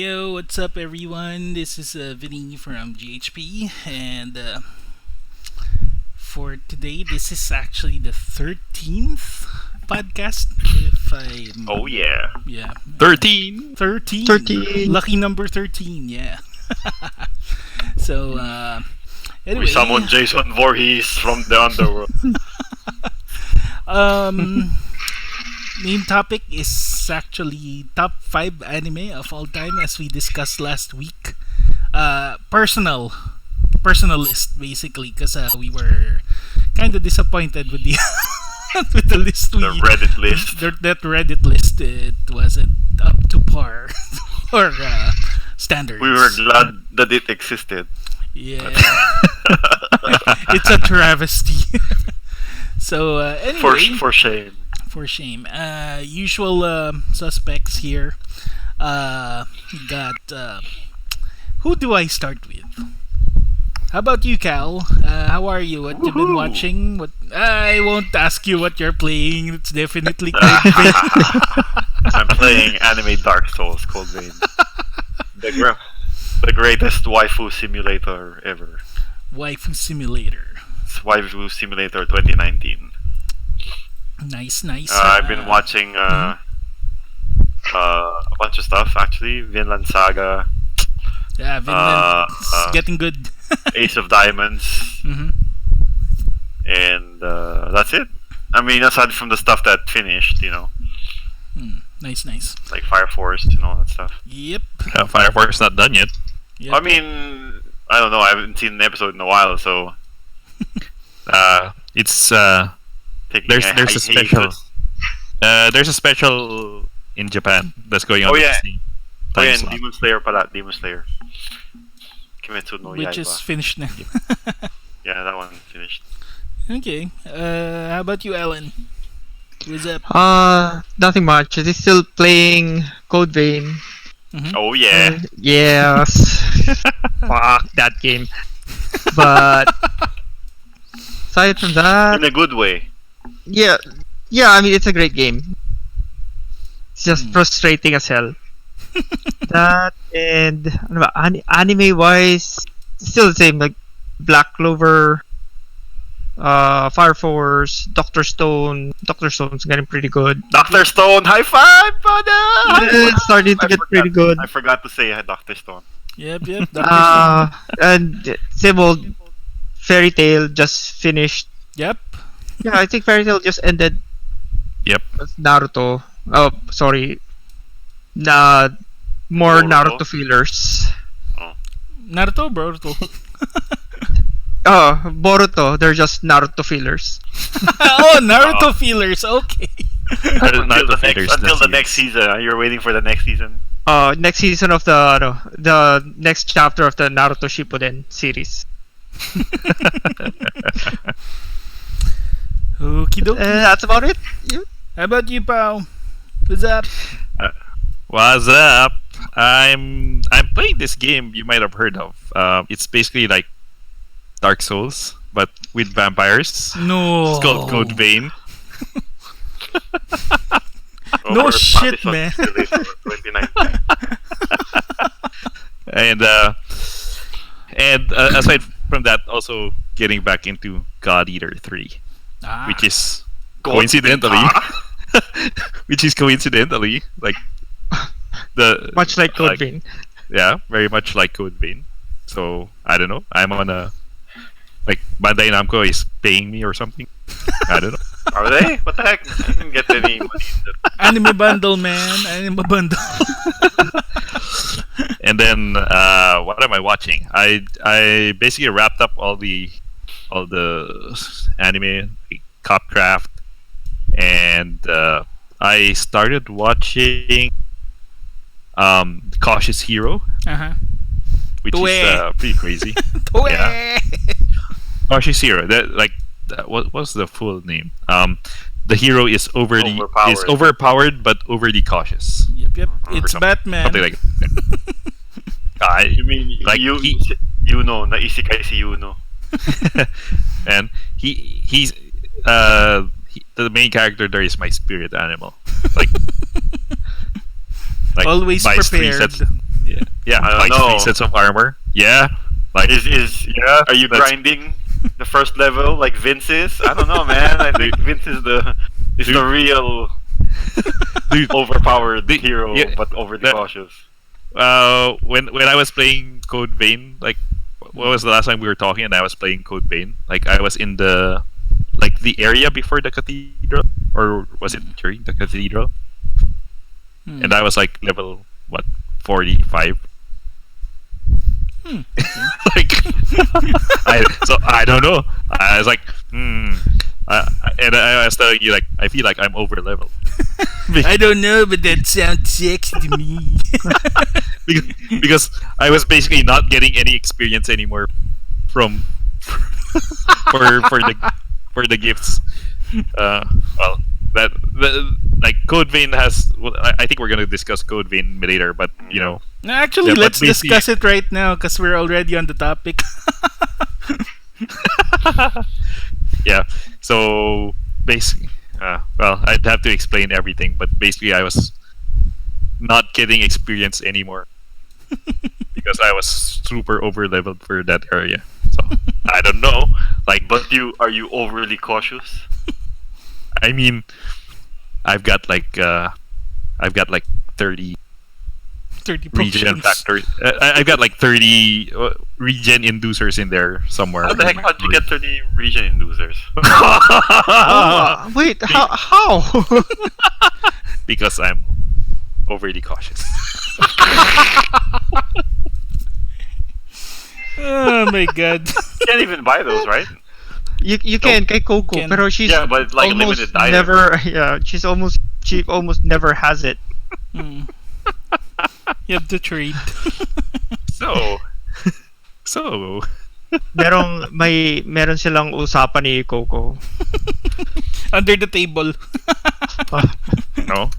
Yo, what's up, everyone? This is Vinny from GHP, and for today, this is actually the 13th podcast. If I. Oh, yeah. Yeah. 13! 13! 13! Lucky number 13, yeah. So, anyway. We summoned Jason Voorhees from the underworld. Main topic is actually top 5 anime of all time, as we discussed last week. Personal list, basically, because we were kind of disappointed with the with the list. The Reddit list. That Reddit list, it wasn't up to par or standards. We were glad that it existed. Yeah. It's a travesty. So anyway, For shame. For shame. Usual suspects here. Got. Who do I start with? How about you, Cal? How are you? What you've been watching? What I won't ask you what you're playing. It's definitely Cold Vein. I'm playing anime Dark Souls, Cold Vein. The greatest waifu simulator ever. Waifu Simulator. It's Waifu Simulator 2019. Nice. I've been watching a bunch of stuff, actually. Vinland Saga. Yeah, Vinland getting good. Ace of Diamonds. Mm-hmm. And that's it. I mean, aside from the stuff that finished, Nice. like Fire Force and all that stuff. Yep. Fire Force not done yet. Yep. I mean, I don't know. I haven't seen an episode in a while, so It's taking there's a hiatus. special there's a special in Japan that's going on. Oh, yeah. Disney Oh, yeah, time and slot. Demon Slayer pala. Demon Slayer. Kimetsu no Which Yaiba. is finished now. Yeah, that one finished. Okay. How about you, Alan? What's up? Nothing much. It is still playing Code Vein. Oh, yeah. Yes. Fuck that game. But aside from that, In a good way. yeah. I mean, it's a great game. It's just frustrating as hell. That and anime wise, still the same. Like Black Clover, Fire Force, Doctor Stone. Doctor Stone's getting pretty good. Dr. Stone, high five, brother! It's starting to get pretty good. I forgot to say Dr. Stone. Yep. Dr. And same old Fairy Tail just finished. Yep. Yeah, I think Fairy Tail just ended. Yep. With Naruto. Oh, sorry. More Boruto? Naruto fillers. Naruto, Boruto. Oh, Boruto. They're just Naruto fillers. Oh, Naruto feelers. Okay. Until the next season. You're waiting for the next season. Next season of the next chapter of the Naruto Shippuden series. Okie dokie. That's about it. Yeah. How about you, Pao? What's up? What's up? I'm playing this game you might have heard of. It's basically like Dark Souls, but with vampires. No. It's called Code Vein. No Over shit, Pattinson man. Simulator 2019. And aside from that, also getting back into God Eater 3, which is coincidentally, like the Much like Code Vein. Yeah, very much like Code Vein. So I don't know. I'm on a Bandai Namco is paying me or something. I don't know. Are they? What the heck? I didn't get any money. Anime bundle, man. Anime bundle. And then what am I watching? I basically wrapped up all the anime, like Copcraft, and I started watching Cautious Hero, which is pretty crazy. Yeah. Cautious Hero. What was the full name? The hero is overpowered but overly cautious. Yep. It's something. Batman. Something like that. You mean Like Yuno, na isekai si Yuno. And he's the main character there is my spirit animal. Like Always buys prepared. Yeah, I don't like know. 3 sets of armor. Yeah, like Are you grinding the first level like Vince is? I don't know, man. I think Vince is the real overpowered hero, but overly cautious. When I was playing Code Vein, like what was the last time we were talking? And I was playing Code Vein. Like I was in the area before the cathedral, or was it during the cathedral? And I was like level 45. Like I don't know. I was like, and I was telling you, like, I feel like I'm over leveled. I don't know, but that sounds sexy to me. because I was basically not getting any experience anymore from for the gifts. Well, like Code Vein has. Well, I think we're gonna discuss Code Vein later, but you know. Actually, let's discuss it right now because we're already on the topic. Yeah. So basically, well, I'd have to explain everything, but basically, I was not getting experience anymore because I was super over leveled for that area. So I don't know. Like, but are you overly cautious? I mean, I've got like 30 regen factors. I've got like 30 regen inducers in there somewhere. How the heck how'd you get 30 regen inducers? Wait, how? Because I'm overly cautious. Oh my god. You can't even buy those, right? You can kay Coco, pero she's but it's like a almost limited item. never. Yeah, she almost never has it. You have to trade. So meron silang usapan ni Coco. Under the table. No.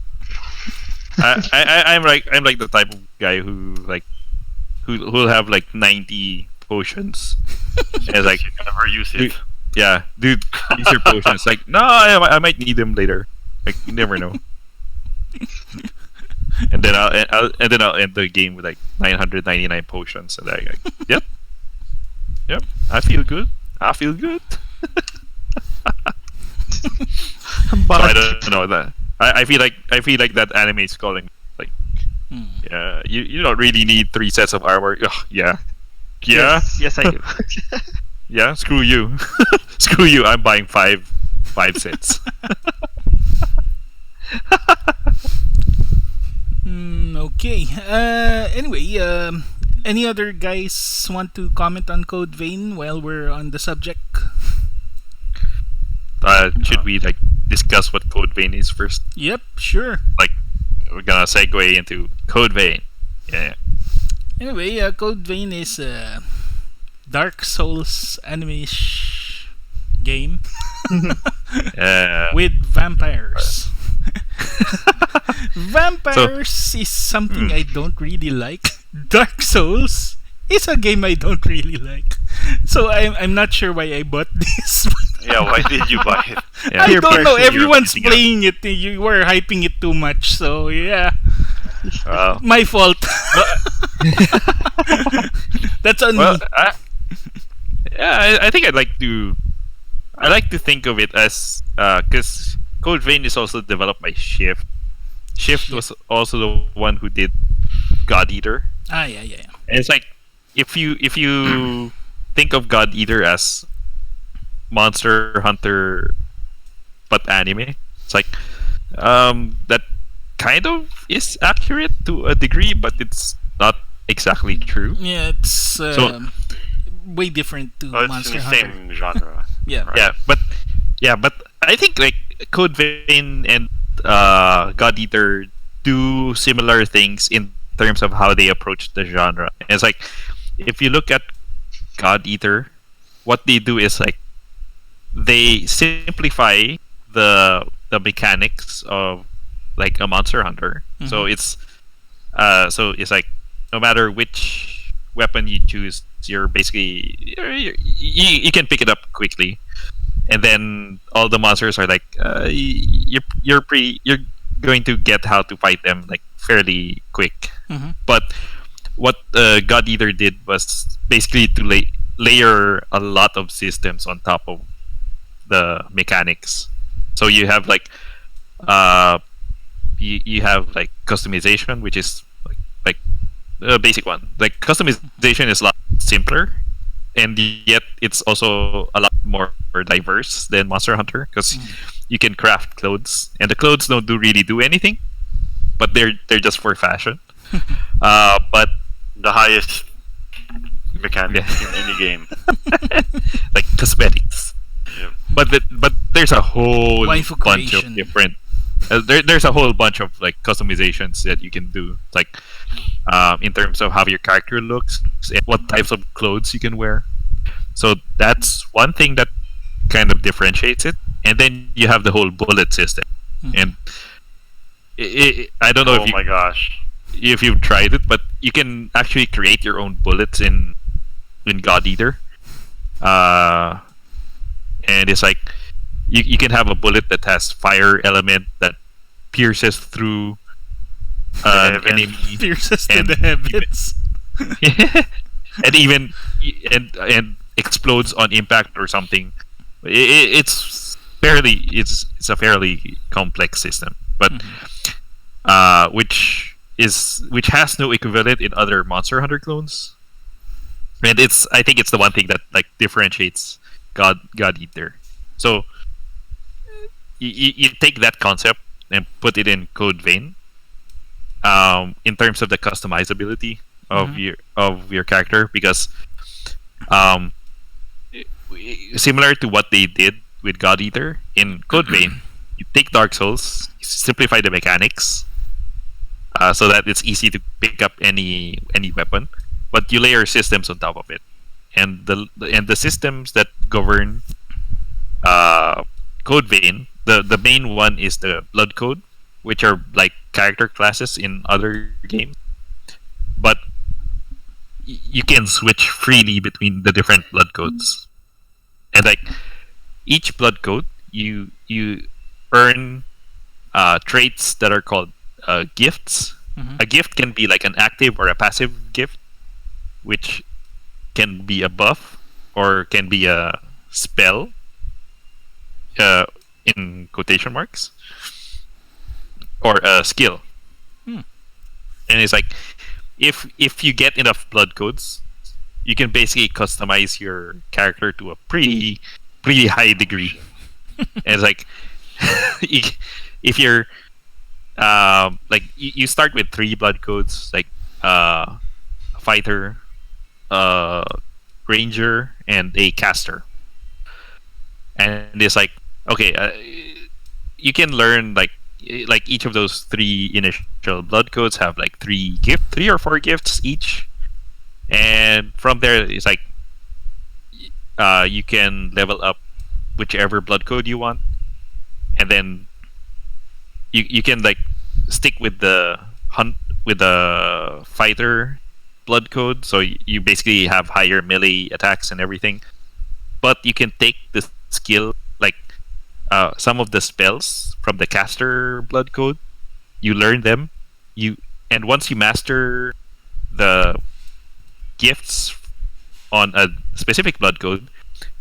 I'm like the type of guy who'll have like 90 potions. And like you never use it. Dude, use your potions. Like, no, I might need them later. Like, you never know. And then I'll end the game with like 999 potions, and I yep, I feel good. So I don't know that. I feel like that anime is calling. Like, yeah, you don't really need 3 sets of armor. Ugh, yeah. Yes, I do. Yeah, screw you. Screw you. I'm buying 5 sets. Okay. Anyway, any other guys want to comment on Code Vein while we're on the subject? Should we like discuss what Code Vein is first? Yep, sure. Like, we're gonna segue into Code Vein. Yeah. Anyway, Code Vein is a Dark Souls anime game with vampires. Vampires is something I don't really like. Dark Souls is a game I don't really like. So I'm not sure why I bought this. Yeah, why did you buy it? Yeah. I don't know. Everyone's playing it. You were hyping it too much. So yeah, my fault. That's on me. I think I like to think of it as because Code Vein is also developed by Shift. Shift was also the one who did God Eater. Yeah. And it's like if you think of God Eater as Monster Hunter but anime, it's like that kind of is accurate to a degree, but it's not exactly true. Yeah, it's way different to Monster it's Hunter. the same genre. Yeah. Right? But I think like Code Vein and God Eater do similar things in terms of how they approach the genre. And it's like if you look at God Eater, what they do is like they simplify the mechanics of like a Monster Hunter. Mm-hmm. So it's like no matter which weapon you choose, you're basically you can pick it up quickly, and then all the monsters are like you're going to get how to fight them like fairly quick. Mm-hmm. But what God Eater did was basically to layer a lot of systems on top of the mechanics. So you have like you have like customization, which is like the basic one. Like customization is a lot simpler, and yet it's also a lot more diverse than Monster Hunter because you can craft clothes, and the clothes don't really do anything, but they're just for fashion. But the highest mechanic in any game, like cosmetics. Yeah. But there's a whole Waifu bunch creation. of different. There's a whole bunch of like customizations that you can do, like in terms of how your character looks and what types of clothes you can wear. So that's one thing that kind of differentiates it. And then you have the whole bullet system, and I don't know Oh my gosh. if you've tried it, but you can actually create your own bullets in God Eater. And it's like you can have a bullet that has fire element that pierces through enemy, Pierces to the heavens. and even and explodes on impact or something. It's a fairly complex system, but which has no equivalent in other Monster Hunter clones, and I think it's the one thing that like differentiates God Eater. So you take that concept and put it in Code Vein. In terms of the customizability of your character, because similar to what they did with God Eater in Code Vein, you take Dark Souls, you simplify the mechanics so that it's easy to pick up any weapon, but you layer systems on top of it, and the systems that govern Code Vein. The main one is the Blood Code, which are like character classes in other games, but you can switch freely between the different blood codes, and like each blood code, you earn traits that are called gifts. A gift can be like an active or a passive gift, which can be a buff or can be a spell, in quotation marks, or a skill. And it's like if you get enough blood codes, you can basically customize your character to a pretty high degree. And it's like if you're like you start with 3 blood codes, like a fighter, ranger, and a caster. And it's like, okay, you can learn like each of those 3 initial blood codes have like 3 or 4 gifts each, and from there it's like you can level up whichever blood code you want, and then you can like stick with the fighter blood code, so you basically have higher melee attacks and everything. But you can take the skill, like some of the spells from the caster blood code, you learn them, and once you master the gifts on a specific blood code,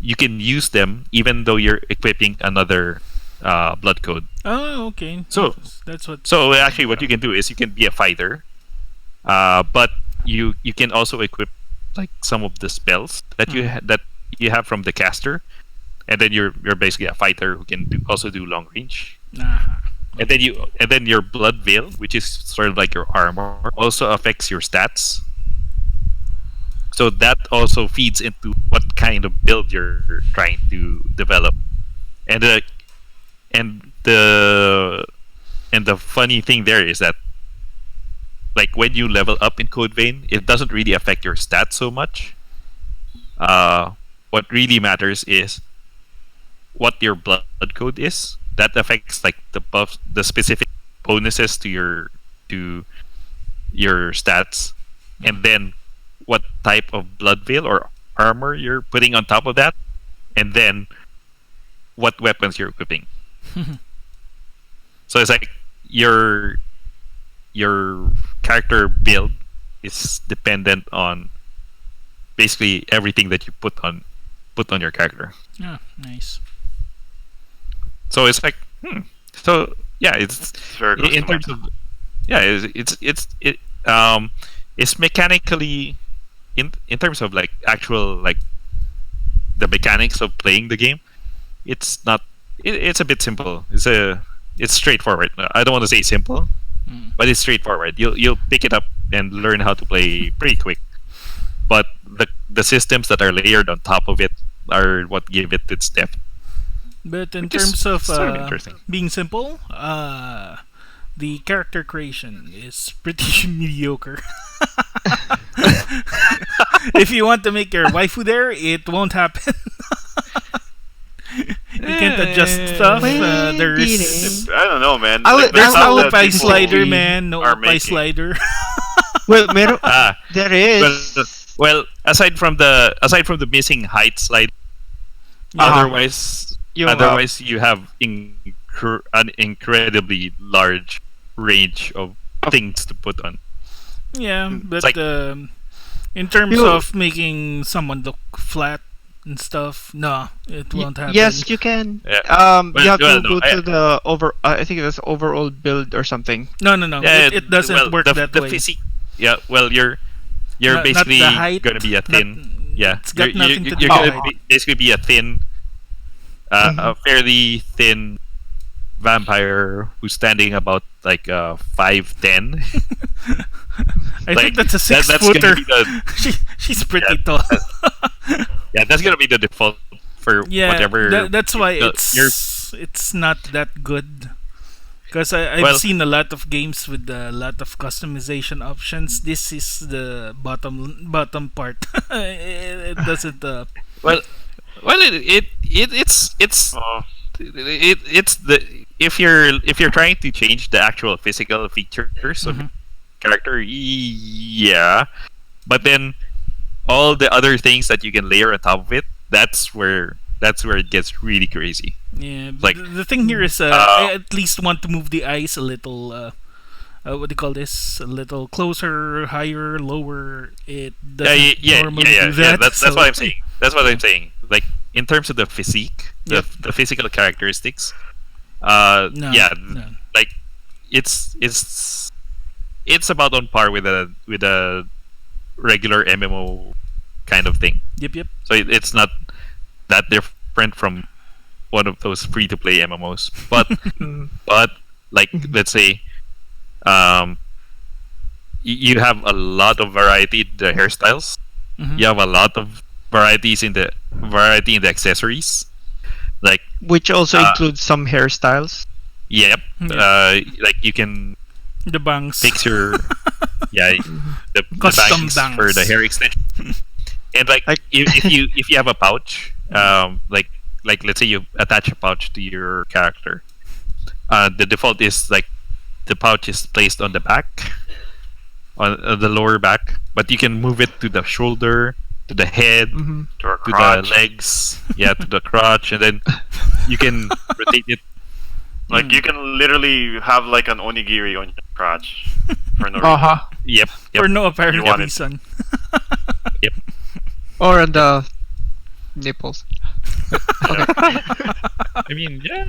you can use them even though you're equipping another blood code. Oh, okay. So that's what. So actually, what you can do is you can be a fighter, but you can also equip like some of the spells that you have from the caster, and then you're basically a fighter who can also do long range. And then your blood veil, which is sort of like your armor, also affects your stats. So that also feeds into what kind of build you're trying to develop. And the funny thing there is that, like, when you level up in Code Vein, it doesn't really affect your stats so much. What really matters is what your blood code is. That affects like the buffs, the specific bonuses to your stats, and then what type of blood veil or armor you're putting on top of that, and then what weapons you're equipping. So it's like your character build is dependent on basically everything that you put on your character. Yeah, nice. So it's like, so yeah, it's very in terms of it's mechanically in terms of like actual like the mechanics of playing the game. It's not. It's a bit simple. It's straightforward. I don't want to say simple, but it's straightforward. You'll pick it up and learn how to play pretty quick. But the systems that are layered on top of it are what give it its depth. But in terms of sort of interesting. being simple, the character creation is pretty mediocre. If you want to make your waifu there, it won't happen. You can't adjust stuff. There's I don't know, man. there's no pie slider, man. No pie slider. Well, there is. Well, aside from the missing height slide, otherwise you have an incredibly large range of things to put on. Yeah, but like, in terms of making someone look flat and stuff, no, it won't happen. Yes, you can. Yeah. You have to go to the I think it was overall build or something. No. Yeah, it doesn't work that way. Physique, yeah, well, you're basically going to be a thin. It's got nothing to do you're with going height. to basically be a thin, a fairly thin vampire who's standing about like 5'10". I think that's a 6-footer. She's pretty tall. Yeah, that's gonna be the default for whatever. That's why it's not that good. Because I've seen a lot of games with a lot of customization options. This is the bottom part. It doesn't. It's the if you're trying to change the actual physical features of character, yeah, but then all the other things that you can layer on top of it, that's where it gets really crazy. Yeah, like the thing here is I at least want to move the eyes a little. What do you call this? A little closer, higher, lower. It doesn't normally do that. That's what I'm saying. That's what I'm saying. Like in terms of the physique, the physical characteristics. No. Like it's about on par with a regular MMO kind of thing. Yep. So it's not that different from one of those free to play MMOs. But like let's say you have a lot of variety in the hairstyles. You have a lot of varieties in the accessories. Like which also includes some hairstyles. Yep. Like you can the bangs. Fix your the bangs for the hair extension. And like if you have a pouch, like let's say you attach a pouch to your character, the default is like the pouch is placed on the back, on the lower back, but you can move it to the shoulder, to the head, to the legs, to the crotch, and then you can rotate it. Like you can literally have like an onigiri on your crotch for no reason. Yep. For no apparent reason. Yep. Or on the nipples. I mean, yeah.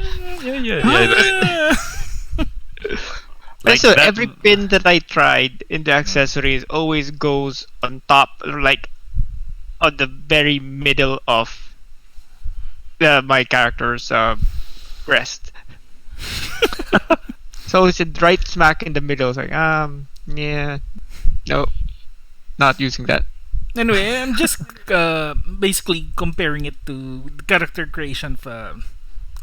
Like so every pin that I tried in the accessories always goes on top, like on the very middle of my character's breast. So it's right smack in the middle. It's like no, not using that. Anyway, I'm just basically comparing it to the character creation for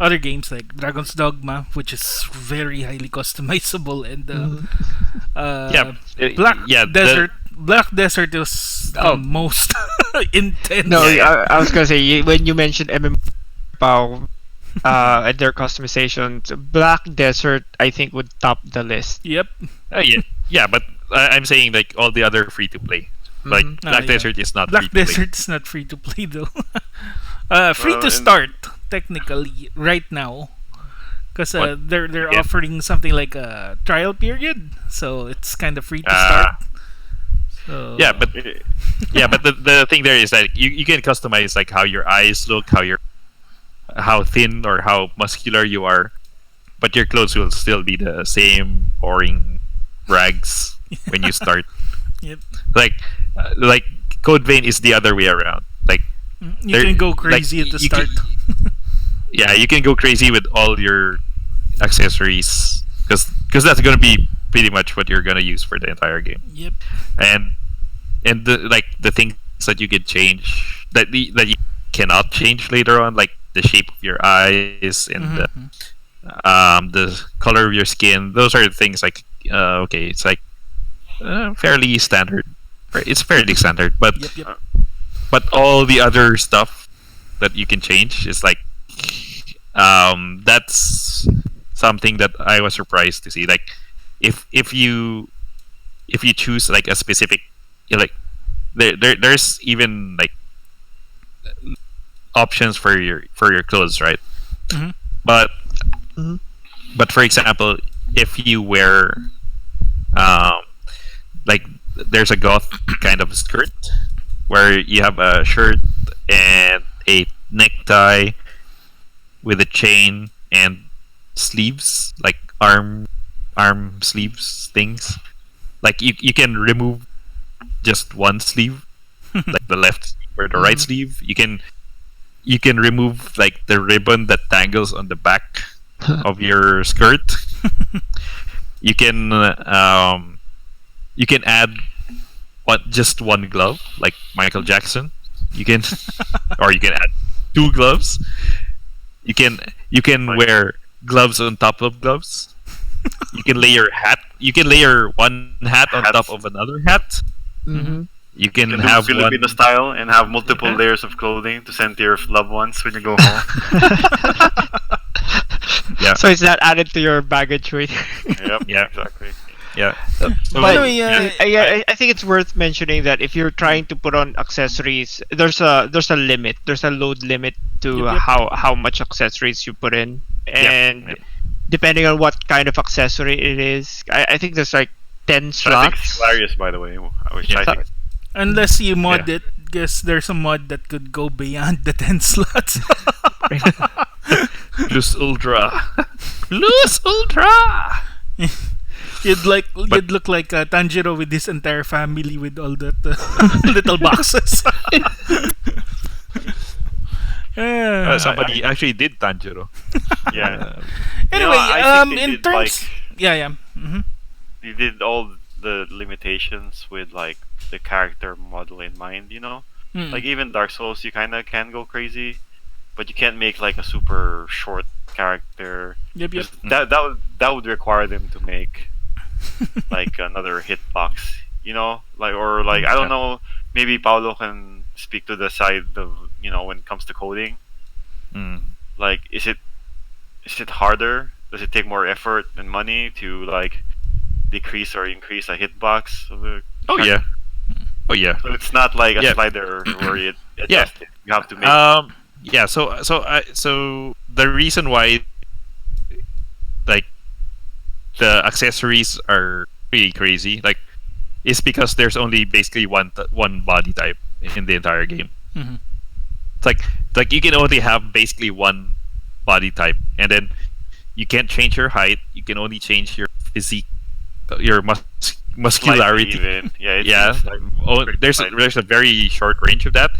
other games like Dragon's Dogma, which is very highly customizable, and Black Desert is the most intense. No, I was gonna say when you mentioned MMO and their customizations, Black Desert I think would top the list. Yep. But I'm saying like all the other free to play. Like Black Desert is not Black free to Desert is not free to play though. Free to start technically right now, because they're offering something like a trial period, so it's kind of free to start. Yeah, but the thing there is that you can customize like how your eyes look, how thin or how muscular you are, but your clothes will still be the same boring rags when you start. Yep. Like Code Vein is the other way around. Like you can go crazy at the start. Yeah, you can go crazy with all your accessories because that's gonna be pretty much what you're gonna use for the entire game. Yep. And the things that you can change that you cannot change later on, like the shape of your eyes and the color of your skin. Those are things like okay, it's like fairly standard. It's fairly standard, but Yep. but all the other stuff that you can change is like that's something that I was surprised to see. Like if you choose like a specific, like there's even like options for your clothes, right? But for example, if you wear like there's a goth kind of skirt where you have a shirt and a necktie with a chain and sleeves, like arm sleeves things. Like you can remove just one sleeve, like the left or the right sleeve. You can remove like the ribbon that tangles on the back of your skirt. You can add just one glove, like Michael Jackson. You can or you can add two gloves. You can wear gloves on top of gloves. You can layer one hat on top of another hat. You can have Filipino style and have multiple layers of clothing to send to your loved ones when you go home. Yeah. So it's not added to your baggage weight. Yep. Yeah. Exactly. Yeah. By the way, I think it's worth mentioning that if you're trying to put on accessories, there's a limit. There's a load limit to how much accessories you put in, and depending on what kind of accessory it is, I think there's like 10 slots. I think it's hilarious, by the way. I think unless you mod it, guess there's a mod that could go beyond the 10 slots. Plus Ultra. Plus Ultra. You'd look like Tanjiro with his entire family with all that little boxes. Somebody actually did Tanjiro. Yeah. Anyway, in terms, you did all the limitations with like the character model in mind. Like even Dark Souls, you kind of can go crazy, but you can't make like a super short character. Yep. That would require them to make like another hitbox, like I don't know. Maybe Paolo can speak to the side of when it comes to coding. Like, is it harder? Does it take more effort and money to like decrease or increase a hitbox of the character? Oh yeah. So it's not like a slider where you adjust it. You have to make. Yeah. So the reason why like the accessories are pretty crazy, like, is because there's only basically one body type in the entire game. It's like you can only have basically one body type, and then you can't change your height. You can only change your physique, your muscularity. There's a very short range of that,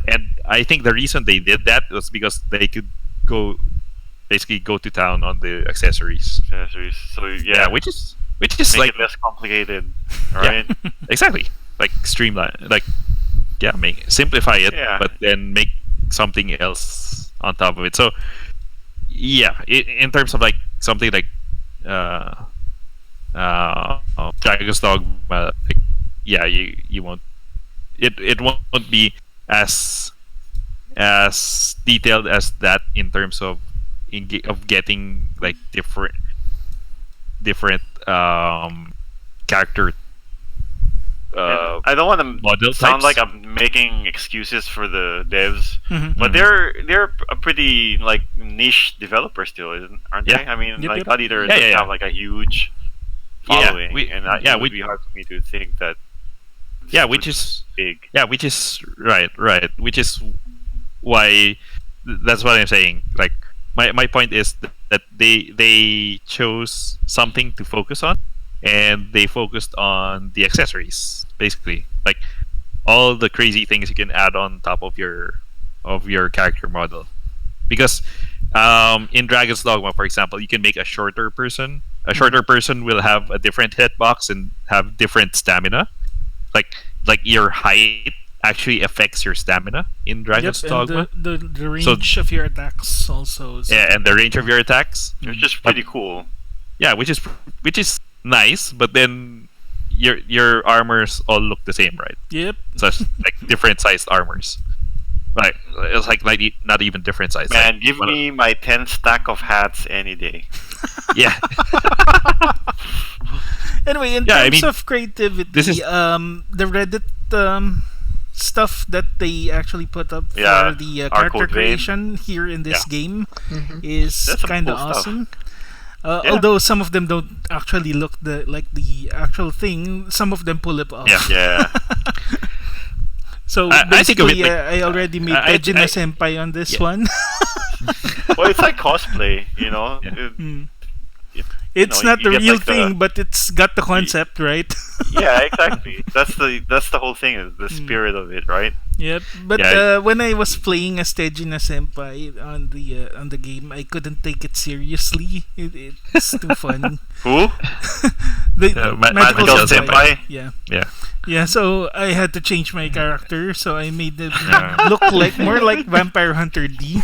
and I think the reason they did that was because they could basically go to town on the accessories. So which is make like it less complicated, right? Yeah, exactly. Like streamline, like simplify it, but then make something else on top of it. So in terms of like something like Dragon's Dogma, you won't. It won't be as detailed as that in terms of getting like different character. I don't want to sound like I'm making excuses for the devs, but they're a pretty like niche developer still, aren't they? I mean, God Eater doesn't have like a huge following, and it would be hard for me to think that Yeah, which is big. Yeah, which is right. Which is why that's what I'm saying. Like my point is that they chose something to focus on, and they focused on the accessories basically, like all the crazy things you can add on top of your character model. Because in Dragon's Dogma, for example, you can make a shorter person. A shorter person will have a different hitbox and have different stamina. Like your height actually affects your stamina in Dragon's Dogma. And the range of your attacks also. Yeah, and the range of your attacks. It's just pretty cool. Yeah, which is nice, but then your armors all look the same, right? Yep. So it's like different sized armors. Like it's like not even different size. Man, like, give me my 10 stack of hats any day. Yeah. Anyway, in terms of creativity, the Reddit stuff that they actually put up for the character creation here in this game is kind of awesome. Although some of them don't actually look like the actual thing, some of them pull it off. Yeah. So basically, I already made Tejina Senpai on this one. Well, it's like cosplay, you know. It's not the real thing, but it's got the concept, right? Yeah, exactly. That's the whole thing, is the spirit of it, right? Yep. But when I was playing as Tejina Senpai on the game, I couldn't take it seriously. It's too funny. Who? The Magical Senpai. Yeah, so I had to change my character, so I made it look more like Vampire Hunter D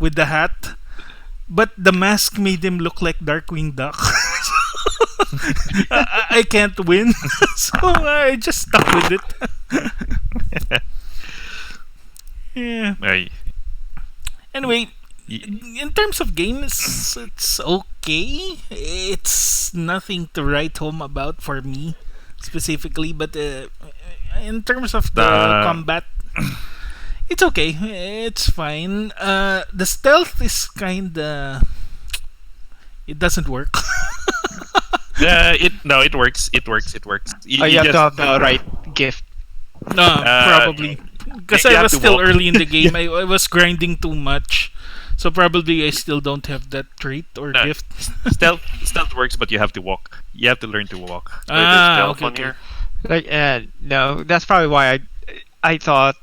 with the hat. But the mask made him look like Darkwing Duck. I can't win, so I just stuck with it. Yeah. Anyway, in terms of games, it's okay. It's nothing to write home about for me specifically, but in terms of the combat, it's okay. It's fine. The stealth is kinda. It doesn't work. It works. You have to have the right gift. Probably. Because I was still early in the game. I was grinding too much. So probably I still don't have that trait or gift. Stealth works, but you have to walk. You have to learn to walk. Okay. Like, no, that's probably why I thought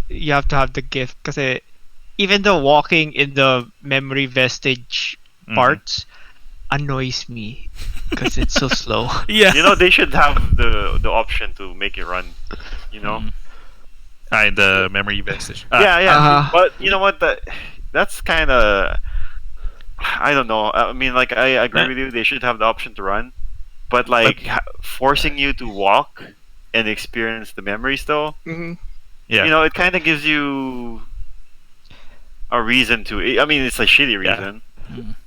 you have to have the gift, because even though walking in the memory vestige parts annoys me because it's so slow. Yeah, you know, they should have the option to make it run. You know, in the memory vestige. But you know what? That's kind of, I don't know. I mean, like, I agree with you. They should have the option to run, but like forcing you to walk and experience the memories, though. Yeah. You know, it kind of gives you a reason to. I mean, it's a shitty reason,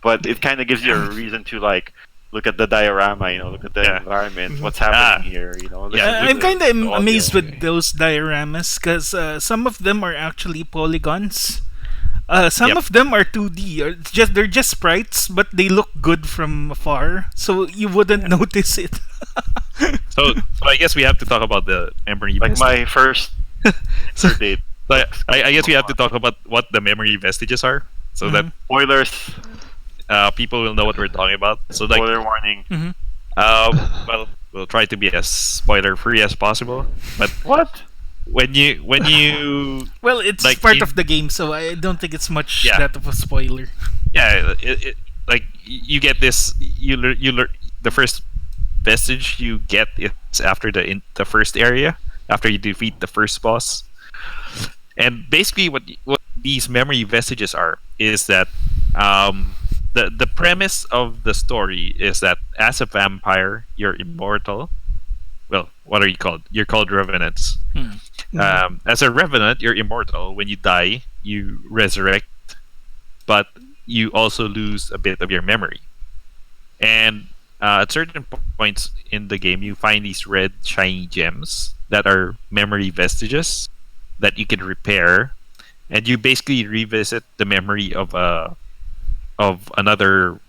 but it kind of gives you a reason to, like, look at the diorama. You know, look at the environment. What's happening here? You know. I'm kind of amazed with those dioramas, because some of them are actually polygons. Some of them are 2D. They're just sprites, but they look good from afar, so you wouldn't notice it. So I guess we have to talk about the memory. Like my first date. I guess we have to talk about what the memory vestiges are, so that spoilers. People will know what we're talking about. So, like, spoiler warning. Well, we'll try to be as spoiler free as possible. But what? When you well, it's like part of the game, so I don't think it's much that of a spoiler. Yeah, like you get this. You learn the first vestige you get is after the first area, after you defeat the first boss. And basically, what these memory vestiges are is that the premise of the story is that as a vampire, you're immortal. Well, what are you called? You're called revenants. As a revenant, you're immortal. When you die, you resurrect, but you also lose a bit of your memory. And at certain points in the game, you find these red shiny gems that are memory vestiges that you can repair, and you basically revisit the memory of another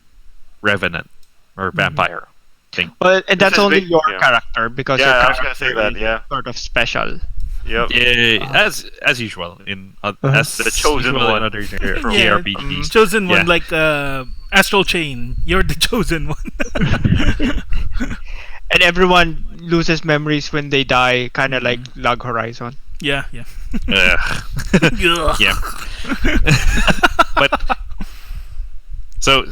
revenant or vampire. thing. Well, and that's only your yeah. character because your Yeah, I was character gonna say that. is Yeah. sort of special. Yep. Yeah, as usual in as The chosen usual one. in other Yeah, JRPGs. chosen one Yeah. like Astral Chain. You're the chosen one. And everyone loses memories when they die, kind of like Log Horizon. Yeah, yeah. Ugh. Yeah. But so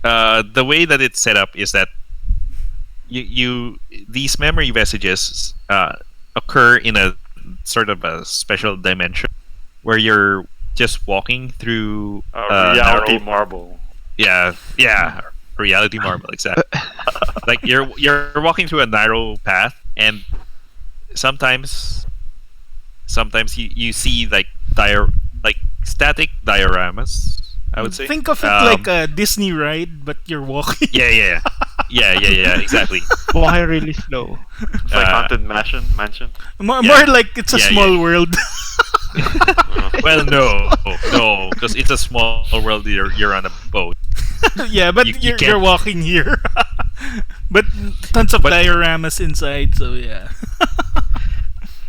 the way that it's set up is that you these memory vestiges occur in a sort of a special dimension where you're just walking through reality marble. Yeah, reality marble, exactly. Like you're walking through a narrow path, and sometimes you see like static dioramas, I would say. Think of it like a Disney ride, but you're walking. Yeah, exactly. Walking really slow. It's like haunted mansion. More like it's a small world. Well, no, because it's a small world. You're on a boat. Yeah, but you're walking here. But tons of dioramas inside, so yeah.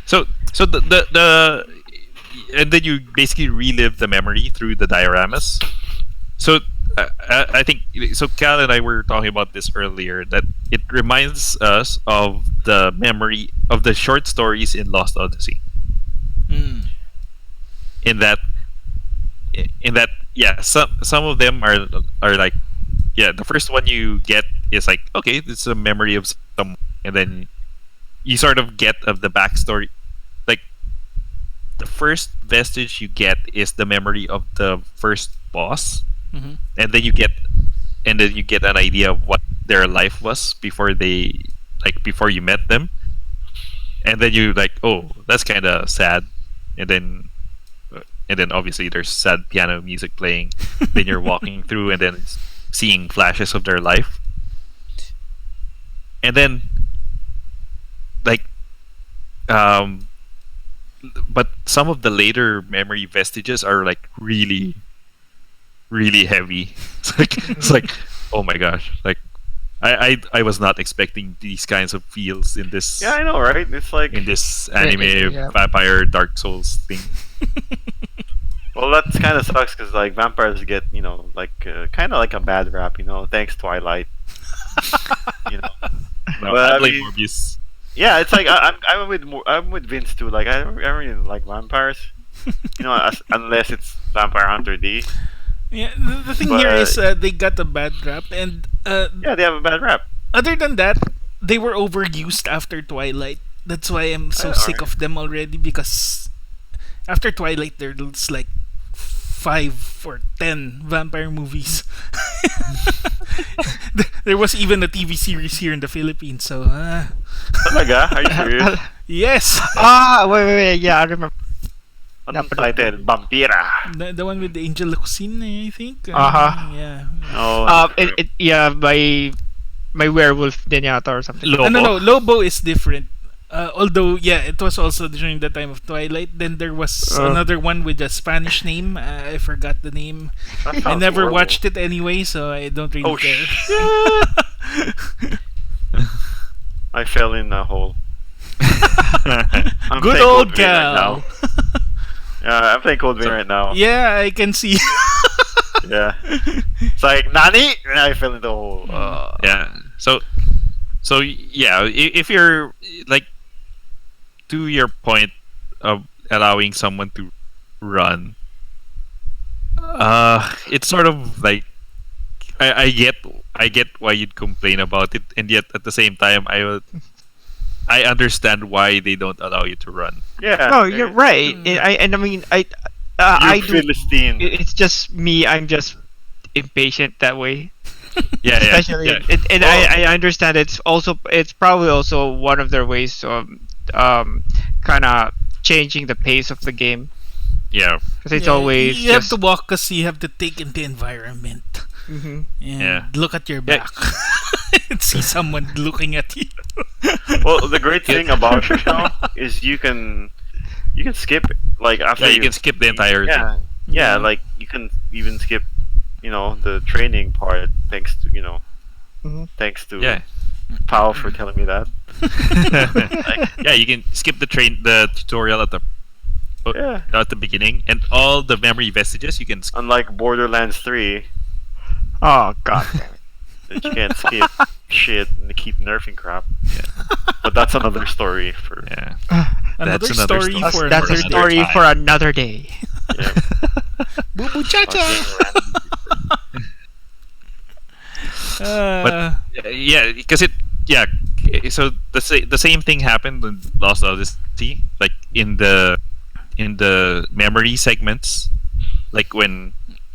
So the and then you basically relive the memory through the dioramas. So I think so. Cal and I were talking about this earlier, that it reminds us of the memory of the short stories in Lost Odyssey. In that, yeah, some of them are like, yeah, the first one you get is like, okay, this is a memory of some, and then you sort of get of the backstory. Like the first vestige you get is the memory of the first boss, and then you get an idea of what their life was before you met them, and then you like, oh, that's kind of sad, and then obviously there's sad piano music playing. Then you're walking through and then seeing flashes of their life, and then like but some of the later memory vestiges are like really heavy. It's like oh my gosh, like I was not expecting these kinds of feels in this. Yeah, I know, right? It's like in this anime vampire Dark Souls thing. Well, that kind of sucks because like vampires get like kind of like a bad rap, thanks Twilight. No, but I blame Morbius. Yeah, it's like I'm with Vince too. Like I really like vampires, unless it's Vampire Hunter D. Yeah, the thing here is they got a bad rap, and yeah, they have a bad rap. Other than that, they were overused after Twilight. That's why I'm so sick of them already, because after Twilight there's like 5 or 10 vampire movies. There was even a TV series here in the Philippines, so Talaga? Are you serious? Yes. Wait, yeah, I remember. Untitled Vampira. The one with the Angel Locsin, I think. Yeah. Oh. My werewolf din yata or something. Lobo. No, Lobo is different. Although, yeah, it was also during the time of Twilight. Then there was another one with a Spanish name. I forgot the name. I never watched it anyway, so I don't really care. Shit. I fell in a hole. Good old Cal. Right yeah, I'm playing Cold Vein right now. Yeah, I can see. Yeah. It's like, Nani? And I fell in the hole. Yeah. So yeah, if you're like, to your point of allowing someone to run, it's sort of like I get why you'd complain about it, and yet at the same time I understand why they don't allow you to run. Yeah. No, you're right. I mean I do. Philistine. It's just me. I'm just impatient that way. Yeah, Especially, yeah. And I understand it's probably also one of their ways of kind of changing the pace of the game. Yeah. Because it's always you have to walk because you have to take in the environment. Mm-hmm. Look at your back and see someone looking at you. Well, the great thing about it now is you can skip like after you can skip the entire thing. Yeah, like you can even skip the training part thanks to Thanks to Pao for telling me that. Yeah, you can skip the tutorial at the beginning, and all the memory vestiges you can. Unlike Borderlands 3. Oh god damn it. That you can't skip shit and they keep nerfing crap. Yeah. But that's another story for. Yeah. Another story for that's a story for another day. Yeah. Boo boo cha cha. But because so the same thing happened in Lost Odyssey, like in the memory segments, like when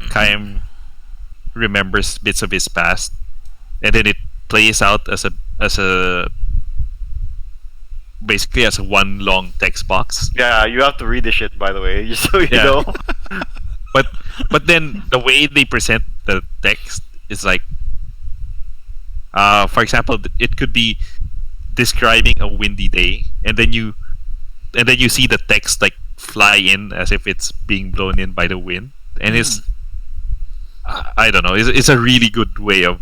Kaim remembers bits of his past, and then it plays out as a basically as a one long text box. Yeah, you have to read the shit, by the way, just so you know. But then the way they present the text is like, for example, it could be describing a windy day, and then you see the text like fly in as if it's being blown in by the wind, and it's I don't know, it's a really good way of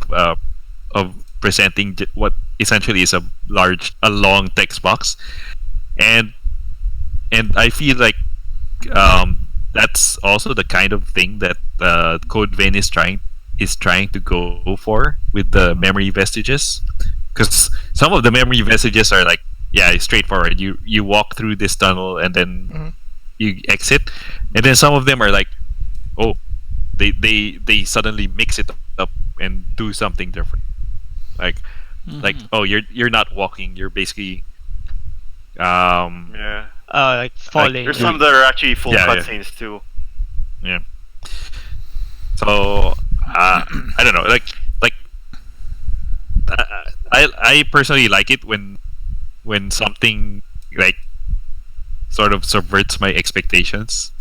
presenting what essentially is a long text box, and I feel like that's also the kind of thing that Code Vein is trying to go for with the memory vestiges, because some of the memory vestiges are like straightforward. You walk through this tunnel and then you exit, and then some of them are like, they suddenly mix it up and do something different, like you're not walking, you're basically like falling. There's some that are actually full cutscenes too. Yeah. So I don't know, I personally like it when something like sort of subverts my expectations,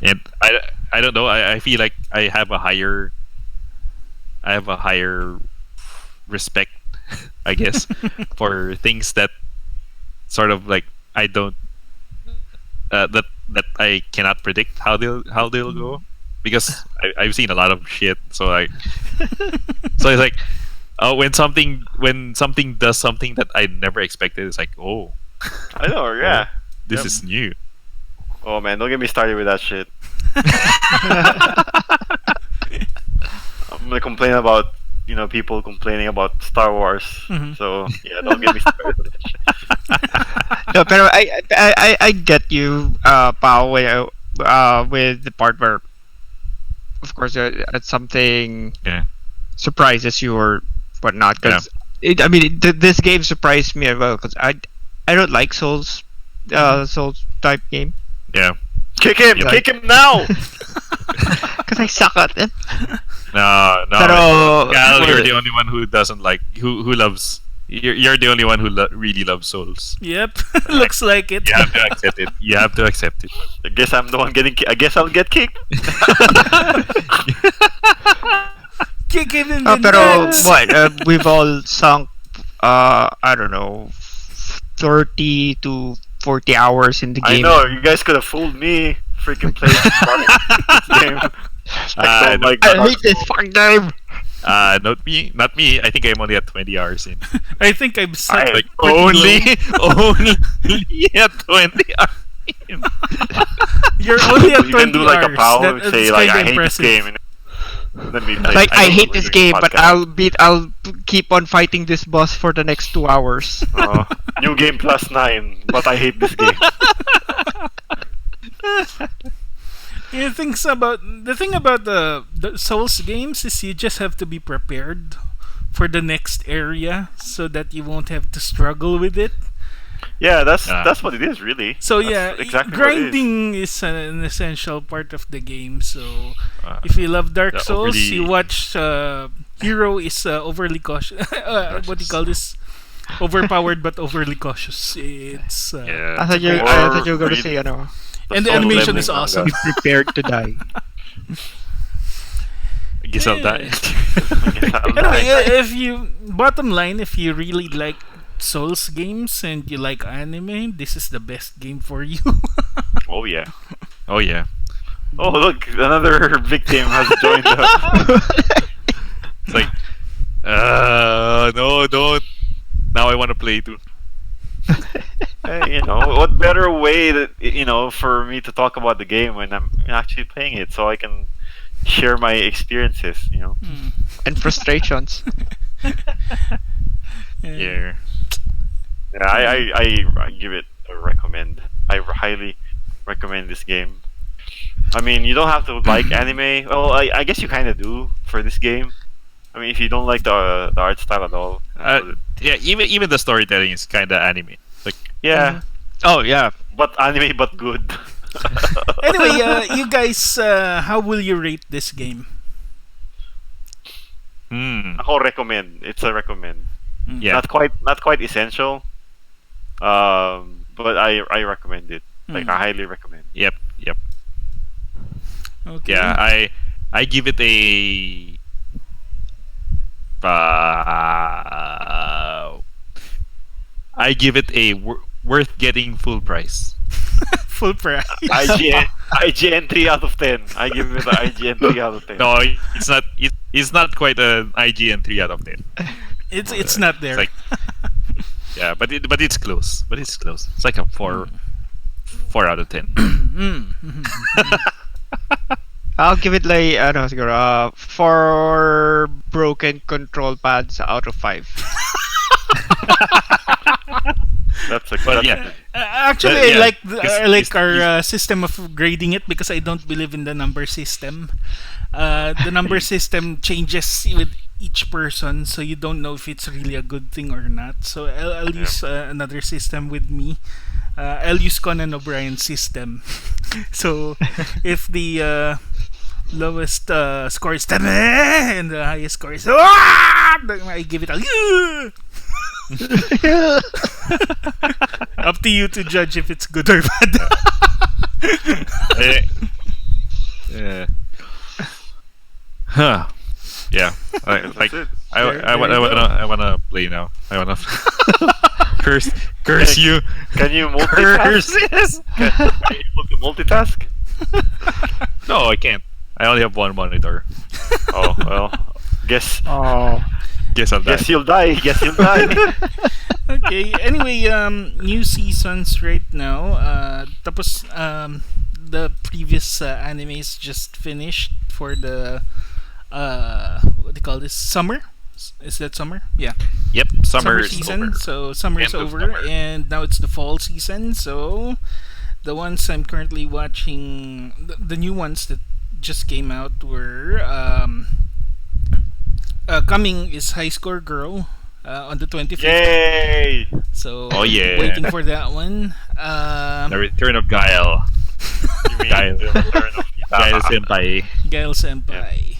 and I don't know, I feel like I have a higher respect, I guess, for things that sort of like I don't that I cannot predict how they'll go, because I've seen a lot of shit. So like, so it's like, when something does something that I never expected, it's like, I know, yeah. This is new. Oh man, don't get me started with that shit. I'm gonna complain about people complaining about Star Wars. So yeah, don't get me started with that shit. No, pero I get you, Pao, with the part where, of course, something surprises you or whatnot. Because this game surprised me as well, because I don't like Souls type game. Yeah. Kick him now. Because I suck at it. No. Pero, Gal, you're the only one who doesn't like who loves. You're the only one who really loves Souls. Yep, looks like it. You have to accept it. I guess I'm the one getting. I guess I'll get kicked. Kick him in the pero nuts. what? We've all sunk. I don't know, 30 to 40 hours in the game. I know, you guys could have fooled me. Freaking played this game. I hate this fucking game. Not me. I think I'm only at 20 hours in. I think I'm stuck. Like only at 20 hours in. You're only at 20 You can do like hours. a Pao, That's say kind like, of I hate impressive. this game. Then we play. Like I hate this game, but I'll keep on fighting this boss for the next 2 hours. New game +9, but I hate this game. The thing about the Souls games is you just have to be prepared for the next area so that you won't have to struggle with it. Yeah, that's what it is, really. So That's exactly grinding is an essential part of the game. So if you love Dark Souls, you watch Hero is overly cautious. What do you call this? Overpowered but overly cautious. It's I thought you were going to say, and the animation is awesome. Be prepared to die. I guess I'll die. Anyway, bottom line, if you really like Souls games and you like anime, this is the best game for you. Oh yeah. Oh yeah. Oh look, another victim has joined us. It's like, No, don't. Now I want to play too. Hey, what better way that for me to talk about the game when I'm actually playing it, so I can share my experiences. And frustrations. Yeah. Yeah, I give it a recommend. I highly recommend this game. I mean, you don't have to like anime. Well, I guess you kind of do for this game. I mean, if you don't like the art style at all. Yeah, even the storytelling is kind of anime. Like, yeah. Oh yeah. But anime, but good. Anyway, you guys, how will you rate this game? Ako recommend. It's a recommend. Yeah. Not quite essential. But I recommend it. Like I highly recommend. Yep. Okay. Yeah, I give it a. I give it a worth getting full price. Full price. IGN 3 out of 10. I give it an IGN 3 out of 10. No, it's not. It's not quite an IGN 3 out of 10. It's not there. It's like, yeah, but it's close. But it's close. It's like a 4 out of 10. I'll give it like I don't know, 4 broken control pads out of 5. That's a But yeah. Actually, Yeah, I like our system of grading it because I don't believe in the number system. The number system changes with each person, so you don't know if it's really a good thing or not. So I'll use another system with me. I'll use Conan O'Brien's system. So if the lowest score is 10 and the highest score is I give it a up to you to judge if it's good or bad. Yeah. Huh. Yeah. I wanna play now. I wanna curse you. Can you multitask? Can you multitask? No, I can't. I only have one monitor. Oh well. Guess Guess I'll die. Guess you'll die. Okay. Anyway, new seasons right now. Tapos the previous animes just finished for the what do you call this? Summer? Is that summer? Yeah. Yep. Summer season. over. So summer's End of over, summer. and now it's the fall season. So the ones I'm currently watching, the new ones that just came out were coming is High Score Girl on the 25th. Yay! So Oh, yeah. waiting for that one. The return of Gael. You mean Gael. the return of Gael Senpai. Gail Senpai.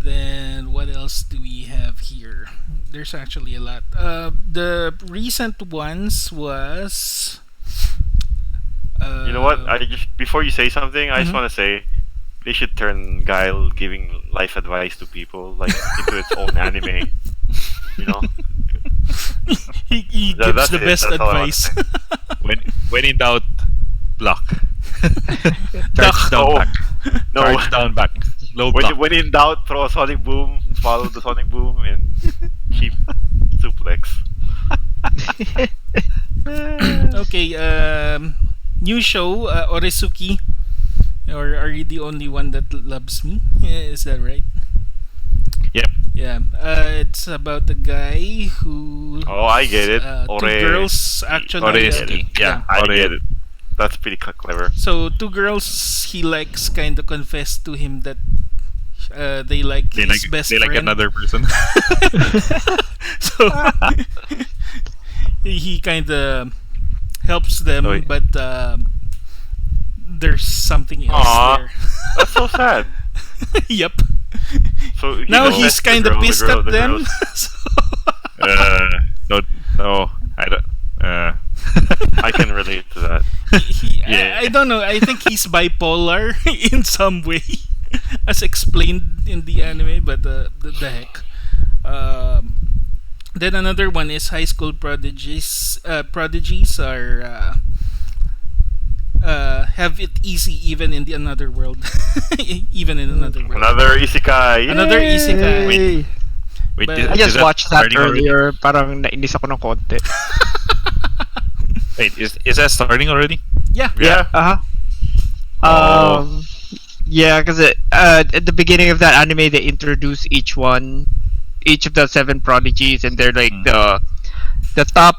Then what else do we have here? There's actually a lot. The recent ones was. You know what? Before you say something, I just want to say they should turn Guile giving life advice to people like into its own anime. You know, he gives the best That's all I want to advice. say. When in doubt, block. Duck. Charge down No. back. No, Charge down back. Low block. when in doubt, throw a sonic boom, follow the sonic boom, and keep suplex. Okay, new show, Oresuki. Or are you the only one that loves me? Is that right? Yep. Yeah. It's about a guy who. Oh, I get it. Two girls actually. Oresuki. Yeah, I Ore- get it. That's pretty clever. So two girls he likes kind of confess to him that they like his best they friend. like another person. So he kind of helps them, Oh, yeah. but there's something else Aw. there. That's so sad. Yep. So he Now knows he's the kind of girl- the pissed girl- at the them. girls- So No, I don't. I can relate to that. Yeah. I don't know. I think he's bipolar in some way, as explained in the anime. But the heck. Then another one is high school prodigies. Prodigies are have it easy even in the another world. Even in another world. Another isekai. Another isekai. Wait, But- I just that watched that starting already? earlier. Parang nainis ako ng konti. Wait, is that starting already? Yeah. Yeah. Uh-huh. Oh. Yeah, because at the beginning of that anime, they introduce each of the 7 prodigies, and they're like the top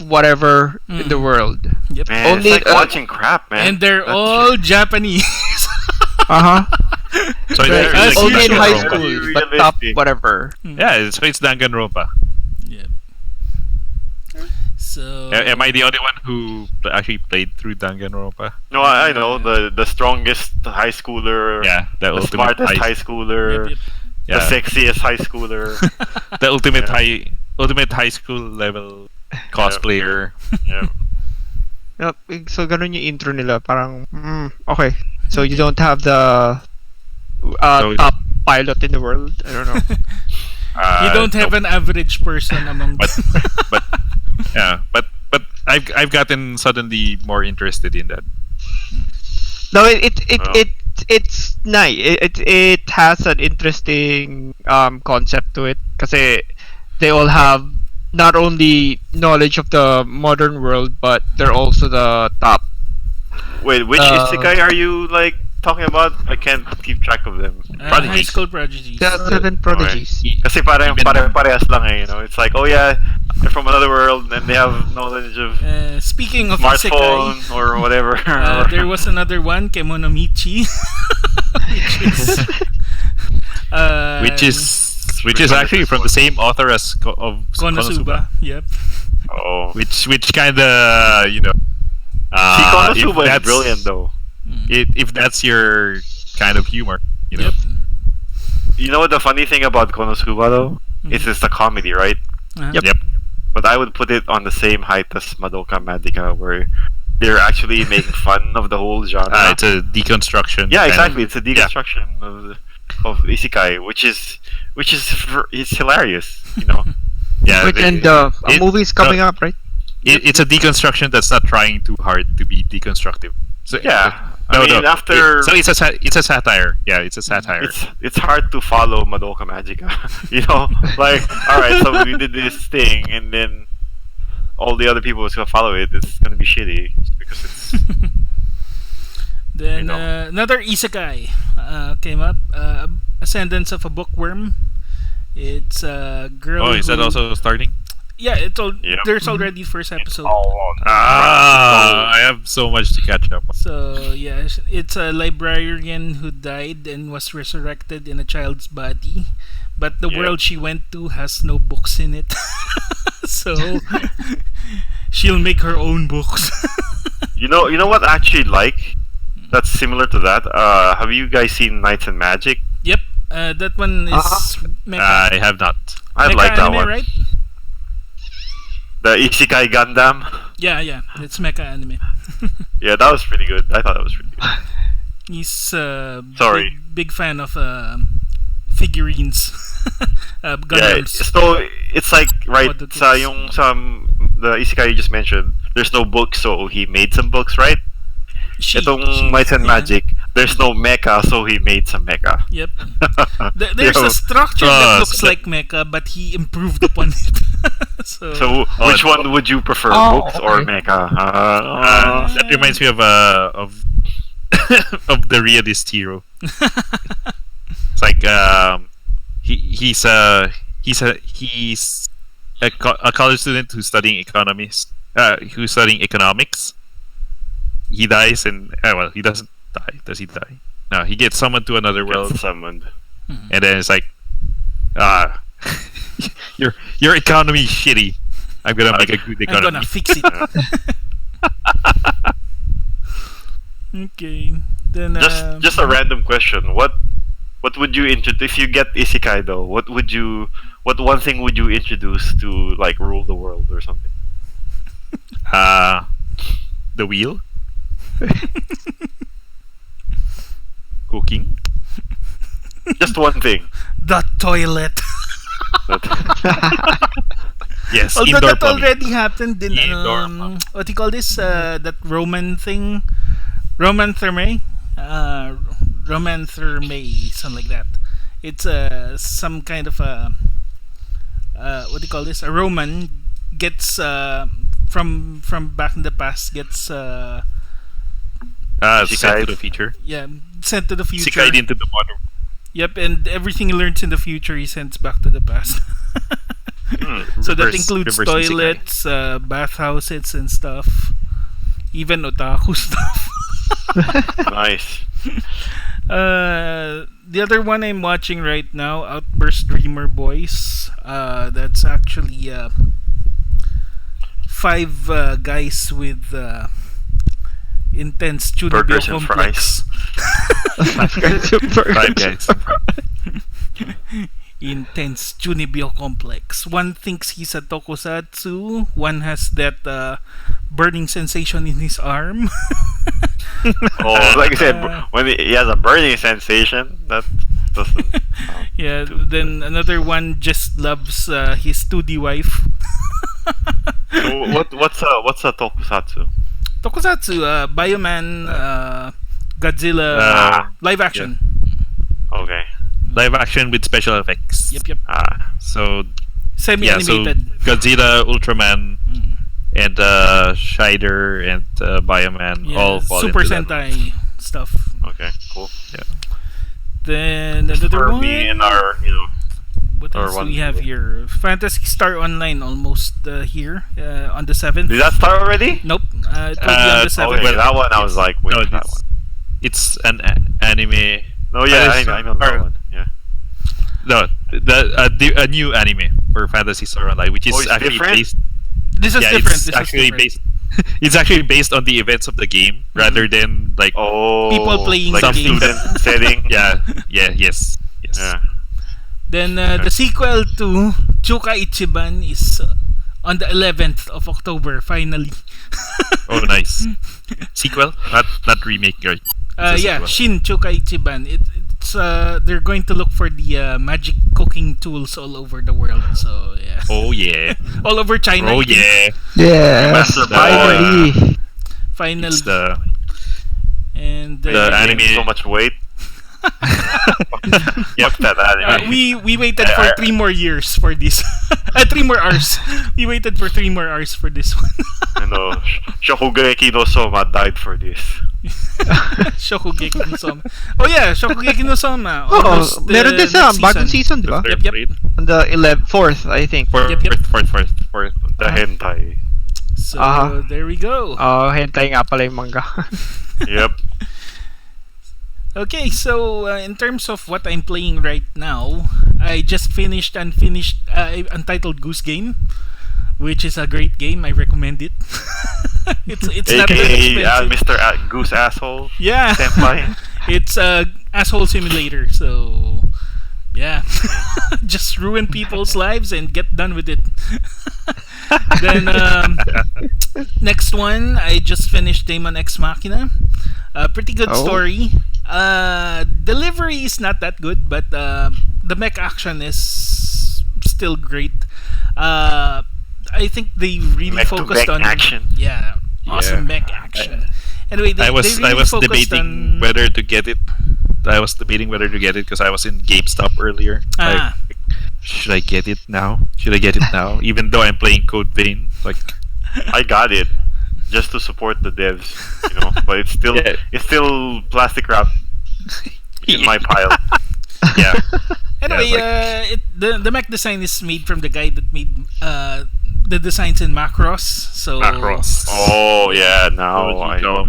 whatever in the world. Yep. Man, Only, it's like watching crap, man. And they're That's- all Japanese. Uh-huh. So Right. it's As Only in usual. high Danganronpa. school, but top Realistic. whatever. Yeah, so it's Danganronpa. Yep. So. Am I the only one who actually played through Danganronpa? No, I know the strongest high schooler. Yeah, the The ultimate smartest high schooler. Yep, yep. yeah, The sexiest high schooler. the ultimate Yeah. ultimate high school level cosplayer. Yeah. Yep. So ganun yung intro nila. Parang okay. So you don't have the So- top pilot in the world. I don't know. You don't have nope. an average person among but but yeah, but I've gotten suddenly more interested in that. No, Oh. it's nice. It has an interesting concept to it kasi they all have not only knowledge of the modern world, but they're also the top. Wait, which isekai are you like talking about? I can't keep track of them. high Prodigies. school prodigies. The 7 prodigies. Kasi parang Even- parehas lang eh, you know. It's like, oh yeah, they're from another world and they have knowledge of Speaking of smartphone isekai, or whatever. there was another one, Kemonomichi, which is actually from the same author as of Konosuba. Yep. oh. which kind of See, if Konosuba is that's- brilliant though. if that's your kind of humor, you know. Yep. You know what the funny thing about Konosuba though? It's just a comedy, right? Uh-huh. Yep. But I would put it on the same height as Madoka Magica, where they're actually making fun of the whole genre. It's a deconstruction. Yeah, kind of- exactly. It's a deconstruction of isekai, which is it's hilarious, you know. Yeah, And a it- movie's coming up, right? it's a deconstruction that's not trying too hard to be deconstructive. So Yeah, I mean, after so it's a satire. Yeah, it's a satire. it's hard to follow Madoka Magica, you know. Like, all right, so we did this thing, and then all the other people who's gonna follow it, it's gonna be shitty because it's Then You know. another isekai came up. Ascendance of a Bookworm. It's a girl. Oh, is that who- also starting? Yeah, Yep. there's already first episode. I have so much to catch up on. So yeah, it's a librarian who died and was resurrected in a child's body, but the Yep. world she went to has no books in it. So she'll make her own books. you know what I actually like. That's similar to that. Have you guys seen Knights and Magic? Yep, that one is mecha, I have not. I mecha like that anime, one. right? The Isekai Gundam. Yeah, it's mecha anime. Yeah, that was pretty good. I thought that was pretty good. He's Sorry. big fan of figurines, Yeah, Gundams. so it's like right What the sa tips. yung the isekai you just mentioned. There's no books, so he made some books, right? Itong Might and yeah. Magic. There's no mecha, so he made some mecha. Yep. There's Yo. a structure that looks so- like mecha, but he improved upon it. so, So which one would you prefer, Oh, books or okay. mecha? That reminds me of of the realist hero. It's like he's a college student who's studying economics. He dies and well, he doesn't die. Does he die? No, he gets summoned to another world, Gets summoned. and then it's like, your economy is shitty. I'm gonna make a good I'm gonna economy. fix it. Okay. Then Just a random question. What would you introduce if you get isekai though? What one thing would you introduce to like rule the world or something? The wheel, cooking. Just one thing. the toilet. Yes, Although indoor that plumbing. already happened in Indoor plumbing. what do you call this? That Roman thing, Roman therme, something like that. It's some kind of a what do you call this? A Roman gets from back in the past gets sent to the future. Yeah, sent to the future. Isekai'd into the modern. Yep, and everything he learns in the future he sends back to the past. So that includes toilets, bathhouses, and stuff. Even otaku stuff. Nice. The other one I'm watching right now, Outburst Dreamer Boys. That's actually 5 guys with intense Chunibyo Burgers and complex. Five guys. Intense Chunibyo complex. One thinks he's a tokusatsu. One has that burning sensation in his arm. Oh, like I said, when he has a burning sensation, that doesn't. Yeah. Then another one just loves his 2D wife. So what's a tokusatsu? Tokusatsu, Bioman, Godzilla, live action. Okay. Live action with special effects. Yep. So Semi-animated. Godzilla, Ultraman, and Shider and Bioman all fall Super into Sentai stuff. Okay. Cool. Yeah. Then another one. Me and our, What else do we have here? Phantasy Star Online almost here on the 7th. Did that start already? Nope. It will be on the 7th. Okay, that one I was like, wait, No, that one. It's an anime. No, yeah, I know that one. Yeah. No, a new anime for Fantasy Star Online, which is it's actually different? based. This is Yeah, different. it's This actually is different. based. It's actually based on the events of the game rather than like People playing like the a game. student setting. yes. Yeah. Then the sequel to Chuka Ichiban is on the 11th of October, finally. Oh, nice. Sequel, not remake, right? It's a Yeah, sequel. Shin Chuka Ichiban. It's they're going to look for the magic cooking tools all over the world. So yeah, Oh yeah. all over China. Oh I think. yeah. Yes, Master finally. Finally. It's the And The anime- So much weight. Yep. That anime. we waited for 3 more years for this. 3 more hours. We waited for 3 more hours for this one. I know. Shokugeki no Soma died for this. Shokugeki no Soma. Oh yeah, Shokugeki no Soma. Oh, Almost, meron din sa next bagong season, di ba? Yep. On the 4th, I think. Yep. Fourth. The hentai. So there we go. Oh, hentai nga pala yung manga. Yep. Okay, so in terms of what I'm playing right now, I just finished Untitled Goose Game, which is a great game. I recommend it. it's not that AKA expensive. Mr. Goose Asshole. Yeah, Senpai. it's a asshole simulator. So yeah, just ruin people's lives and get done with it. Then next one, I just finished Daemon X Machina. Pretty good story. Delivery is not that good, but the mech action is still great. I think they really Mech to focused mech on action. Yeah, awesome mech action. Anyway, they I was really focused debating on, whether to get it. I was debating whether to get it because I was in GameStop earlier. Ah. Should I get it now? Should I get it now? Even though I'm playing Code Vein, like I got it just to support the devs, but it's still Yeah. it's still plastic wrap in my pile. yeah. Anyway, Yeah, the mech design is made from the guy that made the designs in Macross. So Macross. Oh yeah, now I know.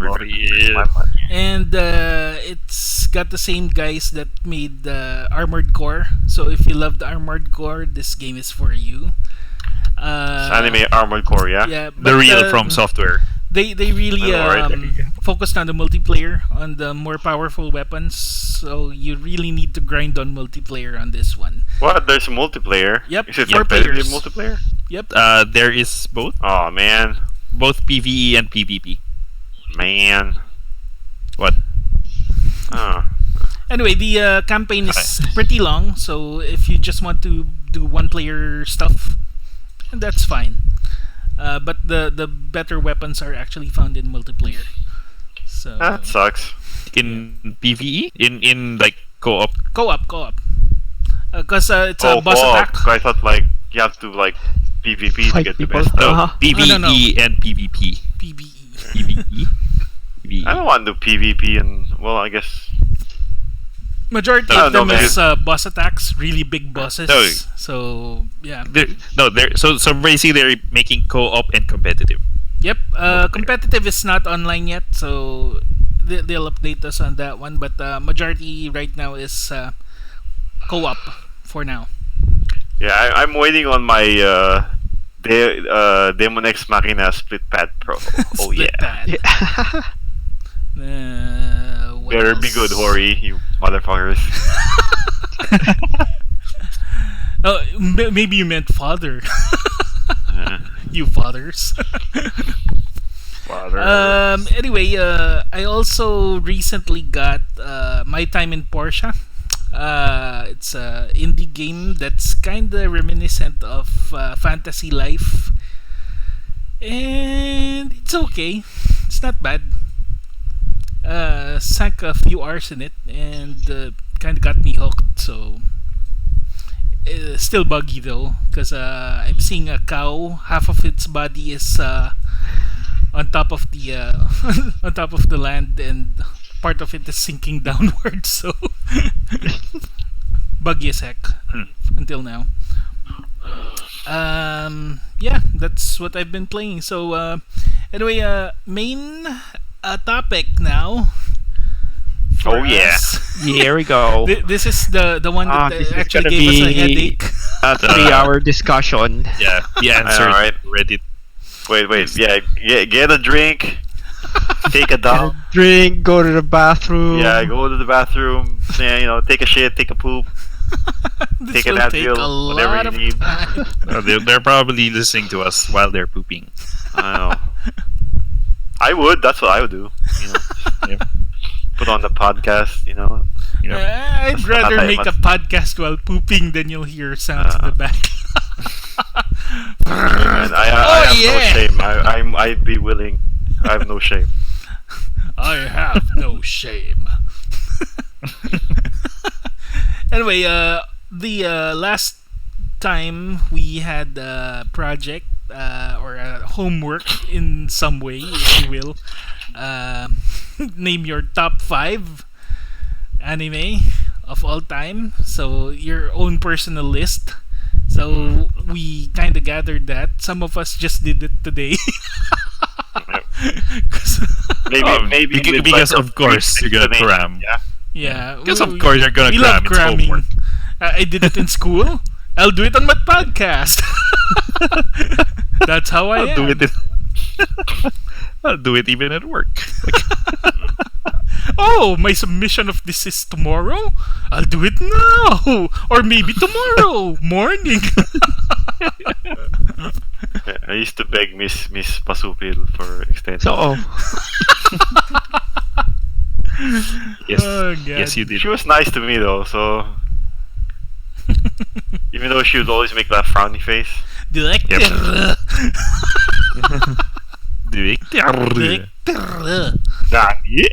and it's got the same guys that made Armored Core. So if you love the Armored Core, this game is for you. Anime Armored Core, yeah. Yeah, The but, real From Software. They really Alright. focused on the multiplayer, on the more powerful weapons. So you really need to grind on multiplayer on this one. What? There's multiplayer. Yep, Is it 4 competitive players. multiplayer? Yep. There is both Oh man, PvE and PvP. man. What? Oh. Anyway, the campaign is pretty long, so if you just want to do one-player stuff, that's fine. But the better weapons are actually found in multiplayer. So That sucks. In PvE? In like co-op? co-op. Because it's a boss attack. I thought like you have to like PvP to get the best. No, PvE and PvP. PvE. PvE. I don't want to do PvP and I guess Majority of them is boss attacks, really big bosses. No. So yeah. So basically they're making co-op and competitive. Yep. Competitive is not online yet, so they'll update us on that one. But majority right now is co-op for now. Yeah, I'm waiting on my Demon X Machina Split Pad Pro. Oh Split yeah. pad. Better be good, Hori, you motherfuckers. Maybe you meant father. You fathers. Father. Anyway, I also recently got My Time in Porsche. It's a indie game that's kinda reminiscent of Fantasy Life, and it's okay. It's not bad. Sank a few hours in it, and kind of got me hooked. So still buggy though, because I'm seeing a cow. Half of its body is on top of the on top of the land, and part of it is sinking downwards. So buggy as heck until now. Yeah, that's what I've been playing. So anyway, main topic now. Oh yeah. Here we go. This is the one that this is actually gonna gave us a be headache. A 3-hour discussion. Yeah, the answer Alright. Reddit. Wait. Yeah, get a drink. Take a dump. Drink, go to the bathroom. Yeah, go to the bathroom. Yeah, take a shit, take a poop, take an Advil, whatever you need. No, they're probably listening to us while they're pooping. I know. I would. That's what I would do. Yeah. Put on the podcast. I'd rather make a podcast while pooping than you'll hear sounds in the back. And I have no shame. I'd be willing. I have no shame. I have no shame. Anyway, the last time we had a project or a homework in some way, if you will, name your top 5 anime of all time. So your own personal list. So we kind of gathered that. Some of us just did it today. Maybe because of course you're gonna cram. Yeah. Because of course you're gonna we cram. love cramming. I did it in school. I'll do it on my podcast. That's how I am. I'll do it even at work. Oh, my submission of this is tomorrow? I'll do it now. Or maybe tomorrow morning. I used to beg Miss Pasupil for extension. Yes. Oh, God. Yes, you did. She was nice to me though, so even though she would always make that frowny face. Director. Director. Yeah.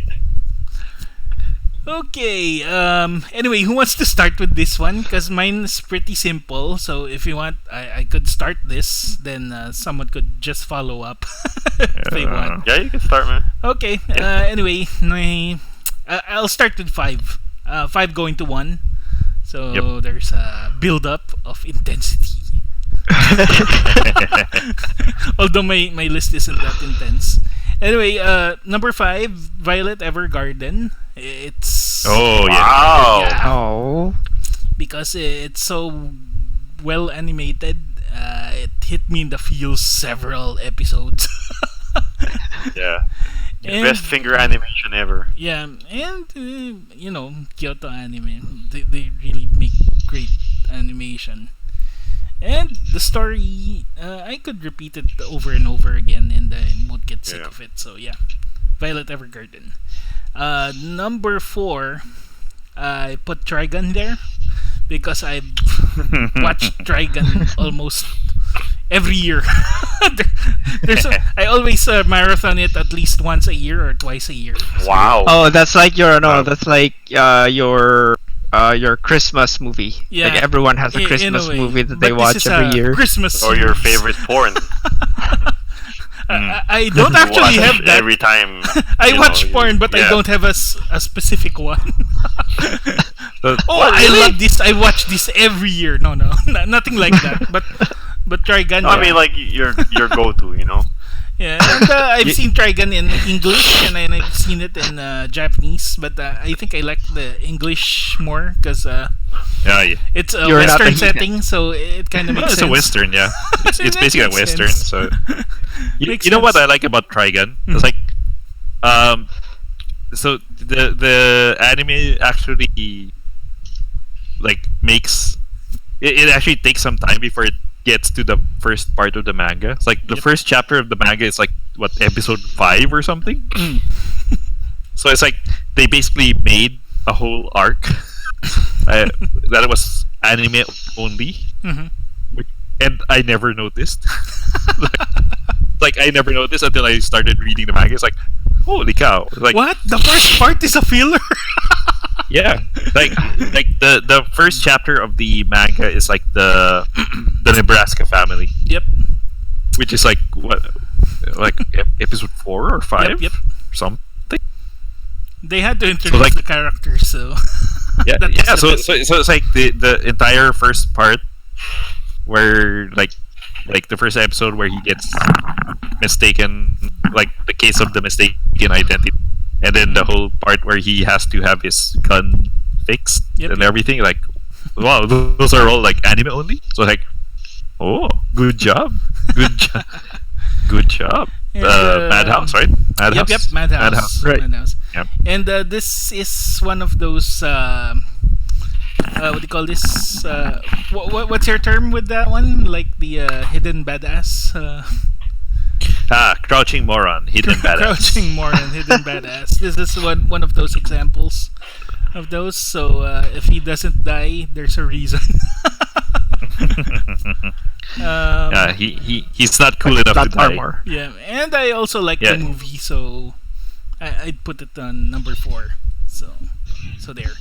Okay, anyway, who wants to start with this one? Because mine is pretty simple, so if you want, I could start this, then someone could just follow up if they want. Yeah, you can start, man. Okay, anyway, I'll start with 5. 5 going to 1. So there's a build-up of intensity. Although my list isn't that intense. Anyway, number 5, Violet Evergarden. It's wow. Yeah. Oh. Because it's so well animated, it hit me in the feels several episodes. Yeah. Best finger animation ever. Yeah, and Kyoto Anime, they really make great animation. And the story, I could repeat it over and over again and I won't get sick of it. So yeah, Violet Evergarden. Number 4, I put Trigun there because I've watched Trigun almost every year. I always marathon it at least once a year or twice a year. So, wow. Oh, that's like your your your Christmas movie. Yeah. Like everyone has a Christmas movie that they watch every year. Christmas Or your favorite porn. I don't actually have that. Every time. I watch porn, but I don't have a specific one. I love this. I watch this every year. No, nothing like that. But Trigun. I mean, like your go-to, you know. Yeah, and I've seen Trigun in English and I've seen it in Japanese, but I think I like the English more because it's a Western setting, so it kind of makes sense. It's a Western, yeah. It's basically a Western. Sense. So you know what I like about Trigun? It's like, so the anime actually like makes it actually takes some time before it gets to the first part of the manga. It's like the first chapter of the manga is like what, episode 5 or something. So it's like they basically made a whole arc that was anime only, and I never noticed. like I never noticed until I started reading the manga. It's like, holy cow! Like, what? The first part is a filler? Yeah, like the first chapter of the manga is like the Nebraska family. Yep. Which is like what, like episode 4 or 5, yep. or something. They had to introduce the characters, so yeah. So it's like the entire first part where like the first episode where he gets mistaken, like the case of the mistaken identity. And then the whole part where he has to have his gun fixed and everything, like, wow, those are all like anime only. So like, oh, good job. Madhouse, right? Madhouse. Yep, Madhouse. Right. Madhouse. Yep. And this is one of those. What do you call this? What's your term with that one? Like the hidden badass. Crouching Moron, Hidden Badass. Crouching Moron, Hidden Badass. This is one of those examples of those. So if he doesn't die, there's a reason. He's not cool enough to die. Armor. Yeah, and I also like the movie, so I'd put it on number 4. So there.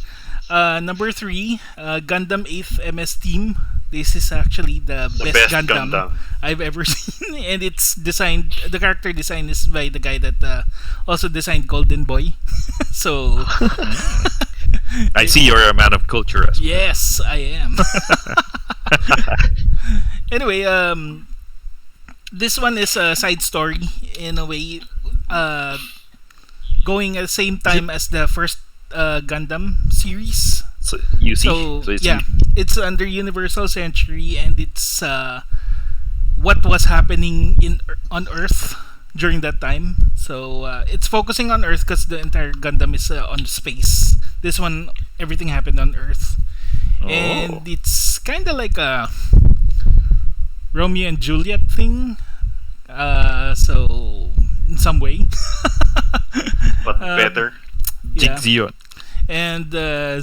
Number 3, Gundam 8th MS Team. This is actually the best Gundam I've ever seen, and it's designed. The character design is by the guy that also designed Golden Boy. So I see you're a man of culture as well. Yes, I am. Anyway, this one is a side story in a way, going at the same time as the first Gundam series. So you see, it's under Universal Century, and it's what was happening on Earth during that time. So it's focusing on Earth because the entire Gundam is on space. This one, everything happened on Earth, and it's kind of like a Romeo and Juliet thing. So in some way, but better. Zion. And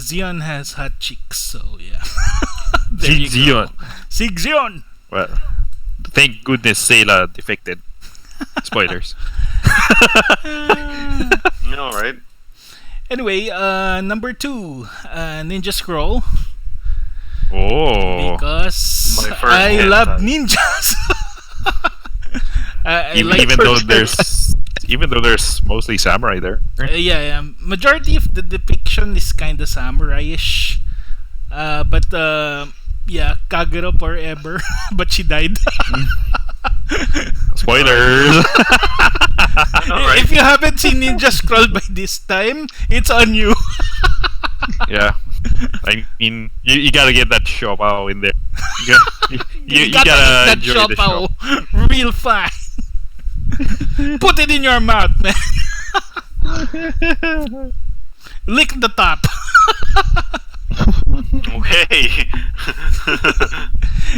Zion has hot cheeks, so yeah. Zion. Well, thank goodness Sayla defected. Spoilers. No, right? Anyway, number 2, Ninja Scroll. Oh. Because I love ninjas. Even though there's mostly samurai there. Majority of the depiction is kind of samurai-ish. But Kagero forever. But she died. Spoilers. Right. If you haven't seen Ninja Scroll by this time, it's on you. Yeah. I mean, you gotta get that shopao in there. You gotta enjoy the show. Real fast. Put it in your mouth, man. Lick the top. Okay.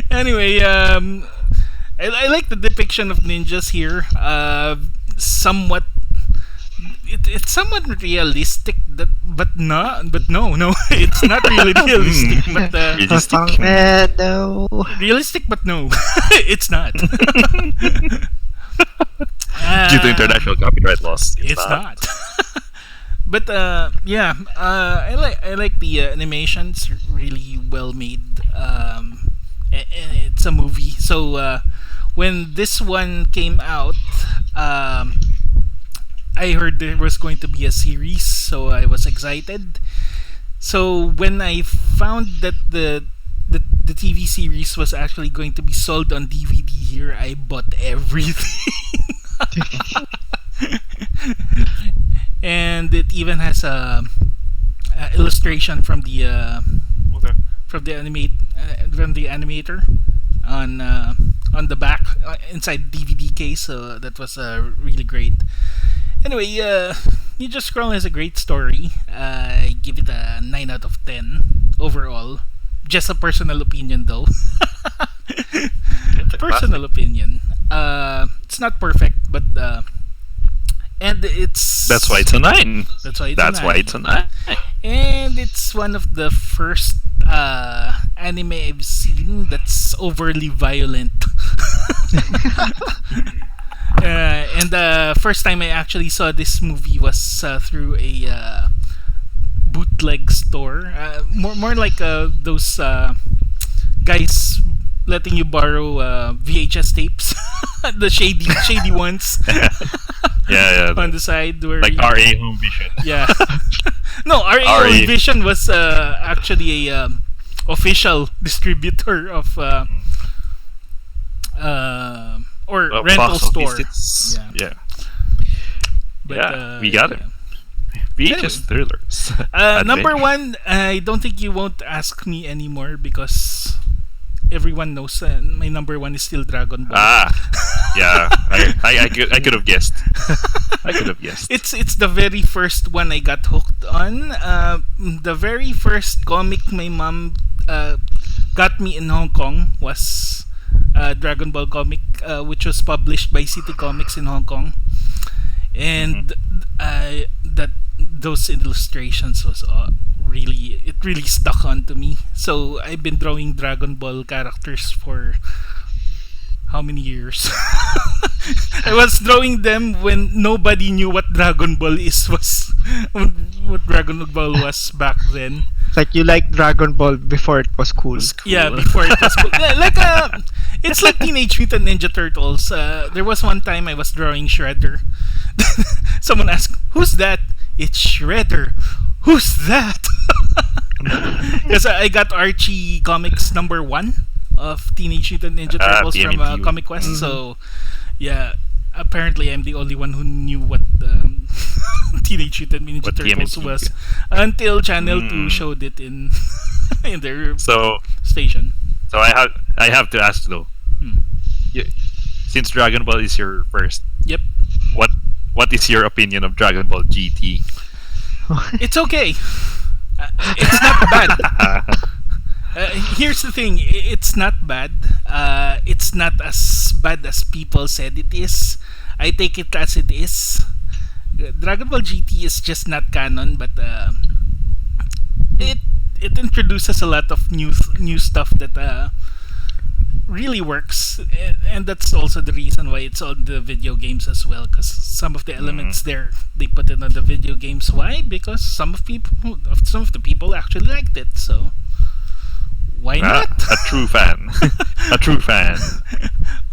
Anyway, I like the depiction of ninjas here. Somewhat, it's somewhat realistic. But no, it's not really realistic. But no. Realistic, but no, it's not. Due to international copyright laws, it's not. But yeah, I like the animations, really well made. And it's a movie, so when this one came out, I heard there was going to be a series, so I was excited. So when I found that the TV series was actually going to be sold on DVD here, I bought everything. And it even has a illustration from the Okay. from the animator on the back inside DVD case. So that was really great. Anyway, Ninja Scroll has a great story. I give it a 9 out of 10 overall. Just a personal opinion, though. It's a Personal opinion. It's not perfect, but and it's That's why it's a 9. That's why it's That's a why 9. it's a 9. And it's one of the first anime I've seen that's overly violent. And the first time I actually saw this movie was through a bootleg store. More like those guys letting you borrow VHS tapes, the shady ones. Yeah. On the side where Like RA Home Vision. yeah. No, RA RA. Vision was actually a official distributor of or rental Box store. office, Yeah. Yeah. But, Yeah, we got it. yeah. VHS thrillers. Number Adventure. one, I don't think you won't ask me anymore because everyone knows my number one is still Dragon Ball. Yeah. I could have guessed. I could have guessed. It's the very first one I got hooked on. The very first comic my mom got me in Hong Kong was Dragon Ball comic, which was published by City Comics in Hong Kong, and that those illustrations was really stuck onto me. So I've been drawing Dragon Ball characters for how many years? I was drawing them when nobody knew what Dragon Ball was what Dragon Ball was back then. Like you like Dragon Ball before it was cool. Yeah, before it was cool. Yeah, like it's like Teenage Mutant Ninja Turtles. There was one time I was drawing Shredder. Someone asked, "Who's that?" It's Shredder. Who's that? Because I got Archie Comics number 1 of Teenage Mutant Ninja Turtles from TMNT. Comic Quest. So, yeah, apparently I'm the only one who knew what Teenage Mutant Ninja What Turtles TMNT. was until Channel 2 showed it in in their So station. I have to ask though. Hmm. Since Dragon Ball is your first, Yep, what is your opinion of Dragon Ball GT? it's okay. It's not bad. Here's the thing, it's not bad. It's not as bad as people said it is. I take it as it is. Dragon Ball GT is just not canon, but it introduces a lot of new stuff that really works, and that's also the reason why it's on the video games as well. Because some of the elements there they put it on the video games. Why? Because some of the people actually liked it. So why not? A true fan. A true fan.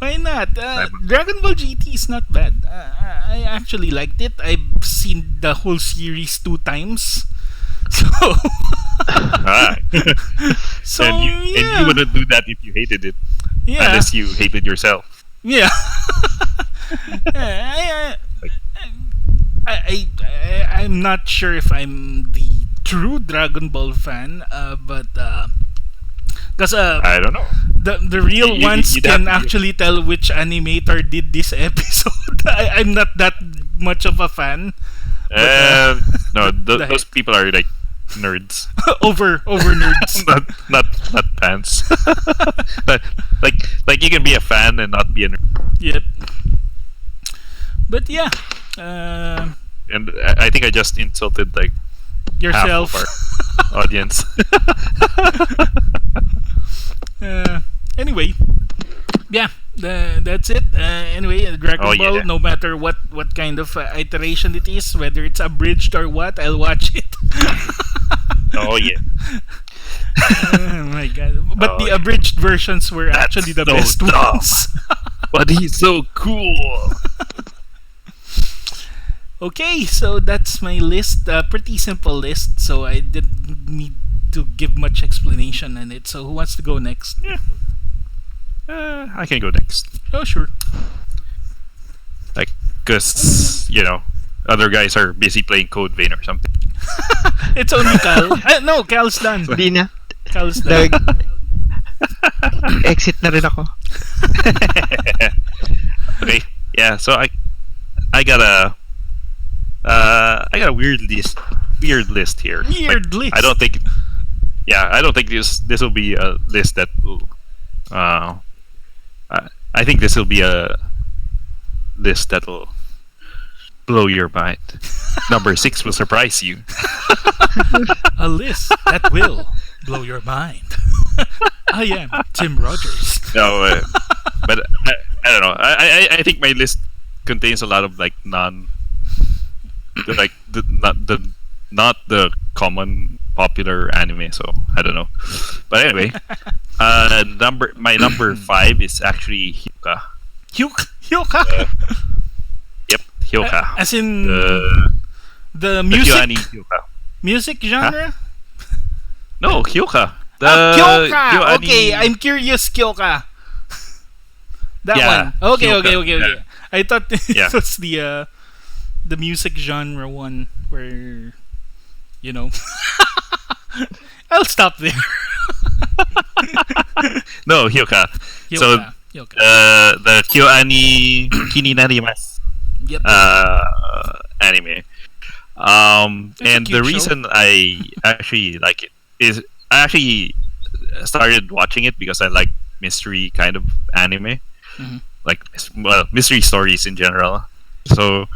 Why not? Dragon Ball GT is not bad. I actually liked it. I've seen the whole series 2 times. So, Ah. so and yeah. you wouldn't do that if you hated it, Yeah. unless you hated yourself. Yeah. I'm not sure if I'm the true Dragon Ball fan, but because I don't know. the real You- ones you'd have can to- actually tell which animator did this episode. I'm not that much of a fan. No, the those people are like nerds, over nerds. not fans. like you can be a fan and not be a nerd. Yep. But yeah, And I think I just insulted like yourself. half of our audience. Anyway, yeah, the that's it. Anyway, Dragon Ball, yeah. no matter what kind of iteration it is, whether it's abridged or what, I'll watch it. Oh yeah. Oh my god! But the abridged versions were actually the so best dumb. ones. But he's so cool. Okay, so that's my list. Pretty simple list, so I didn't need to give much explanation on it. So who wants to go next? Yeah. I can go next. Oh, sure. Like, cause other guys are busy playing Code Vein or something. It's only Cal. No, Cal's done. Hindi na. Cal's done. Exit na rin ako. Okay. Yeah. So I got a weird list. Weird list here. Weird list. I don't think. Yeah, I don't think this will be a list that will. I think this will be a list that will blow your mind. Number 6 will surprise you. A list that will blow your mind. I am Tim Rogers. No, but I don't know. I think my list contains a lot of like not the common popular anime. So I don't know. But anyway, my number 5 is actually Hyuka. Hyuka. Yep, Hyuka. As in the Kyoani music Hyuka. music genre? No, Hyuka. Kyoka! Kyoani- Okay, I'm curious, Kyoka. That Yeah, one. Okay, Kyoka, okay. yeah. I thought it Yeah. was the music genre one where I'll stop there. No, Hyuka. So Kyoka. the Kyoani Kininarimasu Yep. anime. It's a And cute the show. reason I actually like it is I actually started watching it because I like mystery kind of anime, Mhm. like mystery stories in general. So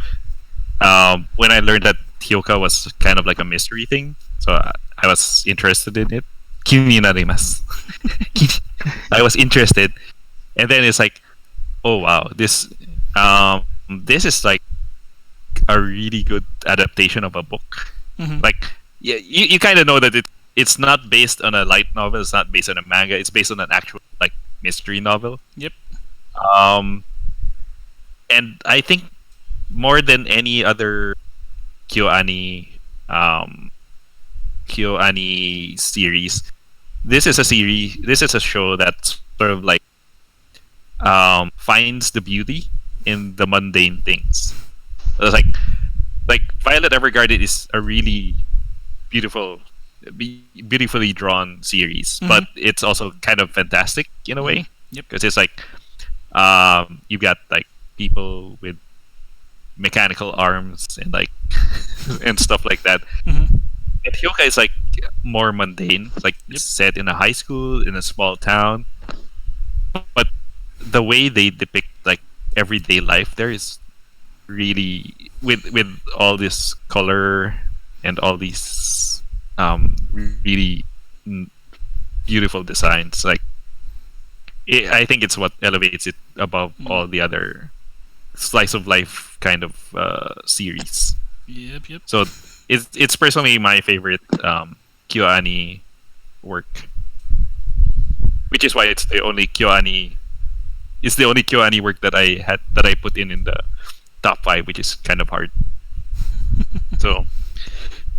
when I learned that Hyoka was kind of like a mystery thing, so I was interested in it. Kininarimasu. I was interested, and then it's like, oh wow, this is like a really good adaptation of a book. Mhm. Like, yeah, you kind of know that it's not based on a light novel. It's not based on a manga. It's based on an actual like mystery novel. Yep. And I think more than any other Kyoani series, this is a show that sort of like finds the beauty in the mundane things. It's like Violet Evergarden is a really beautifully drawn series, but it's also kind of fantastic in a way. Yep. Because it's like you've got like people with mechanical arms and like and stuff like that. Mhm. And Hyoka is like more mundane. It's like it's set in a high school in a small town, but the way they depict like everyday life there is really with all this color and all these really beautiful designs. Like I think it's what elevates it above all the other slice of life kind of series. Yep. So it's personally my favorite Kyoani work, which is why it's the only Kyoani work that I put in the top 5, which is kind of hard. So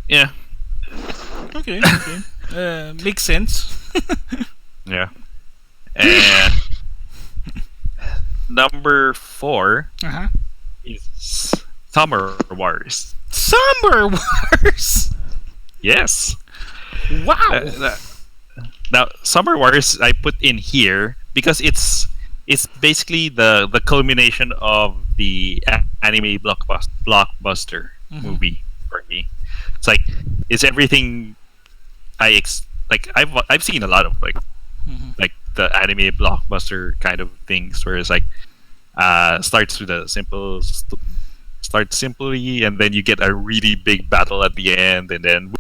yeah, Okay. Makes sense. yeah. And number 4 Uh-huh. is Summer Wars. Summer Wars. Yes. Wow. Now, Summer Wars I put in here because it's basically the culmination of the anime blockbuster movie for me. It's like it's everything I've seen a lot of like the anime blockbuster kind of things where it's like starts with a start simply, and then you get a really big battle at the end, and then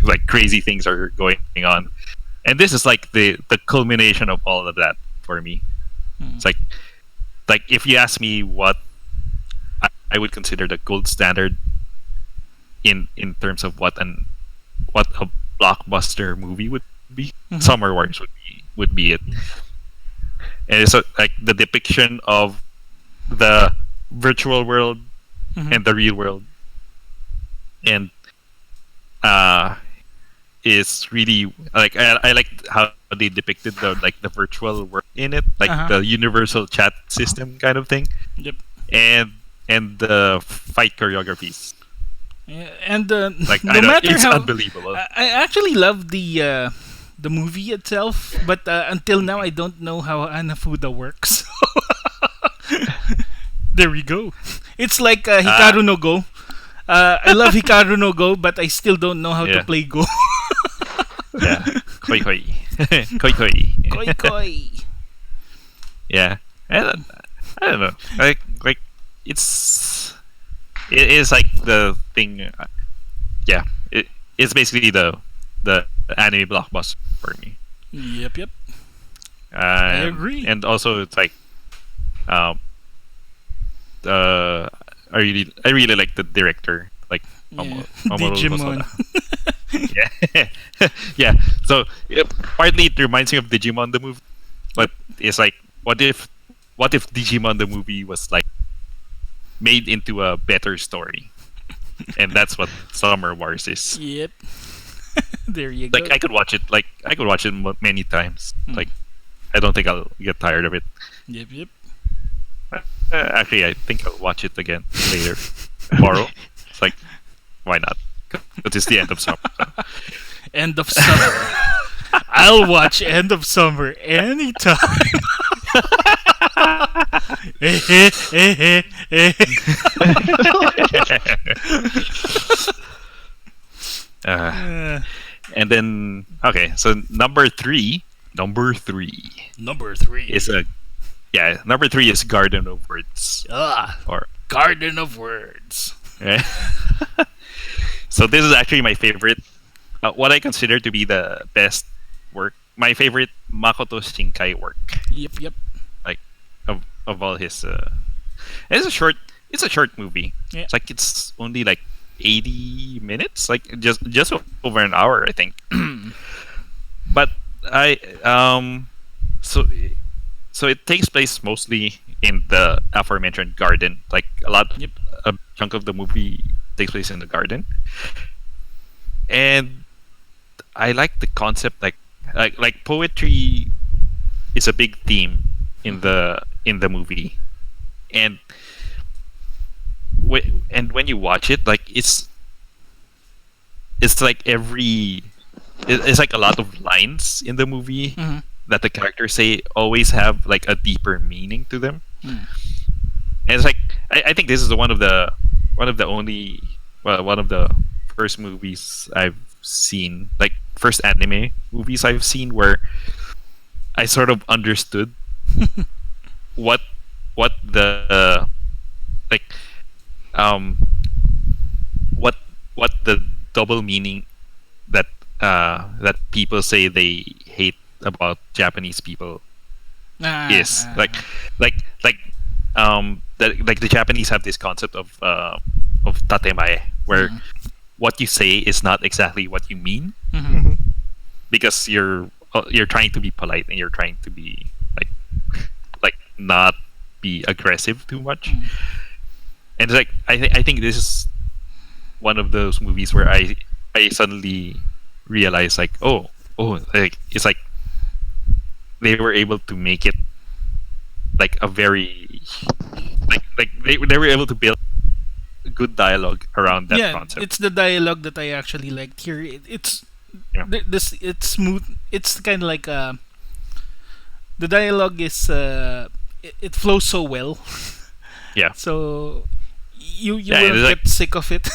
like crazy things are going on. And this is like the culmination of all of that for me. It's like like if you ask me what I would consider the gold standard in terms of what a blockbuster movie would be, Summer Wars would be it. And it's like the depiction of the virtual world and the real world, and is really like I like how they depicted the virtual world in it, like the universal chat system kind of thing. Yep. And the fight choreographies. Yeah, and like no matter it's how unbelievable. I actually love the movie itself, but until now I don't know how Anafuda works. There we go. It's like Hikaru no Go. I love Hikaru no Go, but I still don't know how to play Go. Yeah, koi koi, koi koi, koi koi. Yeah, I don't know. Like it is like the thing. Yeah, it's basically the anime blockbuster for me. Yep. I agree. And also it's like, I really like the director, like Digimon. Yeah. So partly it reminds me of Digimon the movie, but it's like, what if Digimon the movie was like made into a better story, and that's what Summer Wars is. Yep. There you go. Like I could watch it many times. Like I don't think I'll get tired of it. Yep. Actually, I think I'll watch it again later tomorrow. It's like, why not? Because it's the end of summer. So. End of summer. I'll watch End of Summer anytime. And then so number three Number three is Garden of Words. Or Garden of Words. Right? So this is actually my favorite. What I consider to be the best work. My favorite Makoto Shinkai work. Yep. Like of all his. It's a short movie. Yeah. It's like it's only like 80 minutes, like just over an hour, I think. But so it takes place mostly in the aforementioned garden. Like a chunk of the movie takes place in the garden, and I like the concept. Like poetry is a big theme in the movie, and when you watch it, like it's like it's like a lot of lines in the movie that the characters say always have like a deeper meaning to them. And it's like I think this is one of the first movies I've seen, like first anime movies I've seen where I sort of understood what the what the double meaning that people say they hate about Japanese people is. Like the Japanese have this concept of tatemae, where what you say is not exactly what you mean, because you're trying to be polite and you're trying to be like not be aggressive too much. And it's like I think this is one of those movies where I suddenly realized like like it's like they were able to make it like a very like they were able to build good dialogue around that concept. It's the dialogue that I actually liked here. It's smooth. It's kind of like the dialogue is it flows so well. Yeah. So you will get sick of it.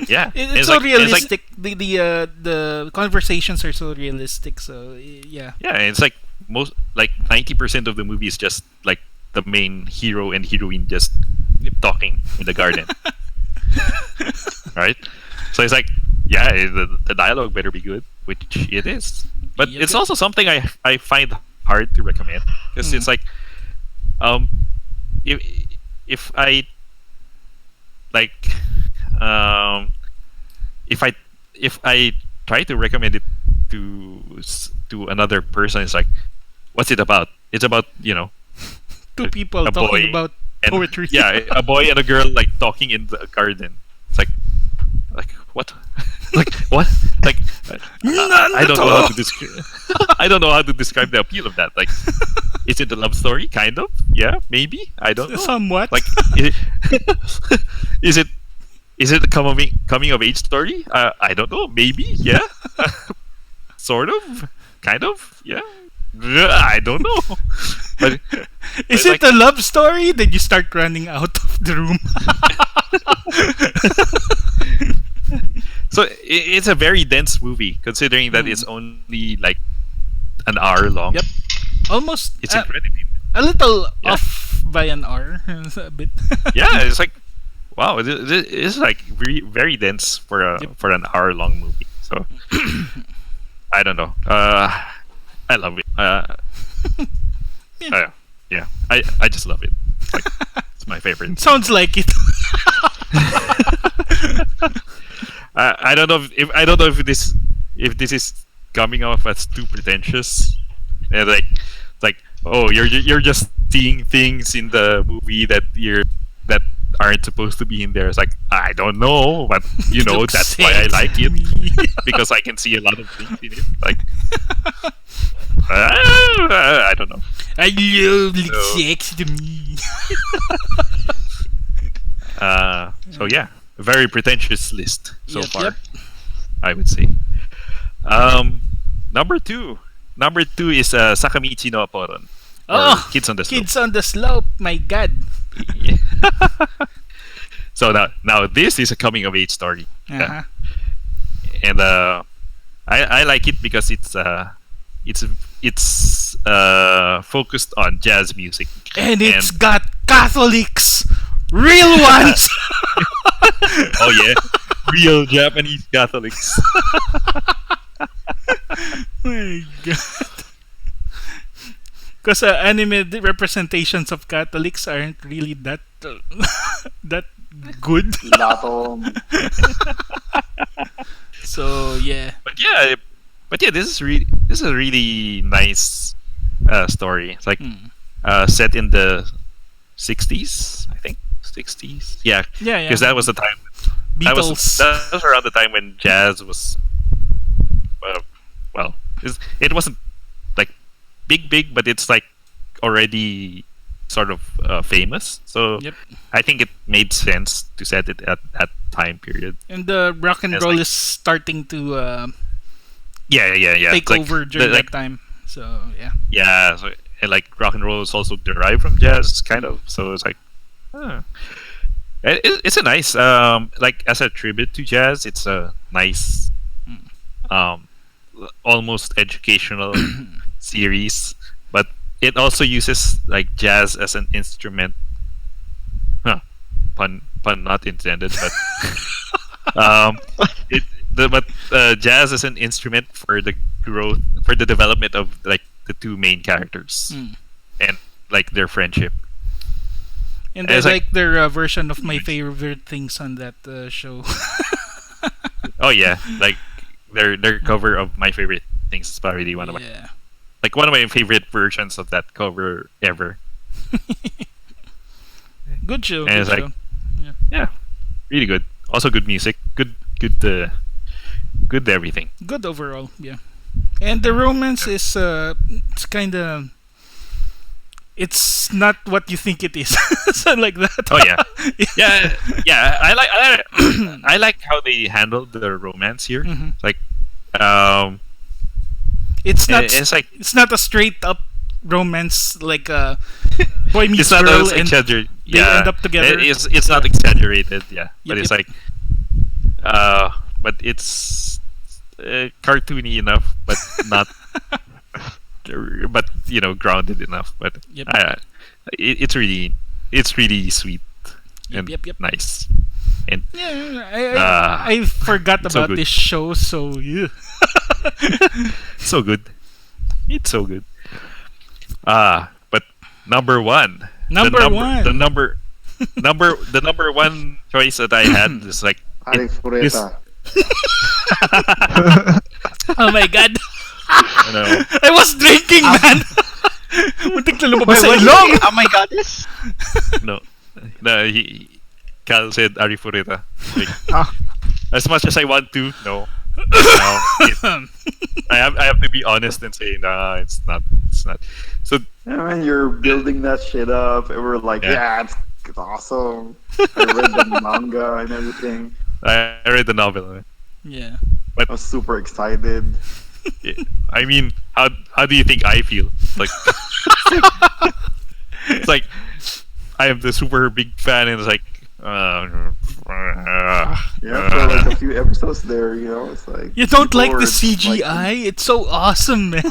Yeah. It's so realistic. The conversations are so realistic. So yeah. Yeah, and it's like most 90% of the movie is just like the main hero and heroine just talking in the garden. Right? So it's like, yeah, the dialogue better be good, which it is. But it's also something I find hard to recommend, because it's like Um, if if I like, um, if I try to recommend it to another person, it's like, what's it about? It's about Two people a talking boy about and poetry. yeah, a boy and a girl like talking in the garden. It's like what? Like what? Like I don't know how to describe. I don't know how to describe the appeal of that. Like, is it a love story? Kind of. Yeah, maybe. I don't know. Somewhat. Like, is it is it a coming of age story? I don't know. Maybe. Yeah. Sort of. Kind of. Yeah. I don't know. But is it a love story? Then you start running out of the room. So it's a very dense movie, considering that it's only like an hour long. Yep. Almost. It's incredibly. A little off by an hour, a bit. Yeah, it's like, wow, it's like very dense for an hour long movie. So I don't know. I love it. Yeah, I just love it. Like, it's my favorite. Sounds like it. I don't know if this is coming off as too pretentious, and like oh you're just seeing things in the movie that aren't supposed to be in there. It's like, I don't know, but that's why I like it, because I can see a lot of things in it. Like I don't know. I love sex to me. So yeah, a very pretentious list so far. Yep. I would say. Number two is Sakamichi no Aporon. Oh, Kids on the Slope. Kids on the Slope. My God. So now this is a coming of age story. Uh-huh. And I like it because it's focused on jazz music, and it's got Catholics, real ones. Oh yeah, real Japanese Catholics. My God. Because anime representations of Catholics aren't really that that good. So yeah. But yeah, this is a really nice story. It's like set in the 60s, I think. 60s. Yeah. Yeah. Because that was the time. Beatles. That was around the time when jazz was. It wasn't like big, but it's like already sort of famous. So Yep. I think it made sense to set it at that time period. And the rock and It's roll like- is starting to Yeah. take It's like over during like, that time. So yeah. Yeah, so, and like rock and roll is also derived from jazz, kind of. So it's like, it's a nice, like as a tribute to jazz, it's a nice, almost educational series. But it also uses like jazz as an instrument. Pun not intended, but jazz as an instrument for the development of like the two main characters and like their friendship. And And I it's like their version of my favorite things on that show. Oh yeah, like their cover of My Favorite Things is probably one of my favorite versions of that cover ever. Good show. And Good it's like, show. yeah, really good. Also good music, good everything. Good overall. Yeah. And the romance is it's kind of. It's not what you think it is. Something like that. Oh yeah, yeah. I like how they handled the romance here. Like, it's not. It's like it's not a straight up romance like boy meets it's not girl and exaggerated. they end up together. It's not exaggerated. Yeah, but it's Yep. like, but it's cartoony enough, but not. But grounded enough. But Yep. it's really sweet and Yep. nice. And Yeah, I forgot so about good. this show, so yeah. so good. It's so good. But number one. Number one. The number one choice that I had is like this. Oh my god. No. I was drinking, man. Muntik na lumabas sa Wait, ilong. oh my god, this. No, Cal said Arifureta. Like, Ah. as much as I want to, no. I have to be honest and say, nah, it's not. So Yeah, man, you're building that shit up, and we're like, Yeah. yeah, it's awesome. I read the manga and everything. I read the novel. Yeah. I was super excited. I mean, how do you think I feel? Like, it's like I am the super big fan, and it's like, Yeah, for like a few episodes there, you know, it's like You don't people like the were CGI? It's so awesome, man.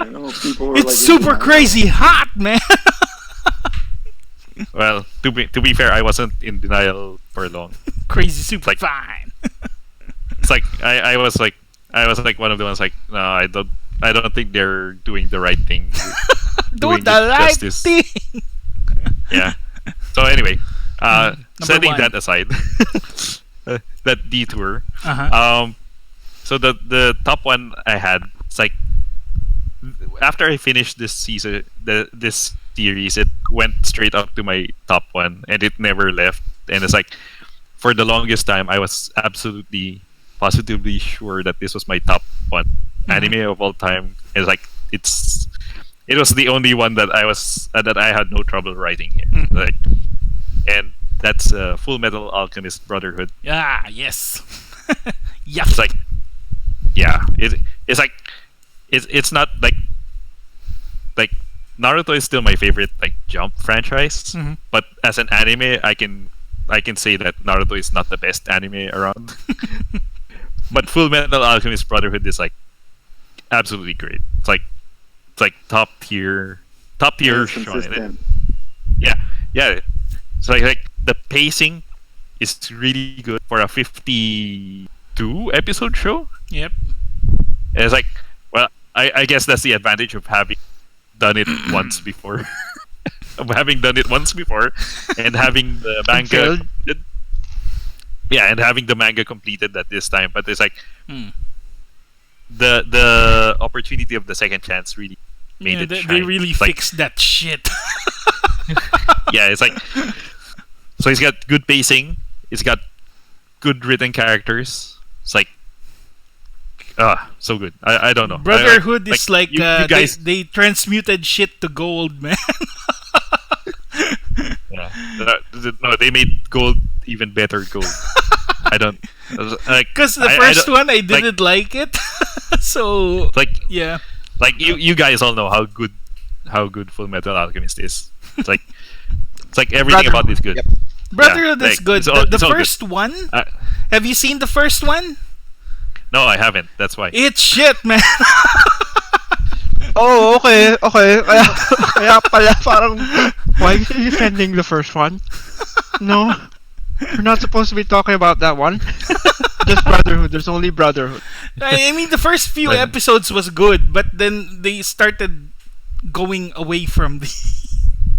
you know, people were It's like, super crazy hot, man. well, to be fair, I wasn't in denial for long. Crazy super fine. It's like I was like one of the ones like, no, I don't think they're doing the right thing. Do doing the it right justice. thing. Yeah. So anyway, setting one. that aside, that detour. Uh-huh. So the top one I had, it's like after I finished this season, this series, it went straight up to my top one, and it never left. And it's like, for the longest time, I was absolutely, positively sure that this was my top one anime of all time. It's like it was the only one that I had no trouble writing here. Like, and that's Full Metal Alchemist Brotherhood. Ah, yes. Yeah. It's like, yeah, it's like it's not like Naruto is still my favorite like Jump franchise, but as an anime, I can say that Naruto is not the best anime around. But Full Metal Alchemist Brotherhood is like absolutely great. It's like top tier shonen. consistent. Yeah. It's like the pacing is really good for a 52 episode show. Yep. And it's like, well, I guess that's the advantage of having done it once before. Of having done it once before and having the manga completed. Yeah, and having the manga completed at this time. But it's like the opportunity of the second chance really made it shine. They really It's like, fixed that shit. yeah, it's like, so it's got good pacing, it's got good written characters. It's like, so good. I don't know. Brotherhood is like you guys. they transmuted shit to gold, man. Yeah. No, they made gold even better gold. I don't like Because the first one I didn't like it, so like yeah. like you guys all know how good Full Metal Alchemist is. It's like everything about it is good. Yep. Brotherhood Yeah, is like, good. it's all- The it's all good. first one. Have you seen the first one? No, I haven't. That's why. It's shit, man. Oh, okay. Kaya pala parang, why are you defending the first one? No, we're not supposed to be talking about that one. Just Brotherhood. There's only Brotherhood. I mean, the first few episodes was good, but then they started going away from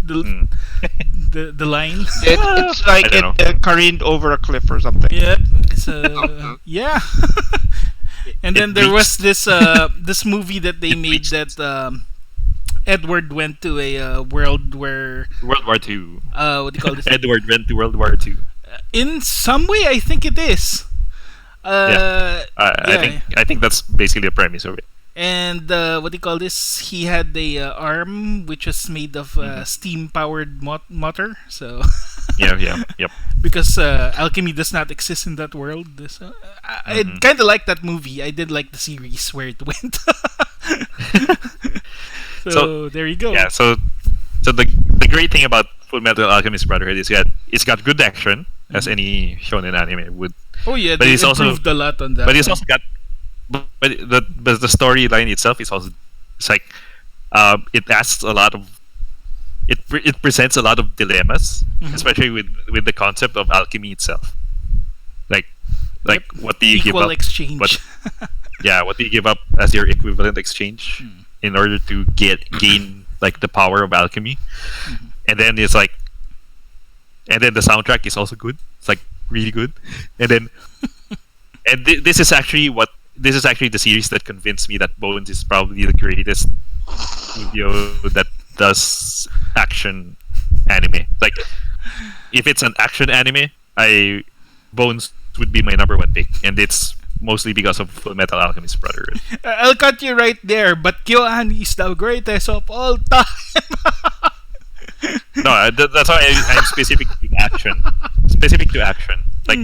the line. It's like I don't it careened over a cliff or something. Yep. Yeah. And then there was this this movie that they made that Edward went to a world where World War II. what do you call this? Edward went to World War II. In some way, I think it is. I think that's basically the premise of it. And what do you call this? He had a arm which was made of steam-powered motor. So Yep. because alchemy does not exist in that world, so I kind of like that movie. I did like the series where it went. So there you go. Yeah. So the great thing about Full Metal Alchemist Brotherhood is that it's got good action, as any shonen anime would. Oh yeah, But they it's also- improved a lot on that. But it's also got, but the storyline itself is also, it's like, it asks a lot of, it presents a lot of dilemmas, especially with the concept of alchemy itself. Like what do you give equal up? exchange. What what do you give up as your equivalent exchange in order to gain like the power of alchemy, and then it's like, and then the soundtrack is also good. It's like really good, and then this is actually the series that convinced me that Bones is probably the greatest studio that does action anime. Like, if it's an action anime, Bones would be my number one pick, and it's mostly because of Full Metal Alchemist Brotherhood. I'll cut you right there, but KyoAni is the greatest of all time. No, that's why I'm specific to action. Specific to action. Like,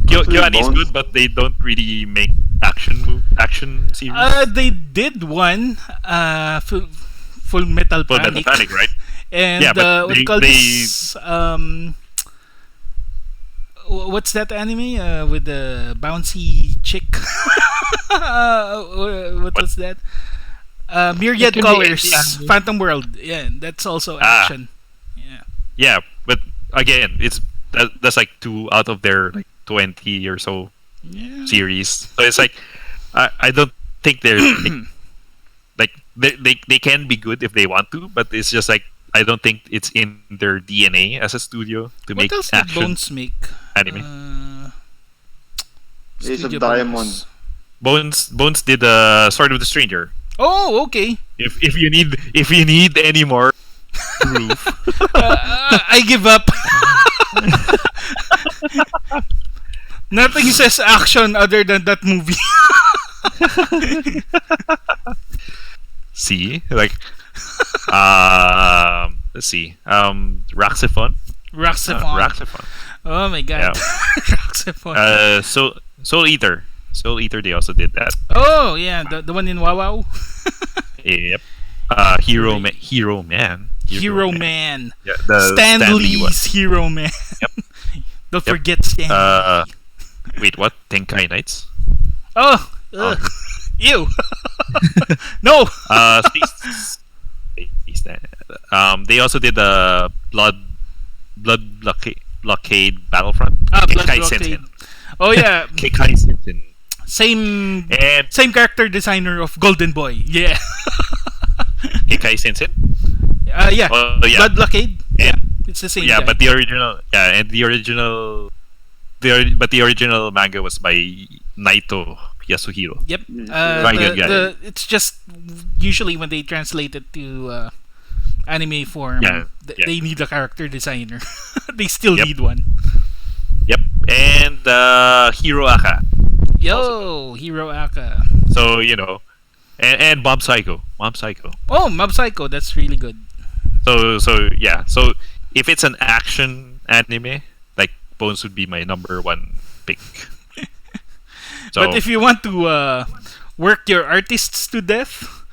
KyoAni is good, but they don't really make action series. They did one, Full Metal Panic. Full Metal Panic, right? And yeah, but what do you call this? What's that anime with the bouncy chick? What was that? Myriad Colors, Phantom World. Yeah, that's also action. Yeah. Yeah, but again, that's like 2 out of their like 20 or so series. So it's like I don't think they're like they can be good if they want to, but it's just like I don't think it's in their DNA as a studio to make else action. Did Bones make? Anime. Ace of Studio Diamond. Bones did Sword of the Stranger. Oh, okay. If you need any more proof, I give up. Nothing says action other than that movie. see, like, let's see, Raxophon. Raxophon. Oh my god. Yeah. Raxophon. Soul Eater. They also did that. Oh yeah, the one in WoW. Yep. Hero Man. Yeah, the Stan Lee's one. Hero Man. Yep. Don't forget Stan Lee. Wait, what? Tenkai Knights? Oh, ew. No. They also did the Blood Blockade Battlefront. Blood Kekai Blockade. Sensen. Oh yeah. Kekai Sensen. Same character designer of Golden Boy. Yeah. Kekai Sensen. Yeah. Oh, yeah. Blood Blockade. Yeah. It's the same. Yeah, guy. but the original manga was by Naito Yasuhiro. Yep. Guy. It's just usually when they translate it to anime form, they need a character designer. They still need one. Yep. And Hiro Aka. Hiro Aka. So, and Mob Psycho. Oh, Mob Psycho. That's really good. So yeah. So if it's an action anime, like Bones would be my number one pick. But if you want to work your artists to death,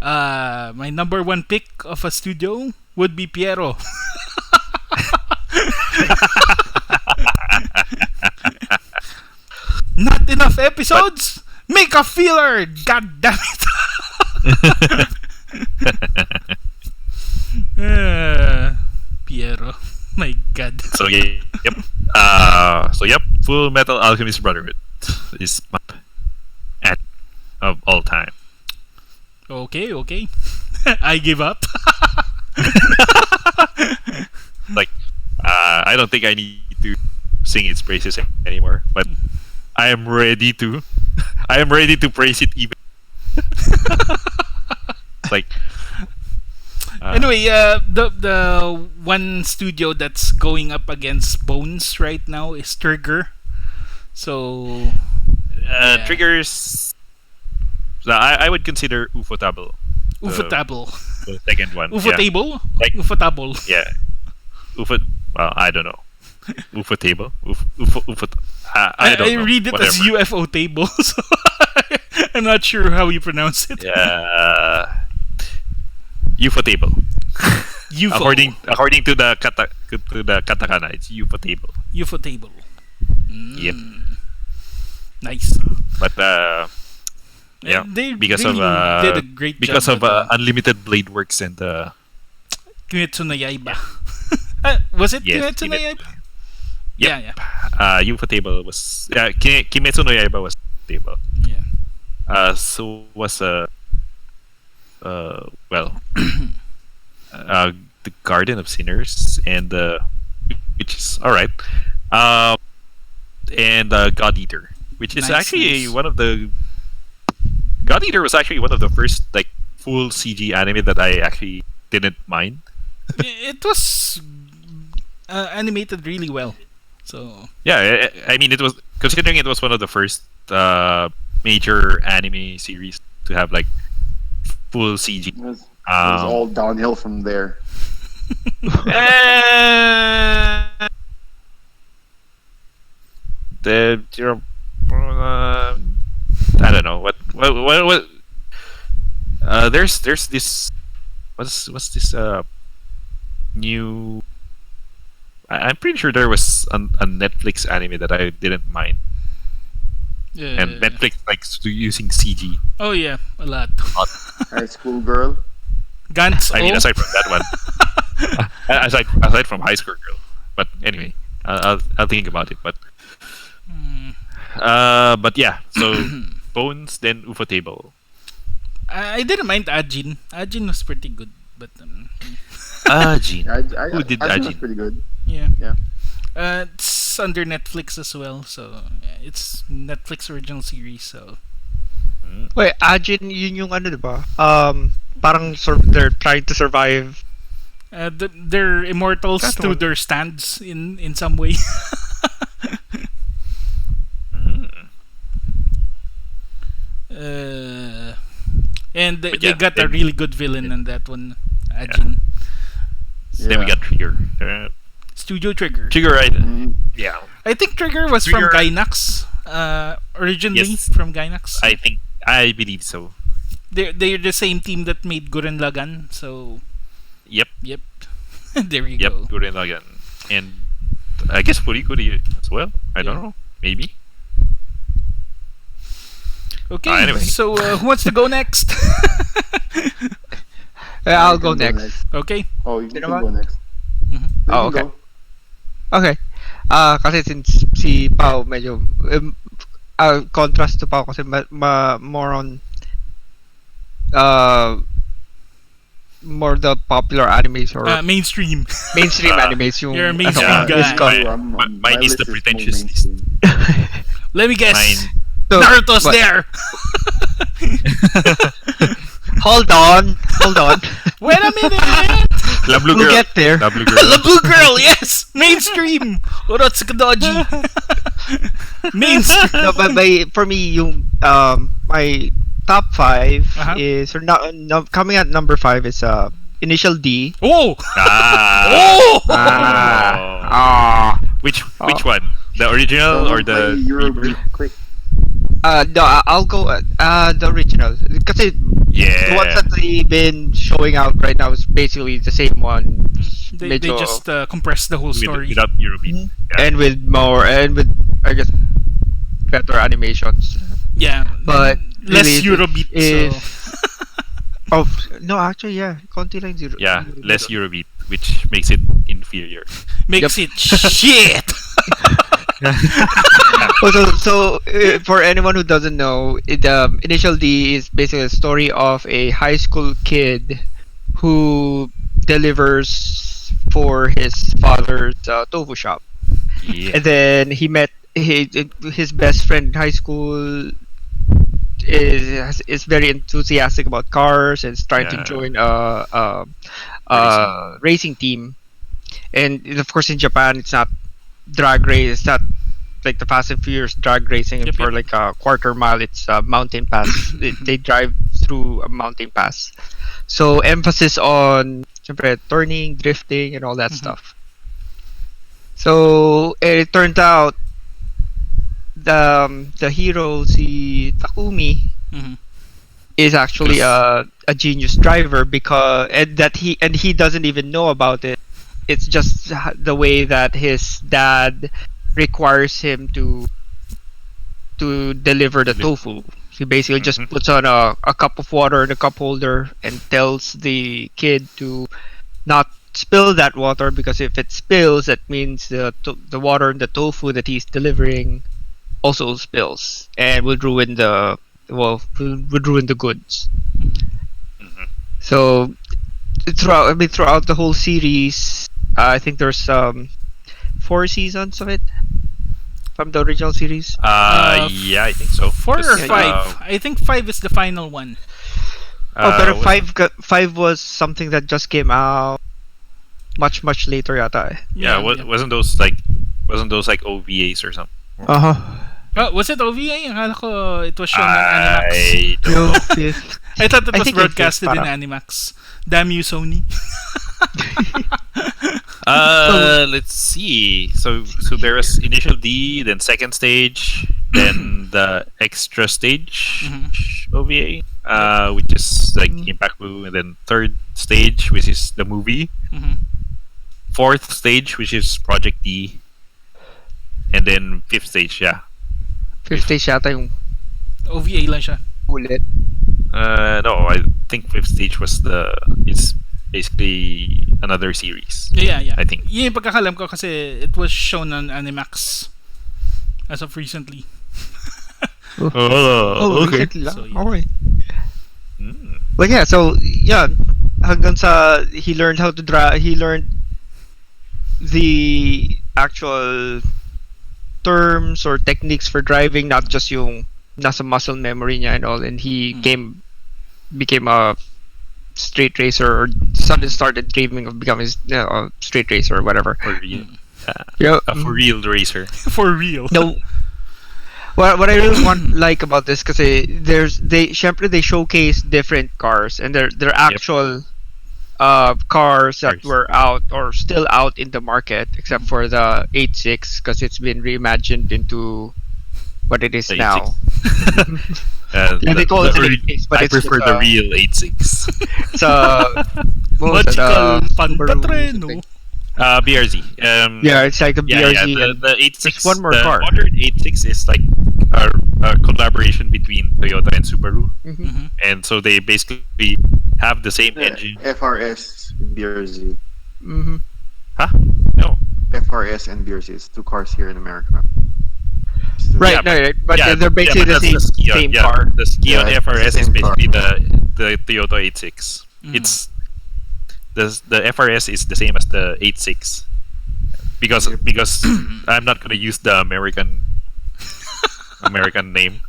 my number one pick of a studio would be Piero. Not enough episodes? Make a filler! God damn it! Piero. My god. So yep. Full Metal Alchemist Brotherhood is my at of all time. Okay. I give up. Like, I don't think I need to sing its praises anymore, but I am ready to. I am ready to praise it even. Like. Anyway, the one studio that's going up against Bones right now is Trigger. So. Triggers. I would consider Ufotable. The second one. Ufotable? Yeah. Like, Ufotable. Yeah. Well, I don't know. Ufotable? I don't know. I read it Whatever. as UFO table, so I'm not sure how you pronounce it. Yeah. Ufotable. UFO. According to the katakana, it's Ufotable. Ufotable. Yep. Nice. But yeah, they because really of did a great because job of Unlimited Blade Works and Kimetsu no Yaiba. Was it Yes, Kimetsu no Yaiba? Yep. Yeah. Ufotable was Kimetsu no Yaiba was Ufotable. Yeah. So was well the Garden of Sinners, and which is all right, and God Eater, which is actually one of the God Eater was actually one of the first like full CG anime that I actually didn't mind. It was animated really well. So yeah, I mean it was considering it was one of the first major anime series to have like full CG. It was all downhill from there. I don't know what there's this what's this new I'm pretty sure there was a Netflix anime that I didn't mind. And Netflix likes using CG. Oh yeah, a lot. High School Girl. Gantz. I mean, aside from that one, aside from High School Girl. But anyway, I'll think about it. But yeah. So Bones, then UFO Table. I didn't mind Ajin. Ajin was pretty good, but Ajin. Who did Ajin? Ajin? Was pretty good. Yeah. Yeah. It's under Netflix as well, so it's Netflix original series. So Wait, Ajin, yun yung ano, diba? Parang they're trying to survive. they're immortals That through one. their stands in some way. And they got a really good villain in that one, Ajin. Then we got Trigger. Studio Trigger. Trigger, right? Mhm. Yeah. I think Trigger was Trigger- from Gainax. Originally Yes. from Gainax. I believe so. They're the same team that made Gurren Lagann. So Yep. there you Yep. go. Gurren Lagann. And I guess Furikuri as well. I don't know. Maybe. Okay. Anyway. So who wants to go next? I'll You go can next. Okay. Oh, you can naman? go next. Mhm. You Oh, can okay. go. Okay. Kasi since si Pao medyo contrast to Pao kasi more on more the popular animes or Mainstream. mainstream animes yung You're a mainstream Yeah. guy. is called. Mine My is the list more pretentious list. mainstream. Let me guess. Mine. So, Naruto's but- there. Hold on. Wait a minute. La Blue We'll Girl. get there. La Blue Girl. The Blue Girl, yes! Mainstream! Urotsukadoji! Mainstream! No, but for me, yung my top 5 Uh-huh. is or not coming at number 5 is Initial D. Oh! Ah. Oh! Which one? The original or the Eurobeat quick? No, I'll go the original. Kasi the ones Yeah. that they've been showing out right now is basically the same one. They just compressed the whole story. Without Eurobeat. Yeah. And with I guess better animations. Yeah. But less really, Eurobeat. if- So. Oh no, actually yeah, konti lang zero. Yeah, less Eurobeat, which makes it inferior. Makes it shit! So for anyone who doesn't know, Initial D is basically a story of a high school kid who delivers for his father's tofu shop, Yeah. and then he met his best friend in high school. Is very enthusiastic about cars and is trying to Yeah. join a racing team, and of course in Japan it's not drag race. It's not like the Fast and Furious drag racing Yep, for yep. like a quarter mile. It's a mountain pass. They drive through a mountain pass, so emphasis on syempre, turning, drifting, and all that Mhm. stuff. So it turned out the hero, si Takumi, Mhm. is actually a genius driver because and he doesn't even know about it. It's just the way that his dad requires him to deliver the tofu. He basically just Mhm. puts on a cup of water in a cup holder and tells the kid to not spill that water, because if it spills, that means the water in the tofu that he's delivering also spills and would ruin would ruin the goods. Mhm. So throughout the whole series, I think there's 4 seasons of it from the original series. Yeah, I think so. 4 or Because, 5? I think 5 is the final one. But wasn't- 5 was something that just came out much later yata. Yeah, wasn't those like OVAs or something? Uh-huh. Was it OVA? Akala ko it was shown on Animax. I don't know. I thought it I was think broadcasted in parang- Animax. Damn you, Sony. Let's see. So there was initial D, then second stage, then the extra stage OVA, which is like Impact Blue, and then third stage, which is the movie. Fourth stage, which is Project D, and then fifth stage, yeah. Fifth stage yata yung OVA lang siya. ulit. No, I think fifth stage was it's basically another series. Yeah. I think. Yung pagkakalam ko kasi it was shown on Animax as of recently. Oh, okay. Recently lang. So, yeah. Okay. Mm. But yeah, so yeah, hanggang sa he learned how to drive. He learned the actual terms or techniques for driving, not just yung nasa muscle memory niya and all. And he became a straight racer, or started dreaming of becoming a straight racer or whatever. For real. Yeah. A for real racer. For real. No. What I really like about this, kasi they showcase different cars, and they're actual cars that were out or still out in the market, except for the 86, because it's been reimagined into what it is The now. Yeah, they call it an 86, but I it's prefer the real 86. It's a Logical Subaru pantatreno. something. BRZ. Yeah, it's like a BRZ. Yeah, and the 86. there's one more the car. modern 86 is like a collaboration between Toyota and Subaru, and so they basically have the same engine. FRS and BRZ. Huh? No. FRS and BRZ is 2 cars here in America. Right, Yeah, right. But yeah, they're basically but the that's same yeah, car. The Skion Yeah, FRS it's the is same basically the Toyota 86. It's the FRS is the same as the 86 because I'm not gonna use the American name.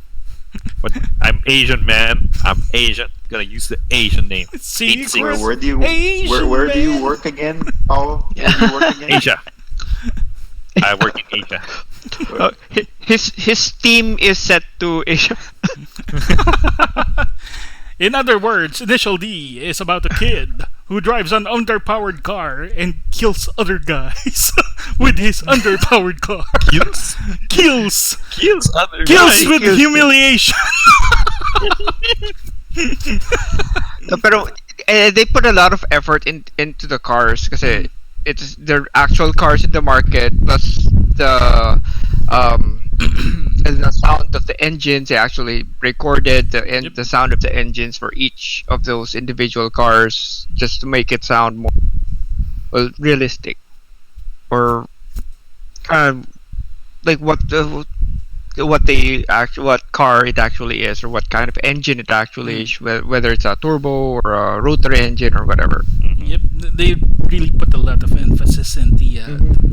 But I'm Asian, man. I'm Asian. Gonna use the Asian name. Secret Where do you Asian where do you man. work again, Paul? Where do you work again? Asia. I work in Asia. His team is set to Asia. In other words, Initial D is about a kid who drives an underpowered car and kills other guys with his underpowered car. Kills? Kills Other Kills guys. with humiliation. No, pero they put a lot of effort into the cars kasi it's their actual cars in the market, plus the the sound of the engines. They actually recorded the sound of the engines for each of those individual cars just to make it sound more realistic, or kind of like what car it actually is, or what kind of engine it actually is, whether it's a turbo or a rotary engine or whatever. Yep, they really put a lot of emphasis in the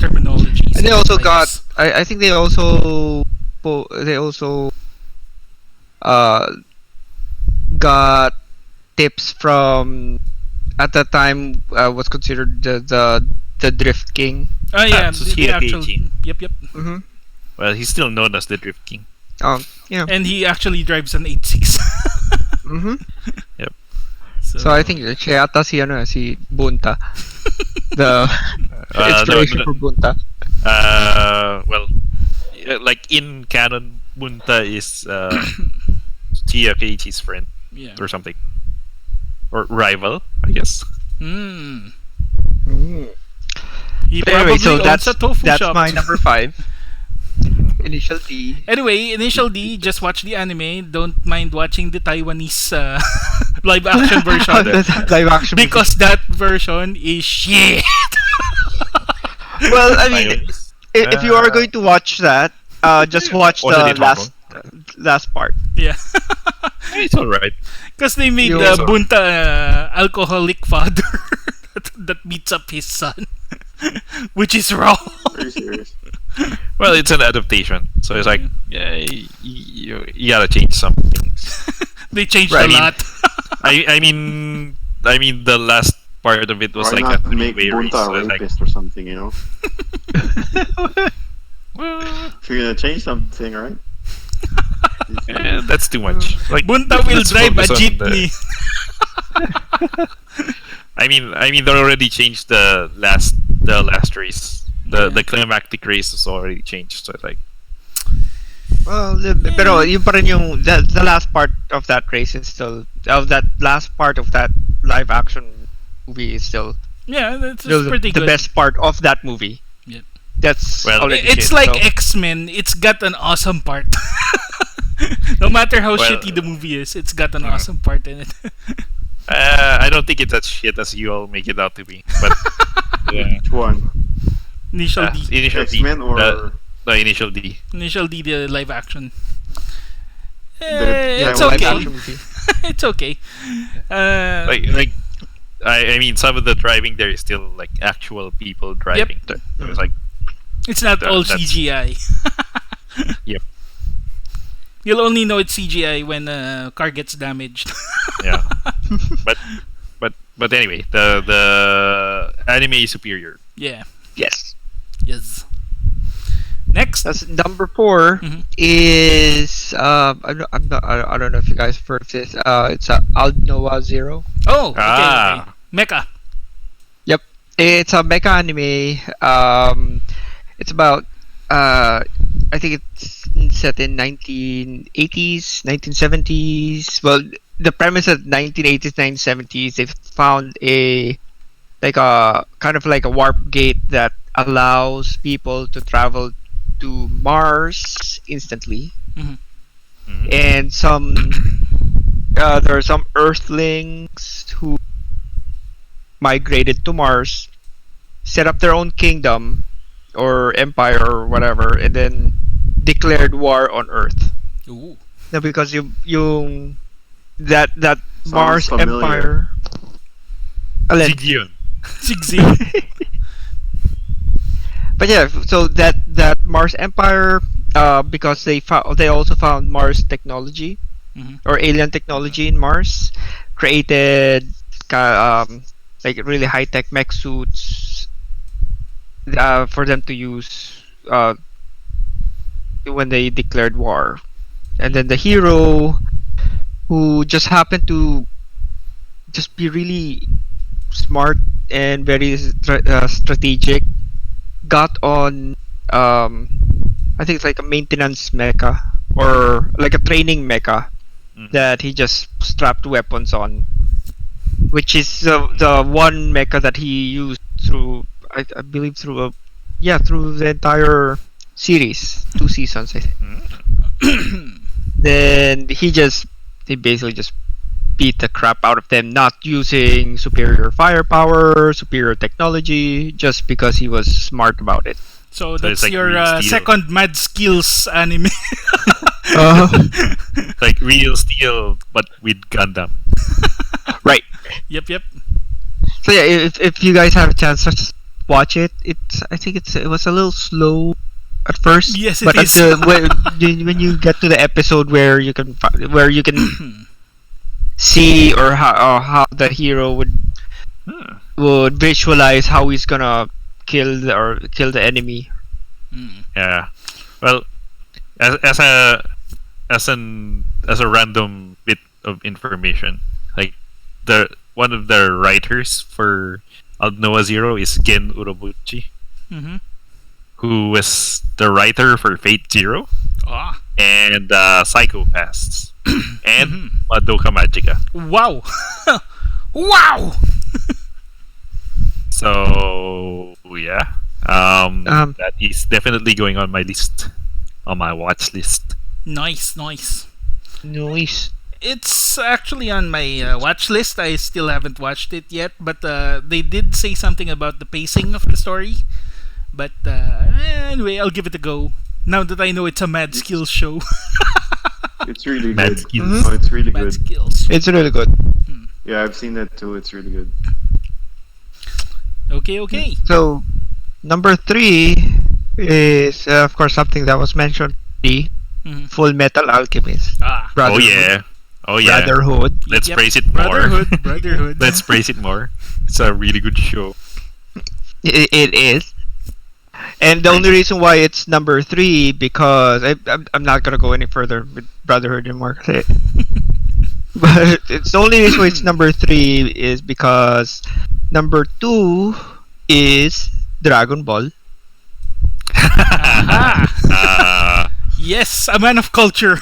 terminologies. And they also devices. I think they also got tips from, at that time, what's considered the Drift King. Oh yeah, the Tsushima actual. Keiji. Yep. Well, he's still known as the Drift King. Yeah. And he actually drives an 86. Yep. So I think siya yata si Bunta. The inspiration for Bunta. Well, like in canon, Bunta is Chia Keiichi's friend Yeah. or something, or rival, I guess. He But anyway, probably so owns a tofu that's shop. my number 5. Initial D. Anyway, Initial D, just watch the anime. Don't mind watching the Taiwanese live action version. Live action. Because that version is shit. Well, I mean, if you are going to watch that, just watch Wasn't the it Hong last part. Yeah. It's alright. Because they made Bunta alcoholic father that beats up his son, which is wrong. Are you serious? Well, it's an adaptation, so it's like, yeah, you gotta change some things. They changed a lot. I mean, the last part of it was Why like not a make three-way race. Bunta So a it's like, rapist or something, you know? well, If you're gonna change something, right? that's too much. Like, Bunta will let's drive a focus on jeepney. I mean, they already changed the last race. The climactic race is already changed. So it's like, Well, pero yung pa rin yung the last part of that race is still that last part of that live action movie is still That's still pretty the good. best part of that movie. Yep. That's already It's shit, like so. X-Men. It's got an awesome part. No matter how Well, shitty the movie is, it's got an awesome part in it. I don't think it's as shit as you all make it out to be. But yeah. Which one? Initial D. Initial D. X-Men or... The initial D. Initial D, the live action. Yeah, It's live okay. action movie. It's okay. Like I mean, some of the driving there is still like actual people driving. So it's like, it's not all that's- CGI. Yep. You'll only know it's CGI when a car gets damaged. Yeah. but anyway, the anime is superior. Yeah. Yes. Yes. Next. That's number 4 Mhm. is I don't know if you guys have heard of this. It's Aldnoah Zero. Oh, okay, Ah. okay. Mecha. Yep, it's a mecha anime. It's about I think it's set in 1980s, 1970s. Well, the premise of 1980s, 1970s, they found a kind of like a warp gate that allows people to travel to Mars instantly. Mhm. And there are some Earthlings who migrated to Mars, set up their own kingdom or empire or whatever, and then declared war on Earth. Ooh. Now, because that Mars familiar. empire. Alin? Zigyon. Zigzag. But yeah, so that Mars empire, because they also found Mars technology Mhm. or alien technology in Mars, created like really high tech mech suits for them to use when they declared war. And then the hero, who just happened to just be really smart and very strategic, got on I think it's like a maintenance mecha or like a training mecha that he just strapped weapons on, which is the one mecha that he used through I believe through the entire series, 2 seasons I think. Then he basically just beat the crap out of them, not using superior firepower, superior technology, just because he was smart about it. So So that's it's like your Real Steel. second Mad Skills anime. Like real steel, but with Gundam. Right. Yep. So yeah, if you guys have a chance, just watch it. I think it was a little slow at first. Yes, it but is. When you get to the episode where you can see or how the hero would visualize how he's gonna kill the enemy. Yeah. Well, as a random bit of information, like one of the writers for Aldnoah Zero is Gen Urobuchi, Mm-hmm. who was the writer for Fate Zero Ah. and Psychopaths and Madoka Magica. Wow. Wow. So yeah, that is definitely going on my list, on my watch list. Nice. Noise. It's actually on my watch list. I still haven't watched it yet, but they did say something about the pacing of the story. But anyway, I'll give it a go. Now that I know it's a Mad Skills show. It's really Mad good. skills. Oh, it's really Bad good. skills. It's really good. Yeah, I've seen that too. It's really good. Okay. So, number 3 is, of course, something that was mentioned. Full Metal Alchemist. Ah. Brotherhood. Oh yeah. Brotherhood. Let's Yep. praise it more. Brotherhood. Let's praise it more. It's a really good show. It is. And the only reason why it's number 3, because I'm not gonna go any further with Brotherhood anymore. But it's the only reason why it's number 3 is because number 2 is Dragon Ball. Yes, a man of culture.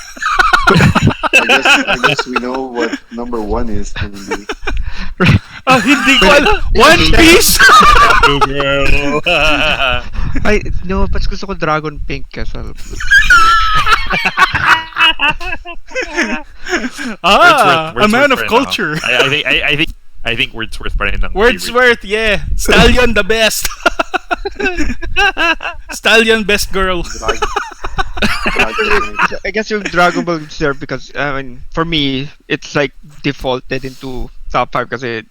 I guess we know what number 1 is. Hindi. Hindi ko alam. One Piece! Ay, no, mas gusto ko Dragon Pink kasi. A man of culture. I think Wordsworth pa rin ang Wordsworth, yeah. Stallion the best. Stallion best girl. I guess yung Dragon Ball is there because, I mean, for me, it's like defaulted into top 5 kasi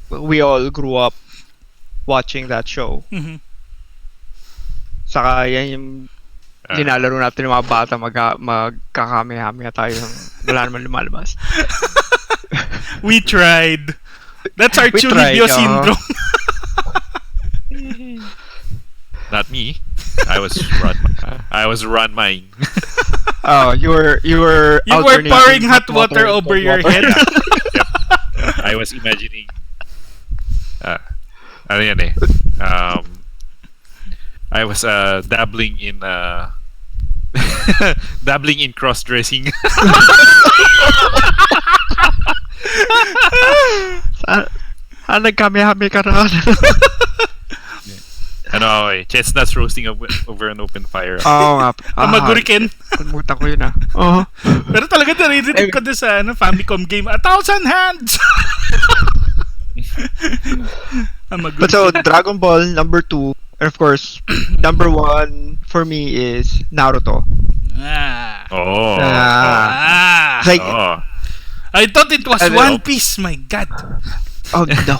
we all grew up watching that show. Saka yan yung linalaro natin ng mga bata, magkakamehame tayo wala naman lumalabas. We tried. That's our Chunibyo syndrome. Not me. I was run mine. Oh, you were pouring hot water over your head. Yep. I was imagining ano yan eh. I was dabbling in cross-dressing. Nagkamehame ka na. Ano eh, chestnuts roasting over an open fire. Oo nga. Maguriken. Kalimutan ko yun Oo. Pero talaga naririnig ko doon sa Famicom game, 1,000 hands! But so, Dragon Ball, number 2. And of course, number 1 for me is Naruto. It's like, I thought it was One Piece, my god. Oh no.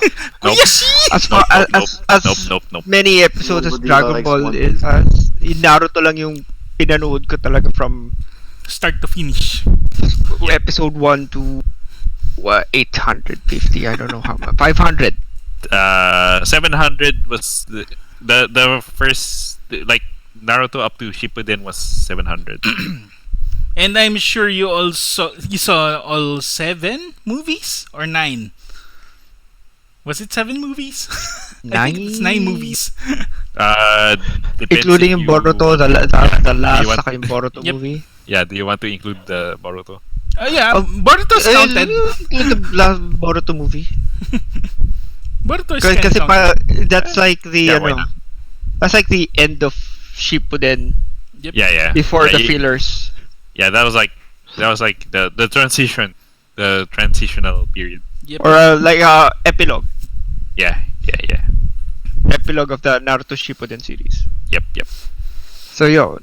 Nope. Many episodes of Dragon Ball is Naruto lang yung pinanood ko talaga from start to finish. Episode 1 to 850. I don't know how much. 500. 700 was the first, like Naruto up to Shippuden was 700. And I'm sure you saw all 7 movies or 9. Was it 7 movies? 9? I think it's 9 movies. Including yung Boruto, the last saka yung Boruto movie. Yeah, do you want to include the Boruto? Yeah, Boruto's counted. Include the last Boruto movie. Boruto is kasi counted. that's like the that's like the end of Shippuden. Yep. Yeah. Before the fillers. Yeah, that was like the transition, the transitional period. Yep. Or like epilogue. Yeah. Epilogue of the Naruto Shippuden series. Yep. So yeah,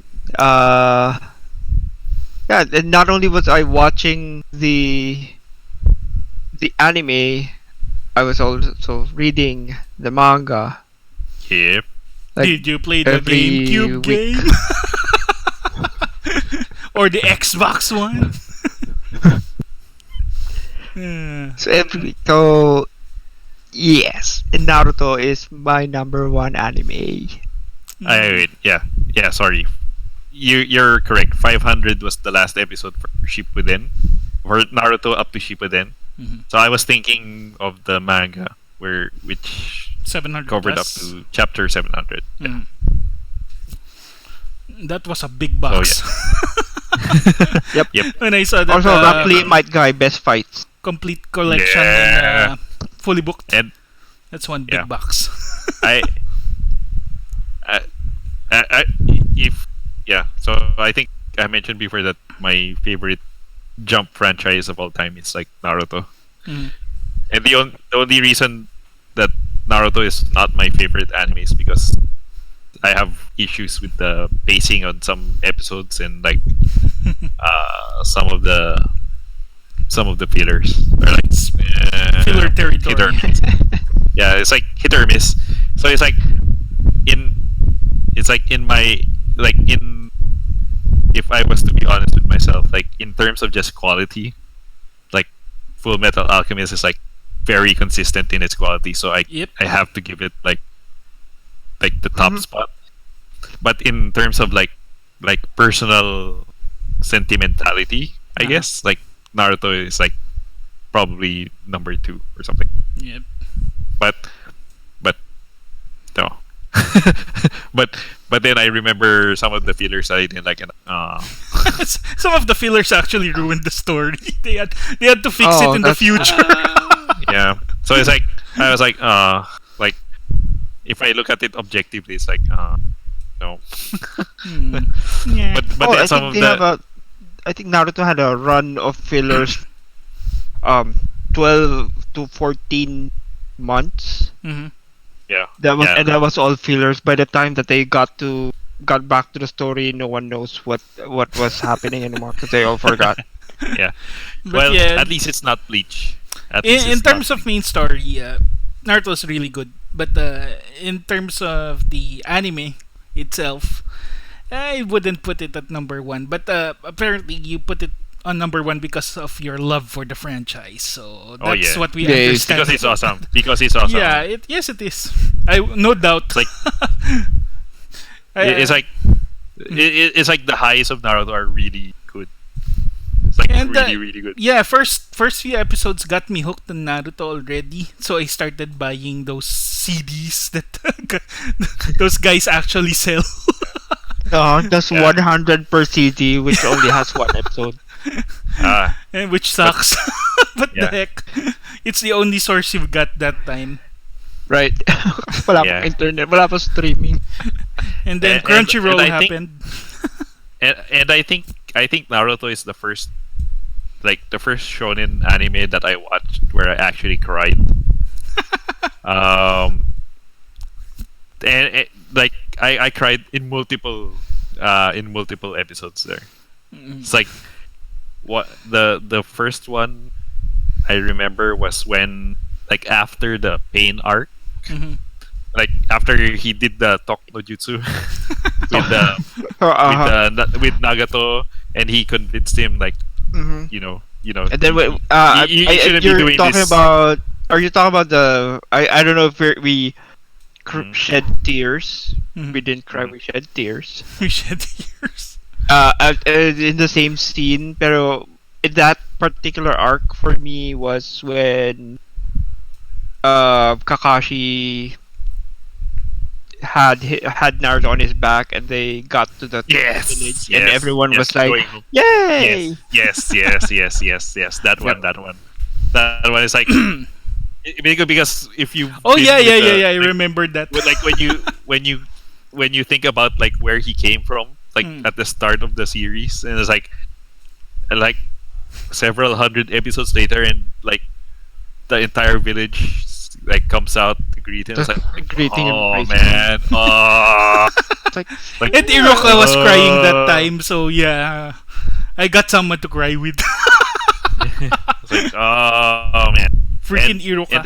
and not only was I watching the anime, I was also reading the manga. Yep. Like, did you play the GameCube game? Or the Xbox one? So every week. So yes, and Naruto is my number 1 anime. Yeah. Sorry, you're correct. 500 was the last episode for Shippuden, for Naruto up to Shippuden. So I was thinking of the manga which 700 covered plus. up to chapter 700. Yeah. That was a big box. Oh, yeah. Yep. When I saw that, Also, roughly Might Guy Best Fights. Complete collection and fully booked. And that's one big box. So I think I mentioned before that my favorite Jump franchise of all time is like Naruto. And the only reason that Naruto is not my favorite anime is because I have issues with the pacing on some episodes, and like some of the fillers are like Filler territory. hit or miss. Yeah, it's like hit or miss. So it's like in my if I was to be honest with myself, like in terms of just quality, like Full Metal Alchemist is like very consistent in its quality. So I have to give it like the top spot. But in terms of like personal sentimentality, I guess like Naruto is like probably number 2 or something. Yep. But no. but then I remember some of the fillers I didn't like. Some of the fillers actually ruined the story. They had to fix it in the future. Yeah. So it's like I was like if I look at it objectively, it's like no. Yeah. But then some of the I think Naruto had a run of fillers, 12 to 14 months. Mm-hmm. yeah. That was all fillers. By the time that they got back to the story, no one knows what was happening anymore because they all forgot. Yeah. But Well, yeah, at least it's not Bleach. in terms of main story, Naruto's really good. But in terms of the anime itself, I wouldn't put it at number 1. But apparently, you put it on number 1 because of your love for the franchise. So that's what we understand. Because it's awesome. Because it's awesome. Yeah, yes, it is. I no doubt. It's like it's like it's like the highs of Naruto are really good. It's like really good. Yeah, first few episodes got me hooked on Naruto already. So I started buying those CDs that those guys actually sell. That's 100 per CD, which only has one episode. And which sucks. But the heck, it's the only source you've got that time. Right. Wala pang internet, wala pa streaming. And then Crunchyroll happened. And I think Naruto is the first shonen anime that I watched where I actually cried. And like I cried in multiple episodes there. Mm-hmm. It's like what the first one I remember was when like after the pain arc, like after he did the Tok no Jutsu with Nagato, and he convinced him like you know. And then you shouldn't be doing this. Are you talking about the? I don't know if we shed tears. We didn't cry. We shed tears. We shed tears. In the same scene, pero in that particular arc for me was when Kakashi had Naruto on his back and they got to the village and everyone was like, "Yay!" Yes. That one is like because if you I remember that. Like when you think about like where he came from, like at the start of the series, and it's like several hundred episodes later, and like the entire village like comes out to greet him. It's like greeting him. Oh man, like and Iroka was crying that time, so yeah, I got someone to cry with. It's like oh man, freaking Iroka.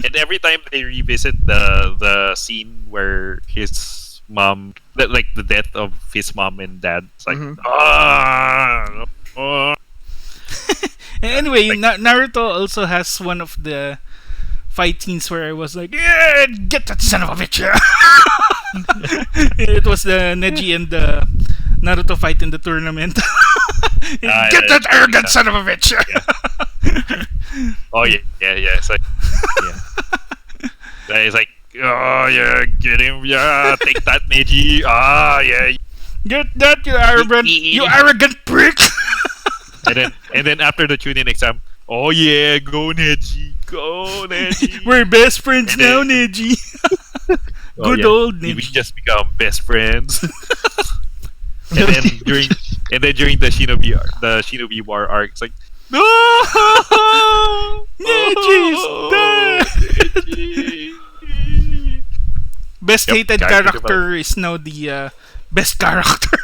And every time they revisit the scene where his mom, like the death of his mom and dad, it's like Anyway, Naruto also has one of the fight scenes where I was like, yeah, get that son of a bitch. It was the Neji and the Naruto fight in the tournament. Get that arrogant son of a bitch. Oh yeah. It's like, it's like, oh yeah, get him, yeah, take that, Neji. Ah, yeah, get that, you arrogant prick. and then after the Chunin exam, oh yeah, go Neji. We're best friends now, Neji. Good old Neji. We just become best friends. and then during the Shinobi War arc, it's like, no, Neji's dead. Best hated character is now the best character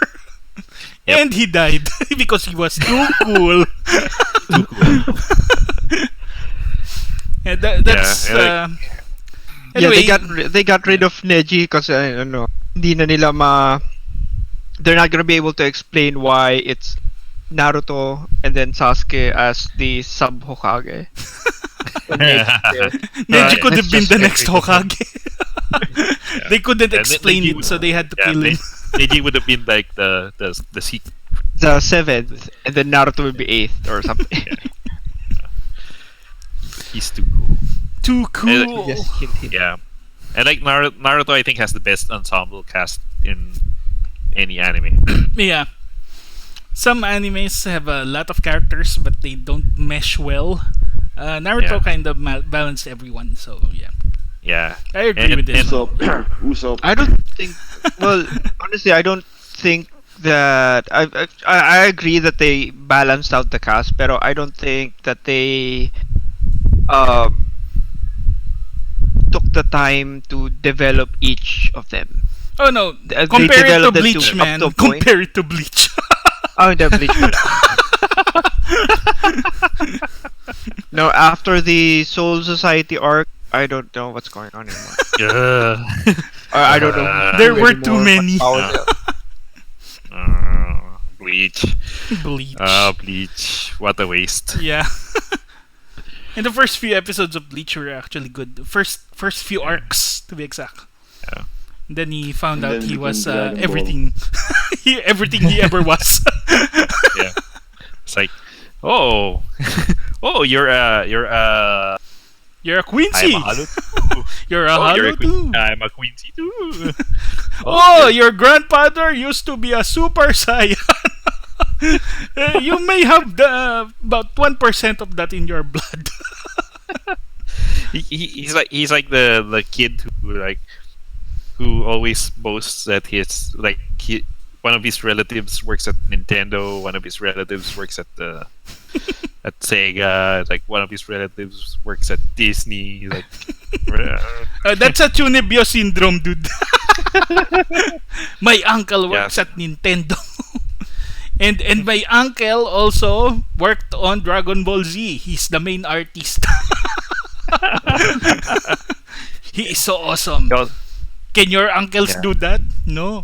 Yep. And he died because he was too cool. Too cool. And that's anyway. They got rid of Neji because hindi na nila they're not gonna be able to explain why it's Naruto and then Sasuke as the sub Hokage. Neji could have been the next Hokage. They couldn't explain it, so they had to kill him. Neji would have been like the secret. The 7th, and then Naruto would be 8th or something. He's too cool. Too cool. Yes, hint. Yeah, and like Naruto, I think has the best ensemble cast in any anime. Yeah. Some animes have a lot of characters, but they don't mesh well. Naruto kind of balanced everyone, so yeah. Yeah, I agree with this. Usopp. I don't think. Well, honestly, I don't think that I agree that they balanced out the cast, but I don't think that they took the time to develop each of them. Oh no! They Compare it to developed them Bleach, to- man. up to a point. Compare it to Bleach. Oh, the Bleach. No, after the Soul Society arc, I don't know what's going on anymore. I don't know. There were anymore. too many. Bleach. Bleach. Bleach. What a waste. Yeah. And the first few episodes of Bleach were actually good. The first few arcs, to be exact. Yeah. And then he found And out then he became was Dragon Ball. everything. Everything he ever was. Yeah. It's like, oh, you're a You're a Quincy. I'm a Halo too. You're a Oh, Halo you're a too. I'm a Quincy too. Oh, your grandfather used to be a Super Saiyan. You may have about 1% of that in your blood. He's like the kid who always boasts that one of his relatives works at Nintendo, one of his relatives works at Sega, like one of his relatives works at Disney. Like, That's a Chunibyo syndrome, dude. My uncle works at Nintendo. And my uncle also worked on Dragon Ball Z. He's the main artist. He is so awesome. Can your uncles do that? No.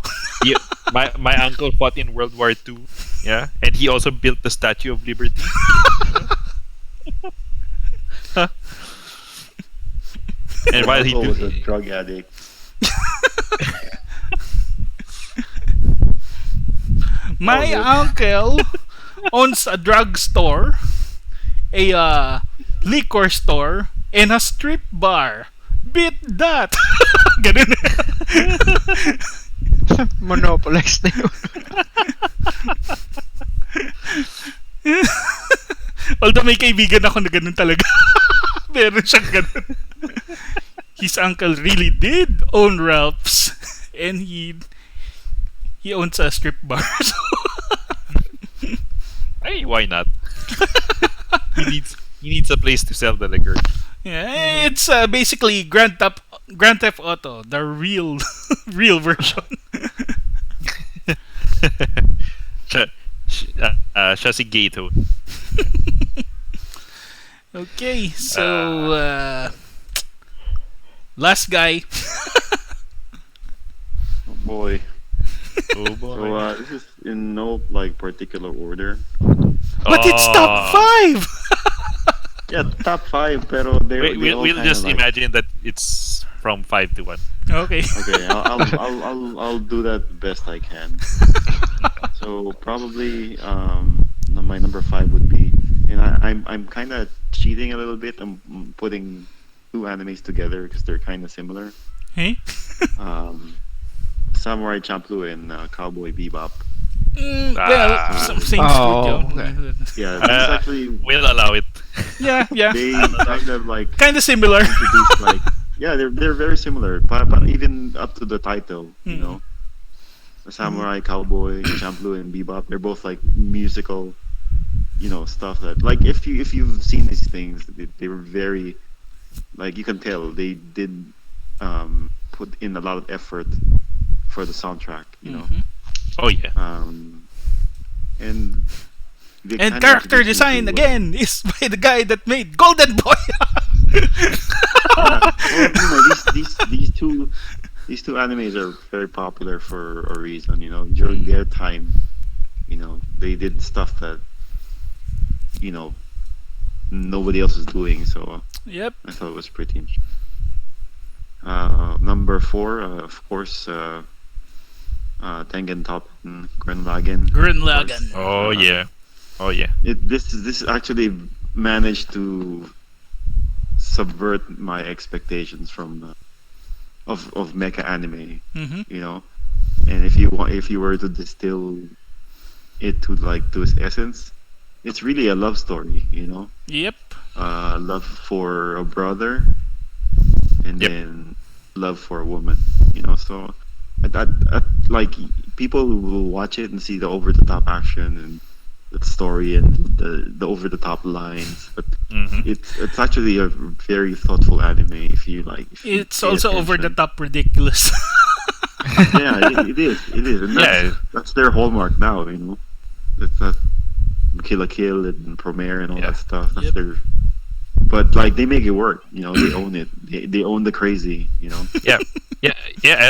My uncle fought in World War II. Yeah, and he also built the Statue of Liberty. And while he was a drug addict. My uncle owns a drugstore, a liquor store, and a strip bar. Beat that! Ganun. Monopolize na yun. Although may kaibigan ako na ganun talaga. Meron siyang ganun. His uncle really did own Ralph's. And he owns a strip bar. So Hey, why not? He needs a place to sell the liquor. yeah, it's basically Grand Theft Auto, the real version. Siya si Gato. Okay, so last guy. Oh boy. Oh boy. So this is in no particular order. But it's top 5. Yeah, top 5, pero We'll just imagine that it's from 5 to 1. Okay. Okay, I'll do that the best I can. So probably my number 5 would be, and I'm kind of cheating a little bit. I'm putting 2 animes together because they're kind of similar. Hey. Samurai Champloo and Cowboy Bebop. Well, same Oh, studio. okay. Yeah, this is actually We'll allow it. Yeah. they kind of Kind of similar. introduced yeah, they're very similar, but even up to the title, you know, the Samurai, Cowboy, Champloo, and Bebop. They're both musical, stuff that if you've seen these things, they were very you can tell they did put in a lot of effort for the soundtrack, you know. Oh yeah. and character design again is by the guy that made Golden Boy. Well, these two animes are very popular for a reason. During their time, they did stuff that nobody else is doing. So Yep. I thought it was pretty interesting. Number 4, of course, Tengen Top and Gurren Lagann. Oh yeah. Oh yeah. This actually managed to subvert my expectations from of mecha anime. Mm-hmm. And if you were to distill it to its essence, it's really a love story. Yep. Love for a brother, and Yep. then love for a woman. So like people will watch it and see the over the top action and the story and the over the top lines, but Mm-hmm. it's actually a very thoughtful anime. If you like, It's also over the top ridiculous. Yeah, it is. It is, and that's their hallmark now. It's that Kill la Kill and Promare and all Yeah. that stuff. That's Yep. their. But like they make it work. They own it. They own the crazy. Yeah,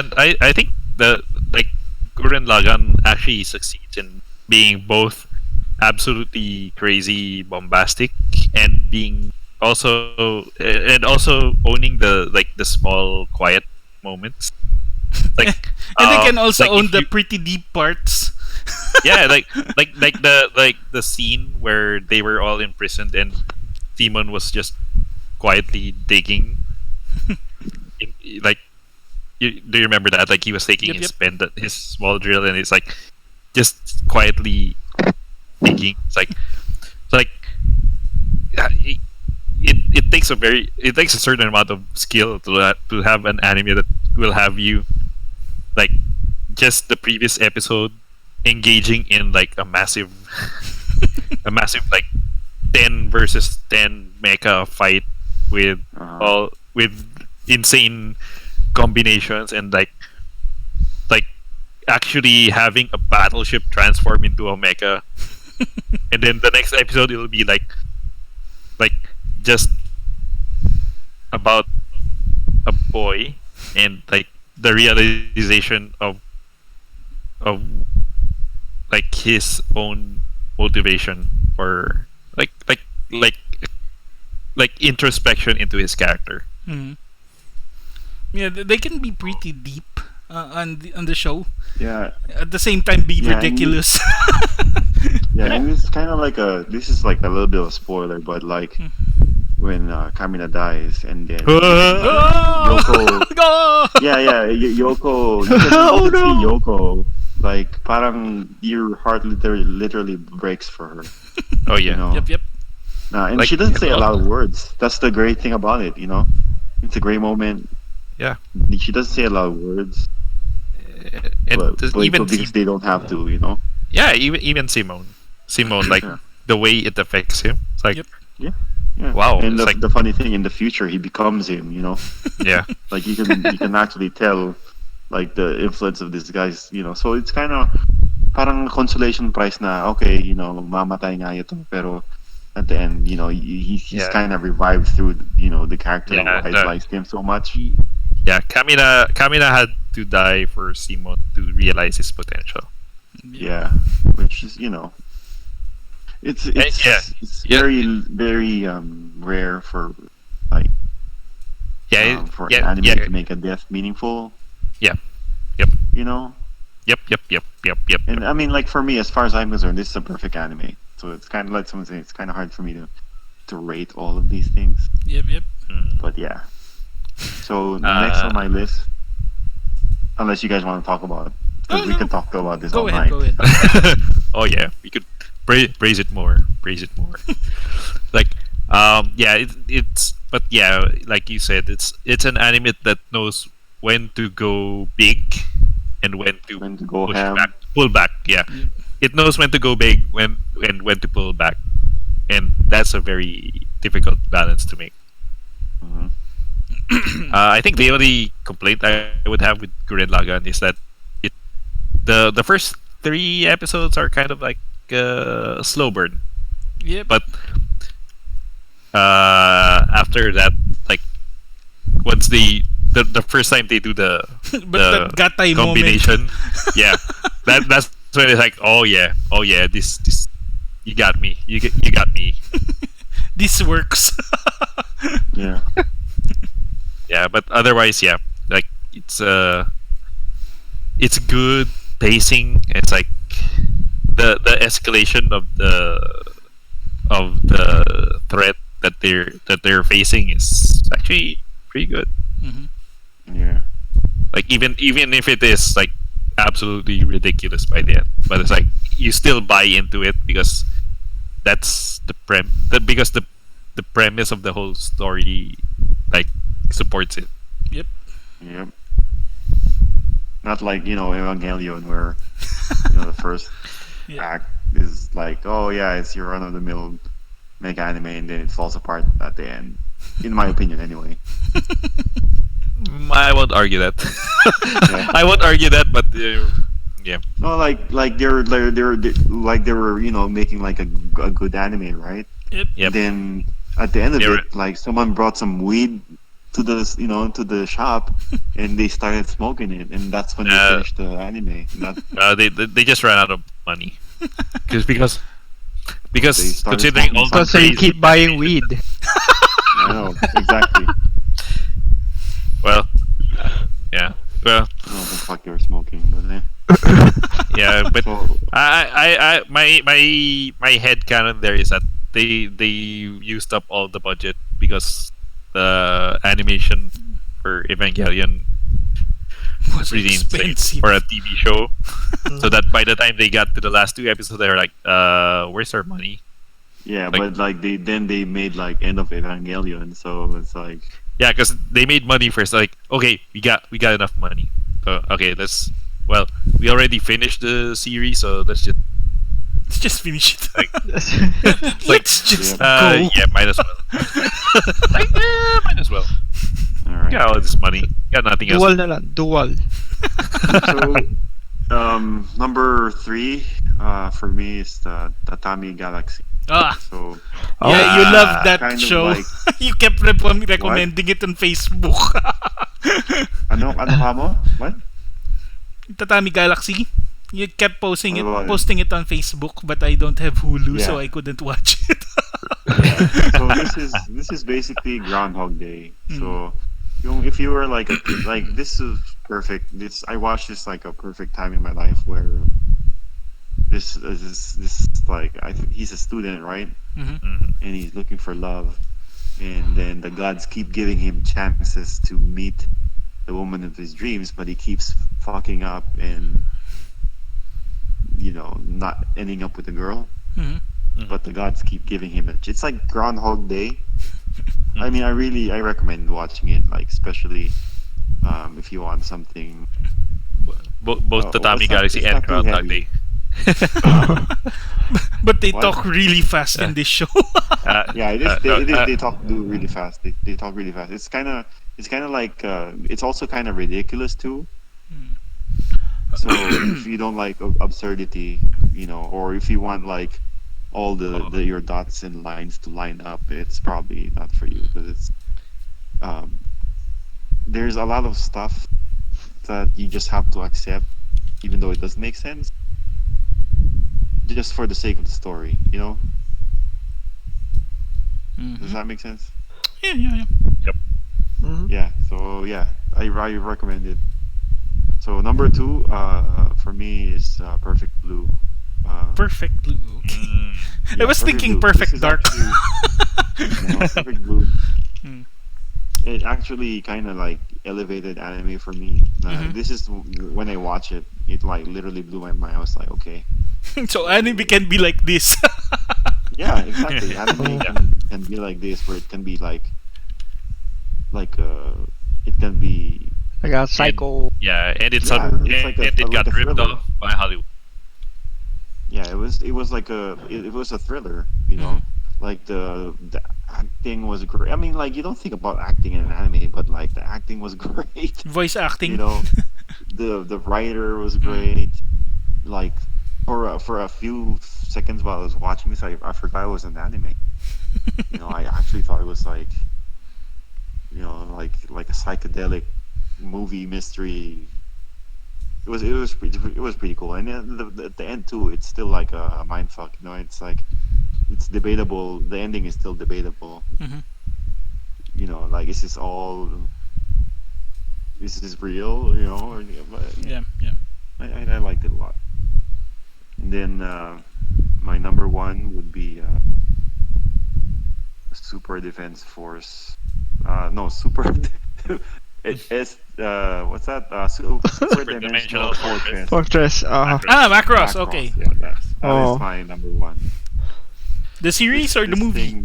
and I think Gurren Lagann actually succeeds in being both absolutely crazy, bombastic, and being also owning the small, quiet moments. Like, And they can also like own if the you- pretty deep parts. yeah, the scene where they were all imprisoned and Timon was just quietly digging. Like, do you remember that? Like he was taking Yep, his small drill and it's like just quietly digging. It's like it takes a certain amount of skill to have an anime that will have you like just the previous episode engaging in like a massive like 10 versus 10 mecha fight with insane combinations and like actually having a battleship transform into a mecha and then the next episode it'll be like just about a boy and like the realization of like his own motivation or like introspection into his character. Mhm. Yeah, they can be pretty deep on the show. Yeah, At the same time, be Yeah, ridiculous. yeah, and it's kind of like this is like a little bit of a spoiler, but like when Kamina dies and then Yoko, Go! Yoko, Oh, you can see no. Yoko, like parang your heart literally breaks for her. Oh yeah. You know? Yep. And Like, she doesn't say a well- lot of words. That's the great thing about it. It's a great moment. Yeah. She doesn't say a lot of words, And but even because they don't have to. yeah, even Simone like Yeah. the way it affects him. It's like Yep. Yeah. Wow, And it's like- the funny thing, in the future, he becomes him. yeah. Like you can actually tell like the influence of this guy's. So it's kind of parang consolation prize na okay, mamatay nga ito, pero at the end, he's Yeah. kind of revived through the character Yeah, who idolized him so much. Yeah, Kamina had to die for Simon to realize his potential. Yeah, which is it's yeah. Yeah. very very rare for like Yeah, for yeah, an anime yeah. to make a death meaningful. Yeah. Yep. Yep. And I mean, like for me, as far as I'm concerned, this is a perfect anime. So it's kind of like someone saying, it's kind of hard for me to rate all of these things. Yep. Mm. But yeah. So next on my list, unless you guys want to talk about it, 'cause Oh, we no. can talk about this Go all ahead. night. Go ahead. Oh yeah, we could praise it more. Like yeah, it's but yeah, like you said, it's an anime that knows when to go big and when to When to go push ham. back, pull back. Yeah, Yep. it knows when to go big and when to pull back, and that's a very difficult balance to make. Mhm. I think the only complaint I would have with Gurren Lagann is that the first 3 episodes are kind of like slow burn. Yep. But after that, like once the first time they do the But that gatay combination, moment. yeah, that's when it's like, oh yeah, this you got me, you got me. This works. Yeah. Yeah, but otherwise, yeah, like it's good pacing. It's like the escalation of the threat that they're facing is actually pretty good. Mhm. Yeah. Like even if it is like absolutely ridiculous by the end, but it's like you still buy into it because that's because the premise of the whole story like supports it. Yep. Yep. Not like, Evangelion where, the first Yeah. act is like, oh yeah, it's your run-of-the-mill mech anime, and then it falls apart at the end. In my opinion, anyway. I won't argue that. Yeah. I won't argue that, but yeah. No, like they were making like a good anime, right? Yep. Then at the end of They were- it, like someone brought some weed to the shop, and they started smoking it, and that's when they finished the anime. They just ran out of money because They started considering smoking all the So you crazy- keep buying weed. I know exactly. Well, yeah. Well, I don't know what the fuck they were smoking, but yeah, but so, my head canon there is that they used up all the budget because the animation for Evangelion Was really insane expensive. for a TV show. So that by the time they got to the last 2 episodes, they were like, where's our money? yeah, Like- but like they made like End of Evangelion, so it's like Yeah, because they made money first. Like, okay, we got enough money. So okay, we already finished the series, so let's just Let's just finish it. Like- Let's just Yeah. go. yeah, might as well. Like, might as well. all right. Got all this money, got nothing else. Dual na lang. Dual. So number 3 for me is the Tatami Galaxy. Ah, So yeah, you love that kind of show. like- You kept recommending it on Facebook. ano ka mo? What? Tatami Galaxy. You kept posting Ano ba yun? it on Facebook, but I don't have Hulu, so Yeah. I couldn't watch it. So this is basically Groundhog Day. So if you were like this is perfect. I watched this like a perfect time in my life where this like I think he's a student, right? Mhm. And he's looking for love, and then the gods keep giving him chances to meet the woman of his dreams, but he keeps fucking up and not ending up with the girl. Mhm. But the gods keep giving him it's like Groundhog Day. I mean, I recommend watching it, like especially if you want something. Both Tatami it's not- Galaxy it's and not too Groundhog heavy. Day. But they What? talk really fast in this show. Yeah, it is. They talk really fast. They talk really fast. It's kind of like it's also kind of ridiculous too. So if you don't like absurdity, or if you want like all your dots and lines to line up, it's probably not for you because it's there's a lot of stuff that you just have to accept, even though it doesn't make sense, just for the sake of the story. Does that make sense? Yeah. Mhm. Yeah. So yeah, I recommend it. So number 2 for me is Perfect Blue. Perfect Blue. Okay. I Yeah, was thinking Blue. Perfect This is Dark. actually- Perfect Blue. Hmm. It actually kind of like elevated anime for me. This is when I watch it. It like literally blew my mind. I was like, okay, So anime can be like this. yeah, exactly. Anime can be like this, where it can be like it can be Like a psycho. Yeah, and it's Yeah, on, it's like and it got like a ripped thriller. off by Hollywood. Yeah, it was like it was a thriller, Like the acting was great. I mean, like you don't think about acting in an anime, but like the acting was great. Voice acting. The writer was great. Like for a few seconds while I was watching this, I forgot it was an anime. I actually thought it was like a psychedelic movie mystery. It was pretty cool, and at the end too, it's still like a mind fuck. It's like it's debatable. The ending is still debatable. Like is this real? Yeah. I liked it a lot. And then my number one would be Super Defense Force. No, Super. It's what's that? Super Dimensional Fortress. Fortress. Macross. Okay. Yeah, that is my number one. The series or the movie?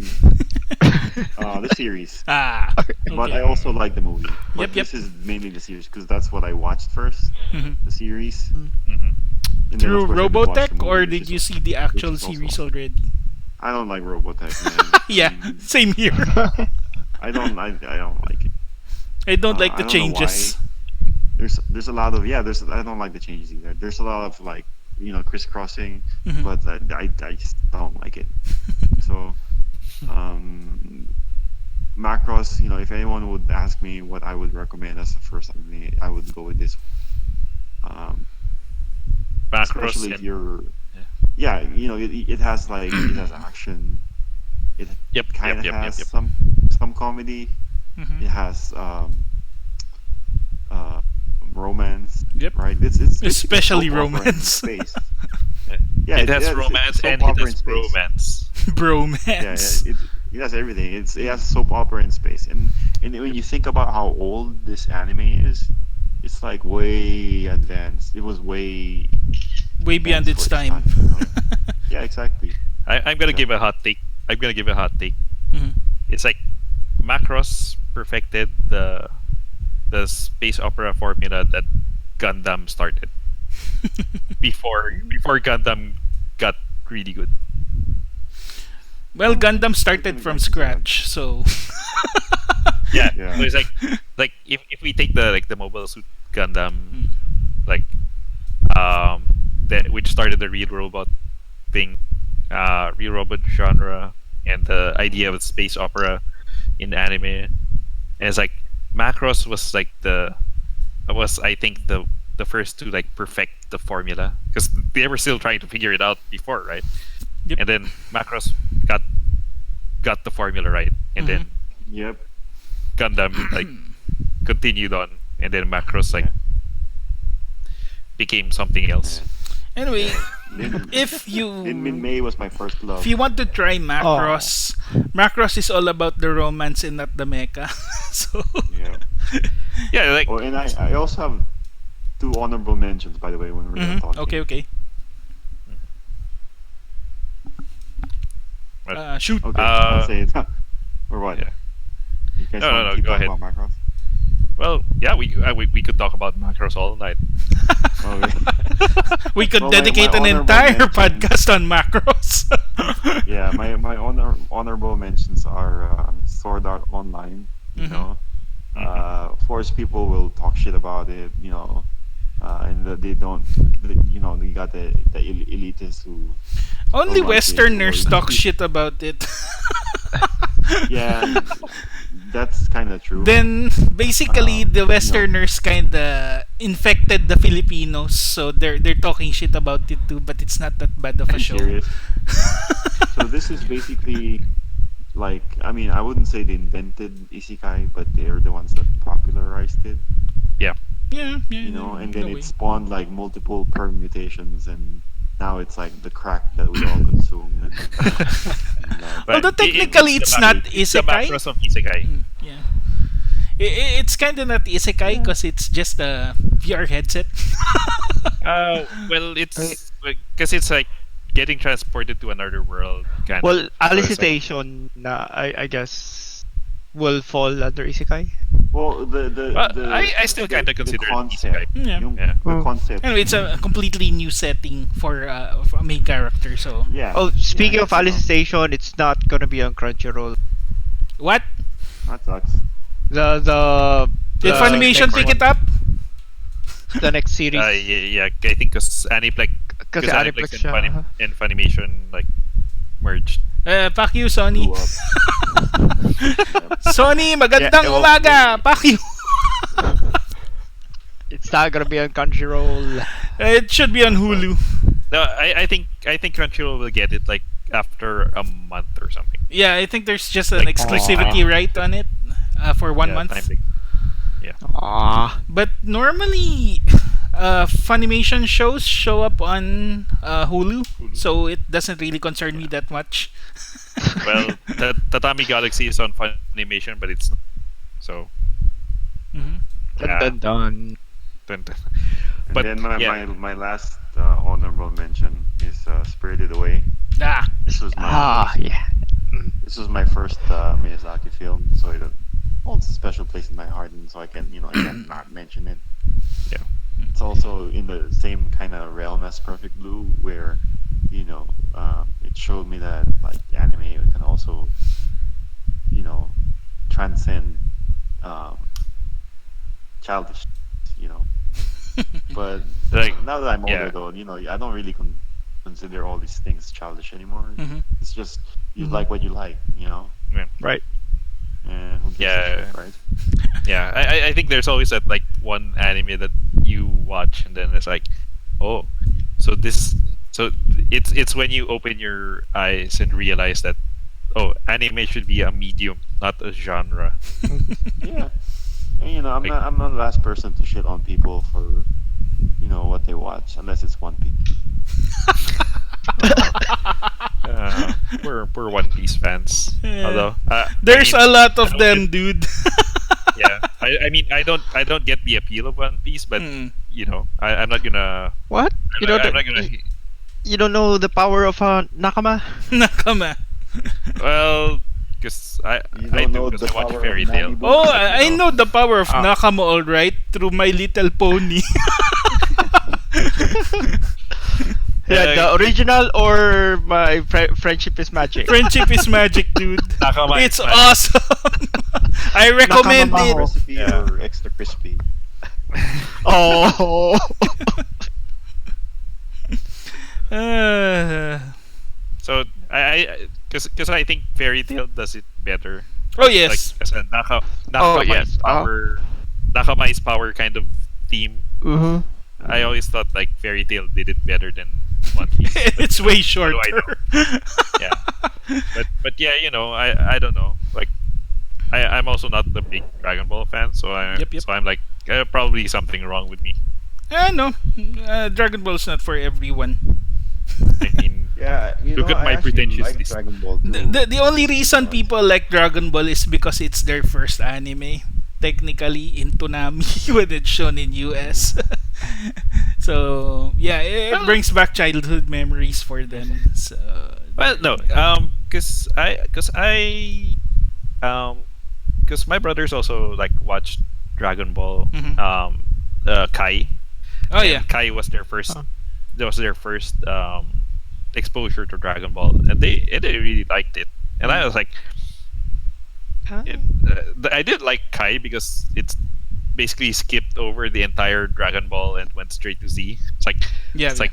The series. Okay. But I also like the movie. But Yep. this is mainly the series because that's what I watched first. The series. And then, Through of course, I did watch the Robotech, movie, or which did is you also- see the actual which is also series awesome. already? I don't like Robotech, man. Yeah, same here. I don't like it. I don't like I the don't know changes. There's a lot of I don't like the changes either. There's a lot of crisscrossing, Mhm. but I just don't like it. So Macross, if anyone would ask me what I would recommend as the first anime, I would go with this. Macross Especially if and you're it has it has action. It Yep, kind of yep, has yep. some comedy. Mhm. It has romance. Yep. Right. It's Especially soap opera in romance. space. it has romance soap and it opera in has space. romance. Yeah, Bromance. it has everything. It has soap opera in space, and when you think about how old this anime is, it's like way advanced. It was way Way beyond its advanced time. for Yeah, exactly. I'm gonna give a hot take. Mhm. It's like Macross perfected the space opera formula that Gundam started. before Gundam got really good. Well, Gundam started from scratch, so Yeah. Yeah. So it's like if we take the Mobile Suit Gundam, like which started the real robot thing, real robot genre, and the idea of space opera in anime. And it's like Macross was I think the first to perfect the formula, because they were still trying to figure it out before, right? Yep. And then Macross got the formula right, and then Yep. Gundam continued on, and then Macross became something else. anyway, Lin if you May was my first love. if you want to try Macross, Macross is all about the romance and not the mecha. So Yeah. Yeah, like Oh, and I also have two honorable mentions, by the way, when we're done talking. okay. Shoot. Okay, I'll say it. Or what? Yeah. You guys No, want no, to keep go talking ahead. about Macross? well, yeah, we could talk about Macross all night. Okay. We could Well, dedicate my an honorable entire mention- podcast on Macross. Yeah, my honorable mentions are Sword Art Online. Of course, people will talk shit about it. And they don't. You got the elitists who. Only don't like it, Westerners or- talk shit about it. Yeah, that's kind of true. Then basically the Westerners kind of infected the Filipinos, so they're talking shit about it too. But it's not that bad of a show. Serious. So this is basically I wouldn't say they invented isekai, but they're the ones that popularized it. Yeah. And then in a it way. spawned multiple permutations, and now it's the crack that we all consume. Although technically it's not It's the isekai. Macross of isekai. Yeah. It's kind of not isekai because it's just a VR headset. Well, it's because it's getting transported to another world. Kind Well, of. So it's Alicization, I guess, will fall under isekai. Well, I still kind of consider it concept. isekai. Yeah. Yeah. The concept. Anyway, it's a completely new setting for a main character. So Yeah. Oh, speaking of that's, Alicization, it's not gonna be on Crunchyroll. what? That sucks. Did Funimation next pick one. it up? The next series. Yeah, I think because Aniplex Kasi Aniplex Aniplex siya. and Funimation like merged. Fuck you, Sony. Blew up. Sony, magandang Yeah, well, umaga. Fuck you. It's not gonna be on Crunchyroll. It should be on Hulu. No, I think Crunchyroll will get it like after a month or something. Yeah, I think there's just an Like, exclusivity right on it for 1 month. Ah. But normally, Funimation shows show up on Hulu, so it doesn't really concern me that much. Well, Tatami Galaxy is on Funimation, but it's not. So. Mhm. Dun, dun, Dun, dun. And But then yeah. my last honorable mention is Spirited Away. Ah, This was my yeah. this was my first Miyazaki film, so it holds a special place in my heart, and so I can't not mention it. Yeah. It's also in the same kind of realm as Perfect Blue, where it showed me that like anime can also transcend childish, But Like, now that I'm older, yeah. though, I don't really consider all these things childish anymore. Mhm. It's just you like what you like, Right. Who gives a Yeah. shit, right? Yeah, I think there's always that like one anime that you watch and then it's like, oh, so it's when you open your eyes and realize that, oh, anime should be a medium, not a genre. Yeah. And I'm Like- not the last person to shit on people for what they watch, unless it's One Piece. We're One Piece fans. Yeah. Although there's I mean, a lot I of don't them, dude. yeah, I mean I don't get the appeal of One Piece, but Mm. I'm not gonna. What? I'm not gonna. You don't know the power of Nakama? Nakama. Well, because I don't know do because the I watch power Fairy of Tail. Malibu? Oh, I know the power of Ah. Nakama, all right, through My Little Pony. Yeah, the original or my Friendship is Magic? Friendship is magic, dude. Nakama is It's magic. awesome. I recommend Nakama it. Maho. Recipe Yeah. or extra crispy. Oh. Uh, So because I think Fairy Tail does it better. oh yes. Like as a Oh, Nakama's yes. power, Nakama's power kind of theme. Mm-hmm. I always thought like Fairy Tail did it better than One Piece. But, It's way what do I know? shorter. Yeah, but yeah, I don't know. Like I'm also not a big Dragon Ball fan, so Yep. so I'm like probably something wrong with me. No, Dragon Ball is not for everyone. I mean, Yeah, Look at I my actually pretentious like list. Dragon Ball too. The only reason people like Dragon Ball is because it's their first anime. Technically in Toonami when it's shown in US. So yeah, it brings back childhood memories for them. So well, no, because my brothers also like watched Dragon Ball. Mhm. Kai. oh And yeah. Kai was their first. That was their first exposure to Dragon Ball, and they really liked it. And I was like, I did like Kai because it's basically skipped over the entire Dragon Ball and went straight to Z. It's like Yeah. it's like,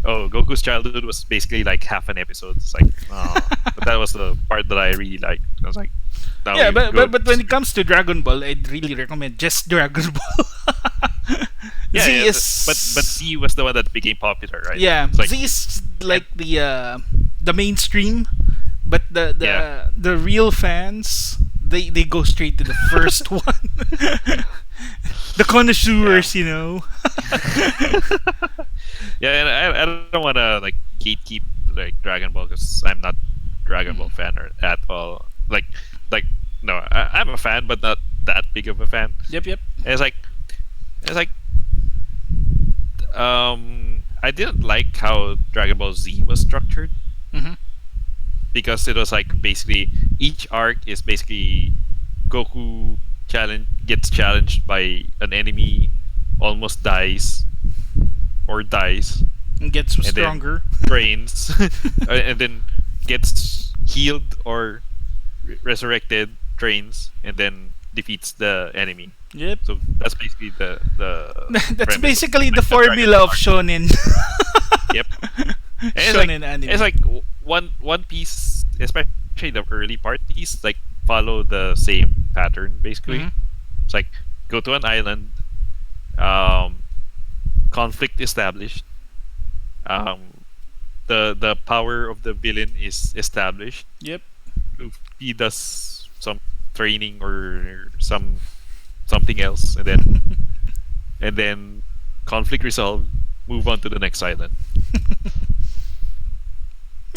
oh, Goku's childhood was basically like half an episode. It's like, oh. But that was the part that I really liked. I was like, now yeah, we but, go- but when it comes to Dragon Ball, I'd really recommend just Dragon Ball. yeah, Z yeah, is but Z was the one that became popular, right? yeah, It's like, Z is like the mainstream, but the Yeah. the real fans they go straight to the first one. The connoisseurs, yeah, and I don't want to like gatekeep like Dragon Ball because I'm not Dragon Ball fan at all. Like no, I'm a fan, but not that big of a fan. Yep. And it's like I didn't like how Dragon Ball Z was structured Mhm. because it was like basically each arc is basically Goku gets challenged by an enemy, almost dies And gets then- stronger. trains and then gets healed or resurrected, trains, and then defeats the enemy. Yep. So that's basically the That's premise basically of, the like, Dragon formula Ball of shonen. Yep. Shonen anime. It's like One Piece, especially the early parties, like follow the same pattern basically. Mhm. It's like go to an island, conflict established, the power of the villain is established. Yep. He does some training or something else, and then conflict resolved, move on to the next island.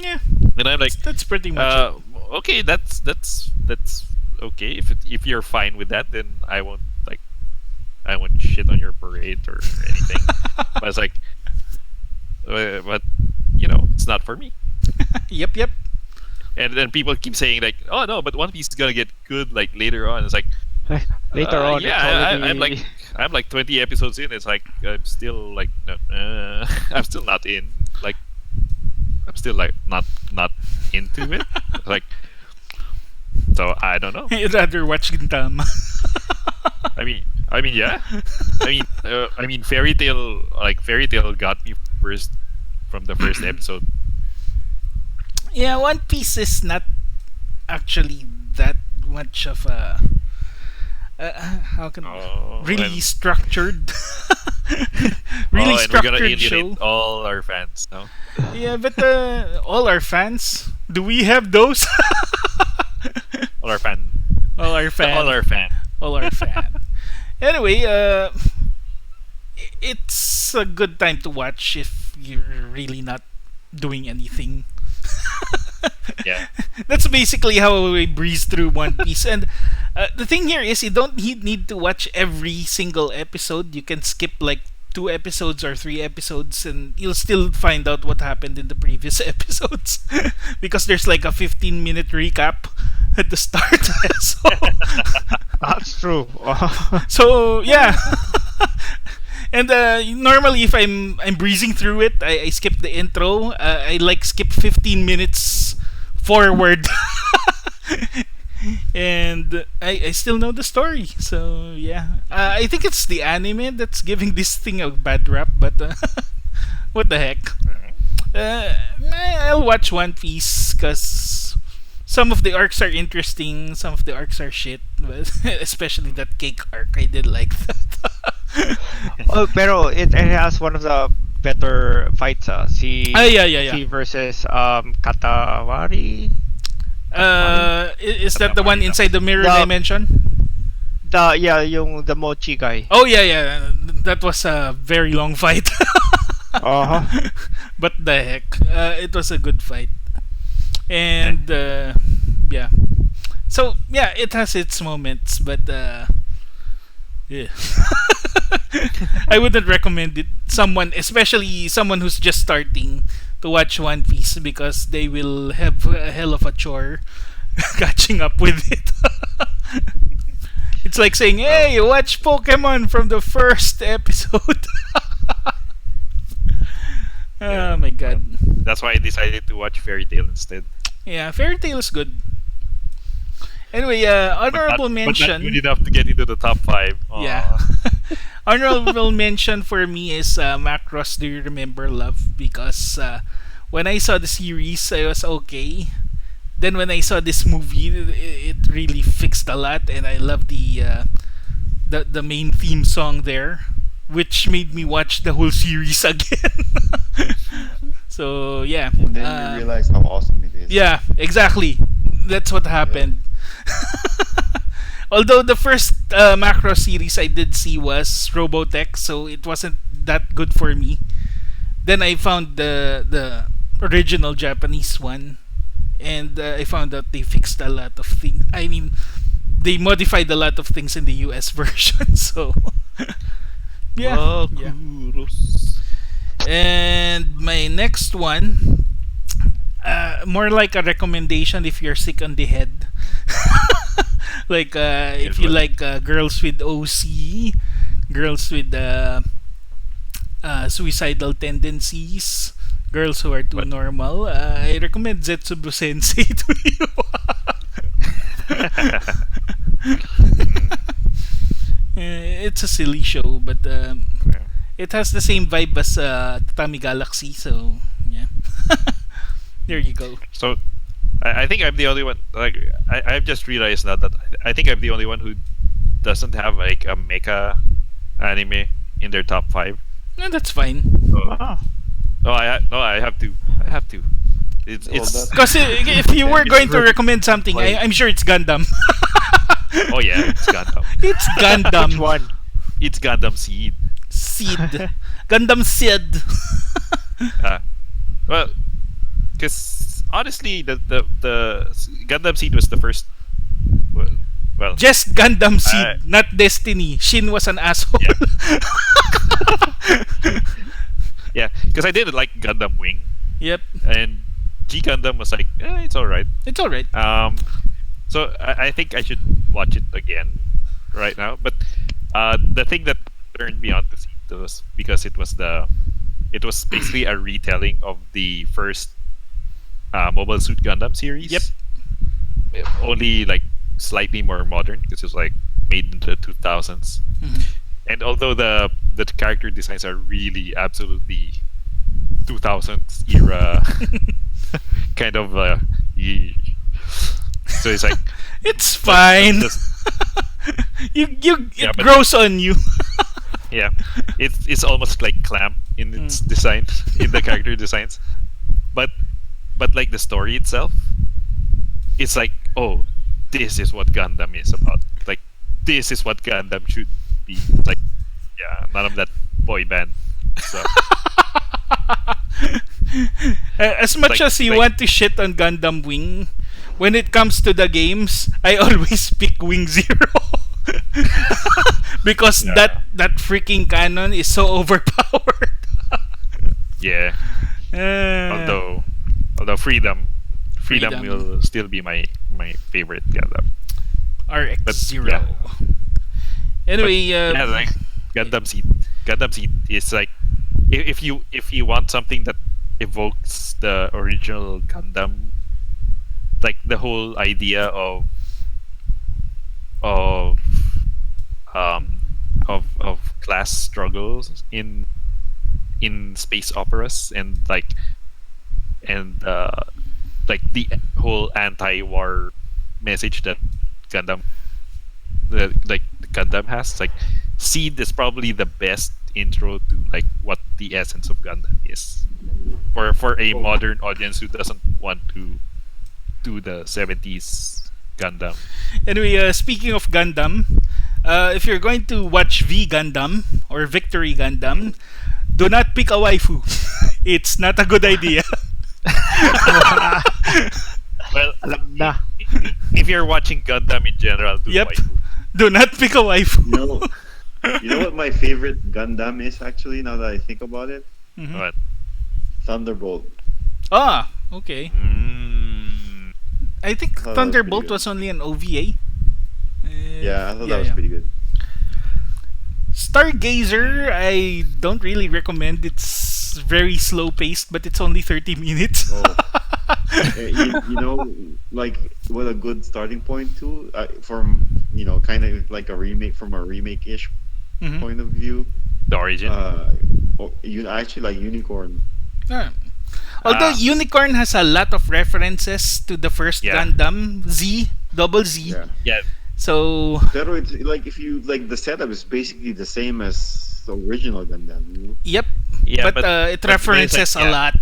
Yeah. And I'm like, That's pretty much it. okay, that's okay. If you're fine with that, then I won't shit on your parade or anything. But it's like, but it's not for me. Yep. And then people keep saying like, oh no, but One Piece is gonna get good like later on. It's like, Later on, it's already... I'm like 20 episodes in. It's like I'm still like no, I'm still not in. Like I'm still like not into it. Like, so I don't know. I'd rather watch Gintama. I mean, yeah. I mean, Fairy Tail got me first from the first episode. Yeah, One Piece is not actually that much of a how can really and- structured, really and we're gonna structured show. alienate all our fans now. Yeah, but all our fans, do we have those? All our fan. all our fans. All our fan. All our fan. Anyway, it's a good time to watch if you're really not doing anything. Yeah. That's basically how we breeze through One Piece. And the thing here is, you don't need to watch every single episode. You can skip like 2 episodes or 3 episodes, and you'll still find out what happened in the previous episodes. Because there's like a 15-minute recap at the start. So, That's true. so yeah. And normally, if I'm breezing through it, I skip the intro. I like skip 15 minutes forward, and I still know the story. So yeah, I think it's the anime that's giving this thing a bad rap. But what the heck? I'll watch One Piece because some of the arcs are interesting, some of the arcs are shit. But especially that cake arc, I did like that. Oh, pero it has one of the better fights. Yeah. Si versus Katawari. Is that the one inside the mirror The- dimension? The mochi guy. Oh yeah. That was a very long fight. Uh-huh. But the heck, it was a good fight. And yeah. So yeah, it has its moments, but yeah. I wouldn't recommend it especially someone who's just starting, to watch One Piece, because they will have a hell of a chore catching up with it. It's like saying, "Hey, watch Pokemon from the first episode." Oh my god. That's why I decided to watch Fairy Tail instead. Yeah, Fairy Tail is good. Anyway, honorable mention. But not good enough to get into the top 5. Aw. Yeah. Honorable mention for me is Macross Do You Remember Love? Because when I saw the series, I was okay. Then when I saw this movie, it really fixed a lot, and I love the main theme song there, which made me watch the whole series again. So yeah. And then you realize how awesome it is. Yeah, exactly. That's what happened. Although the first Macro series I did see was Robotech, so it wasn't that good for me. Then I found the original Japanese one, and I found out they fixed a lot of things. I mean, they modified a lot of things in the US version. So yeah. And my next one, more like a recommendation if you're sick on the head. Like if you like girls with OC, girls with suicidal tendencies, girls who are too normal, I recommend Zetsubu Sensei to you. It's a silly show, but It has the same vibe as Tatami Galaxy, so yeah. There you go. So I think I'm the only one. Like I've just realized now that I think I'm the only one who doesn't have like a mecha anime in their top 5. Yeah, that's fine. No, I have to. I have to. It's Because if you were going to recommend something, I'm sure it's Gundam. oh yeah, it's Gundam. It's Gundam. Which one? It's Gundam Seed. Seed. Gundam Seed. Well, because honestly, the Gundam Seed was the first. Well, Just Gundam Seed, not Destiny. Shin was an asshole. Yeah, because I did like Gundam Wing. Yep. And G Gundam was like, it's alright. It's alright. So I think I should watch it again right now. But the thing that turned me on to see it was because it was basically a retelling of the first Mobile Suit Gundam series. Yep. Only like slightly more modern because it was like made in the 2000s. Mm-hmm. And although the character designs are really absolutely 2000s era kind of so it's like It's fine. It grows on you. Yeah, it's almost like Clamp in its design, in the character designs, but like the story itself, it's like, oh, this is what Gundam is about. Like, this is what Gundam should be. Like, yeah, none of that boy band stuff. As much as you want to shit on Gundam Wing, when it comes to the games, I always pick Wing Zero. Because that freaking canon is so overpowered. Yeah. Although Freedom will still be my favorite Gundam. RX Zero. Yeah. Anyway, like Gundam Seed is like if you want something that evokes the original Gundam, like the whole idea of class struggles in space operas and like the whole anti-war message that Gundam Gundam has, like Seed is probably the best intro to like what the essence of Gundam is for a modern audience who doesn't want to do the 70s Gundam. Anyway, speaking of Gundam, if you're going to watch V Gundam or Victory Gundam, do not pick a waifu. It's not a good idea. Well, Alam na. if you're watching Gundam in general, Do not pick a waifu. You know what my favorite Gundam is actually, now that I think about it? Mm-hmm. What? Thunderbolt. Ah, okay. I think thought that was Thunderbolt pretty was only an OVA. Yeah, I thought that was pretty good. Stargazer, I don't really recommend. It's very slow paced, but it's only 30 minutes. You know, like what a good starting point too, from kind of like a remake from a remake-ish Mhm. point of view. The origin. You actually like Unicorn. Ah. Although Unicorn has a lot of references to the first Gundam Z, Double Z. Yeah. So Pero it's like if you like the setup is basically the same as the original Gundam. yep. Yeah, but it references like, a lot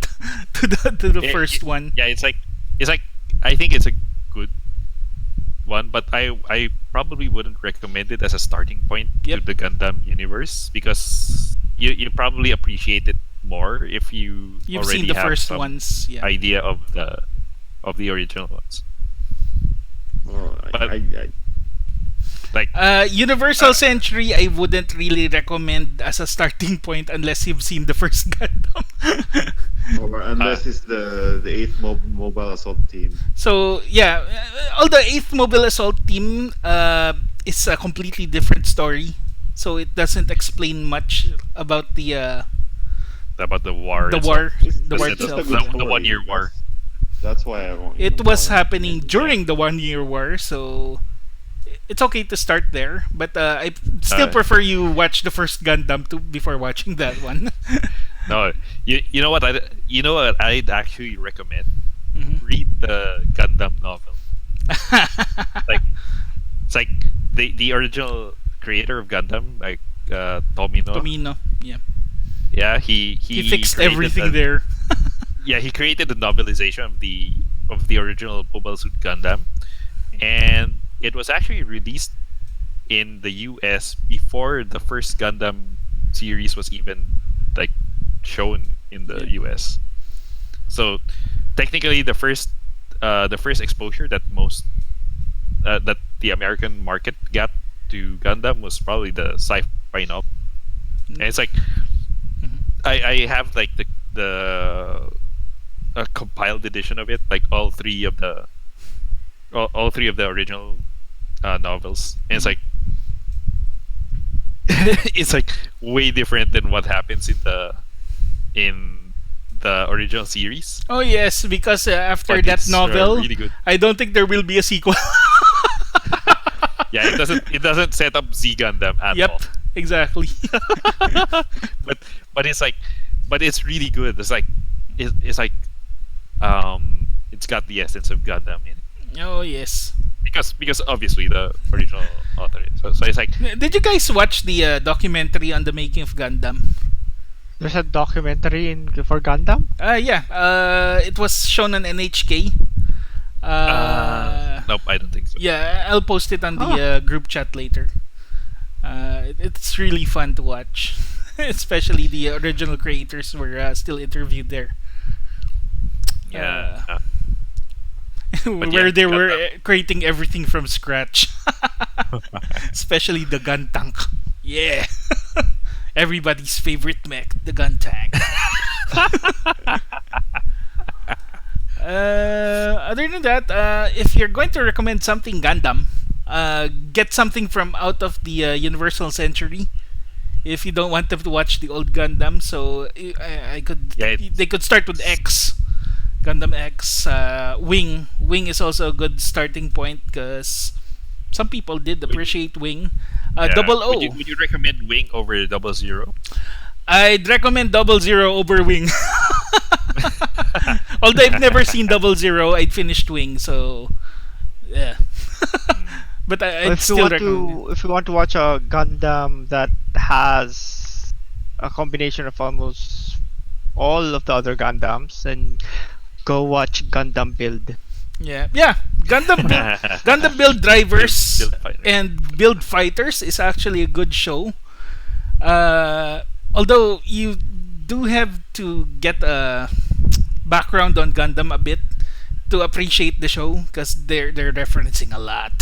to the first one. Yeah, it's like I think it's a good one, but I probably wouldn't recommend it as a starting point to the Gundam universe because you probably appreciate it more if you've already seen the have first some ones. Yeah. idea of the original ones. But like Universal Century, I wouldn't really recommend as a starting point unless you've seen the first Gundam. Or unless it's the 8th Mobile Assault Team. So yeah, although 8th Mobile Assault Team is a completely different story, so it doesn't explain much about the war. The itself. war. Just The war a itself. good The story. 1 year war. That's why I won't. It was happening during the 1 year war, so it's okay to start there, but I still prefer you watch the first Gundam before watching that one. No, you know what I'd actually recommend. Read the Gundam novel. Like it's like the original creator of Gundam, like Tomino. Tomino, yeah. Yeah, he fixed everything there. Yeah, he created the novelization of the original Mobile Suit Gundam, and it was actually released in the US before the first Gundam series was even like shown in the US. So technically, the first exposure that that the American market got to Gundam was probably the sci-fi novel, and it's like I have like the a compiled edition of it, like all three of the original novels, and it's like it's like way different than what happens in the original series. Oh yes, because after that novel, really good. I don't think there will be a sequel. Yeah, it doesn't set up Z Gundam at all. Yep, exactly. but it's really good. It's like it's got the essence of Gundam in it. Oh yes. Because obviously the original author is. So it's like. Did you guys watch the documentary on the making of Gundam? There's a documentary for Gundam? Yeah. It was shown on NHK. Nope, I don't think so. Yeah, I'll post it on the group chat later. It's really fun to watch. Especially the original creators were still interviewed there. Yeah. Where they were creating everything from scratch. Especially the gun tank. Yeah. Everybody's favorite mech, the gun tank. Other than that, if you're going to recommend something Gundam, get something from out of the Universal Century. If you don't want them to watch the old Gundam, so they could start with X, Gundam X, Wing. Wing is also a good starting point because some people did appreciate Wing. Double O. Would you recommend Wing over 00? I'd recommend 00 over Wing. Although I've never seen 00, I'd finished Wing, so yeah. But I'd still recommend. If you want to watch a Gundam that has a combination of almost all of the other Gundams, then go watch Gundam Build. Yeah. Gundam Build Drivers and Build Fighters is actually a good show. Although you do have to get a background on Gundam a bit to appreciate the show because they're referencing a lot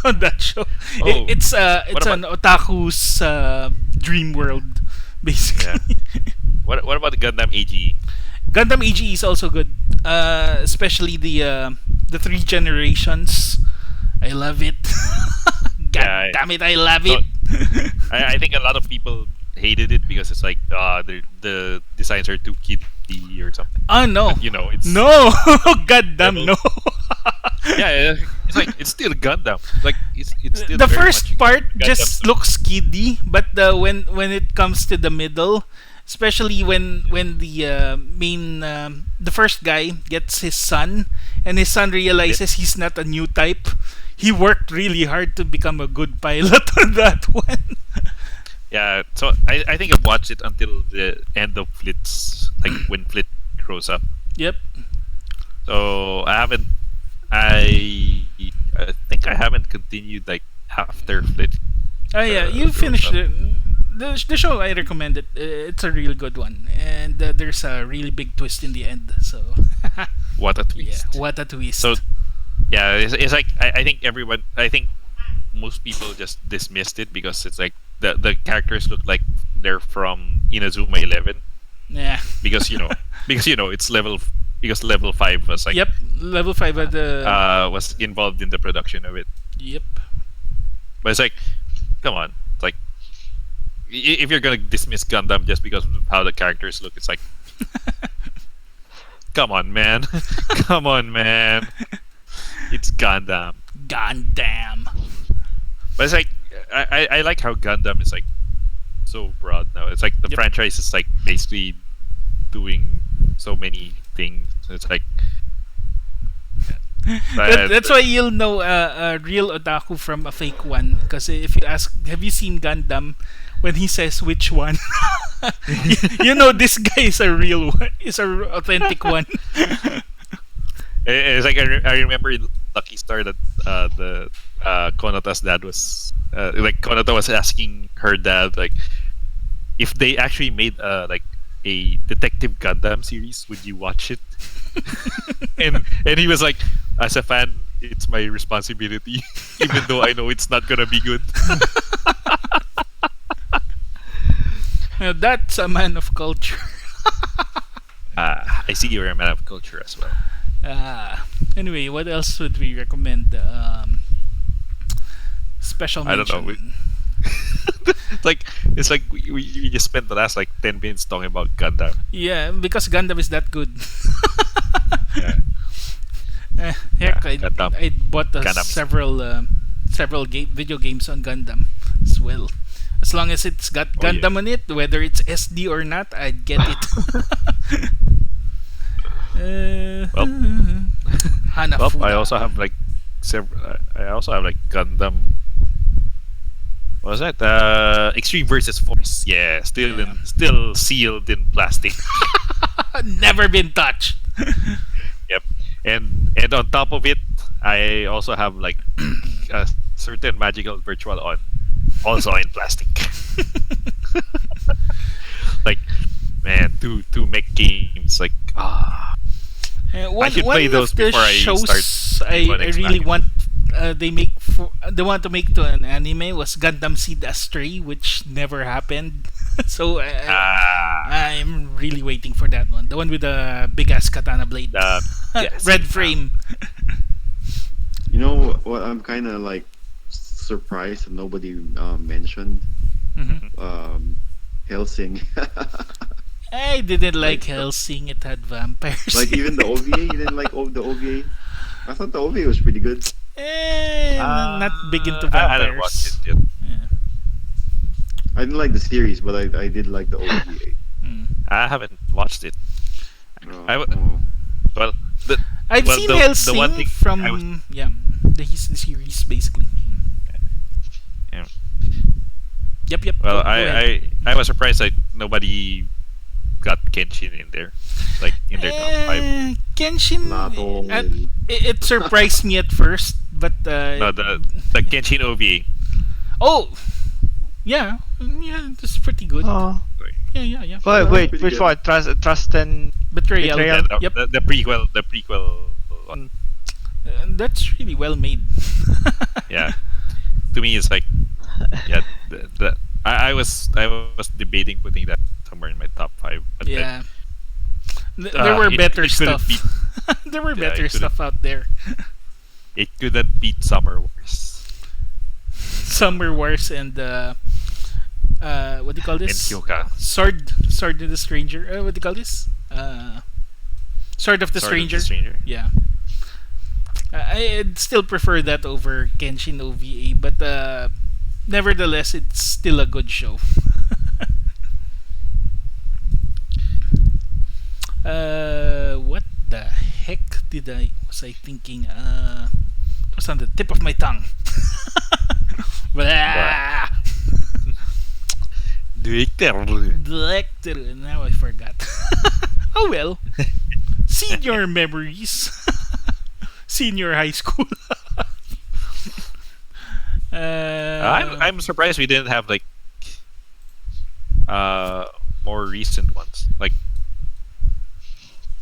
on that show. It's an otaku's dream world, basically. Yeah. What about the Gundam AGE? Gundam AGE is also good, especially the 3 generations. I love it. God damn it, I love it. I think a lot of people hated it because it's like the designs are too kiddie or something. Oh no! But, it's no. God damn no. Yeah, it's like it's still Gundam. Like it's still the very first much part Gundam just looks kiddie, but when it comes to the middle, especially when the main the first guy gets his son and his son realizes he's not a new type, he worked really hard to become a good pilot on that one. Yeah, so I think I've watched it until the end of Flit's, like when Flit grows up. Yep. So I think I haven't continued like after Flit. Oh yeah, you finished it. The show, I recommend it. It's a really good one, and there's a really big twist in the end. So what a twist! Yeah, what a twist! So yeah, it's like I think most people just dismissed it because it's like the characters look like they're from Inazuma 11. Yeah. Because it's level 5 was like. Yep, level 5 at the was involved in the production of it. Yep. But it's like, come on, it's like if you're gonna dismiss Gundam just because of how the characters look, it's like, come on, man, come on, man, it's Gundam. Gundam. But it's like I like how Gundam is like so broad now. It's like the franchise is like basically doing so many things. It's like that's why you'll know a real otaku from a fake one. Because if you ask, have you seen Gundam? When he says which one, you know this guy is a real one. Is a authentic one. It's like I remember in Lucky Star that the Konota's dad was like Konota was asking her dad like if they actually made like a Detective Gundam series, would you watch it? and he was like, as a fan, it's my responsibility, even though I know it's not gonna be good. Now, that's a man of culture. I see you're a man of culture as well. Anyway, what else would we recommend? Special mention. I don't know. It's like we just spent the last like 10 minutes talking about Gundam. Yeah, because Gundam is that good. Heck, I bought several video games on Gundam as well. As long as it's got Gundam on it, whether it's SD or not, I'd get it. I also have like several. I also have like Gundam. What was that? Extreme versus Force. Yeah, still sealed in plastic. Never been touched. Yep. And on top of it, I also have like a certain magical virtual on, also in plastic. Like, man, to make games like I should play those before I start. I really want. They want to make to an anime was Gundam Seed Astray, which never happened. So I'm really waiting for that one. The one with the big ass katana blade, red frame. You know what? I'm kind of like surprised that nobody mentioned Hellsing. I didn't like Hellsing. It had vampires. Like even the OVA, you didn't like the OVA. I thought the OVA was pretty good. Not big into vampires. I didn't watch it yet. Yeah. I didn't like the series, but I did like the OVA. I haven't watched it. Well, I've seen Hellsing the one thing from the series basically. Yeah. Yep. Well, I was surprised that nobody got Kenshin in there, like in their top 5. Kenshin, it surprised me at first, but no, the Kenshin OVA. Oh, yeah, it's pretty good. Oh. Yeah. Wait, which one? Trust and Betrayal. Yeah, Yep. The prequel one. That's really well made. Yeah, to me it's like, yeah, I was debating putting that somewhere in my top 5. But yeah, there were better stuff. There were better stuff out there. It couldn't beat Summer Wars. Summer Wars and what do you call this? And Kyoka. Sword of the Stranger. What do you call this? Sword of the Stranger. Yeah. I'd still prefer that over Kenshin OVA, but nevertheless, it's still a good show. What the heck was I thinking? It was on the tip of my tongue. Blah. Director. Now I forgot. Oh well. Senior memories. Senior high school. I'm surprised we didn't have like more recent ones. Like,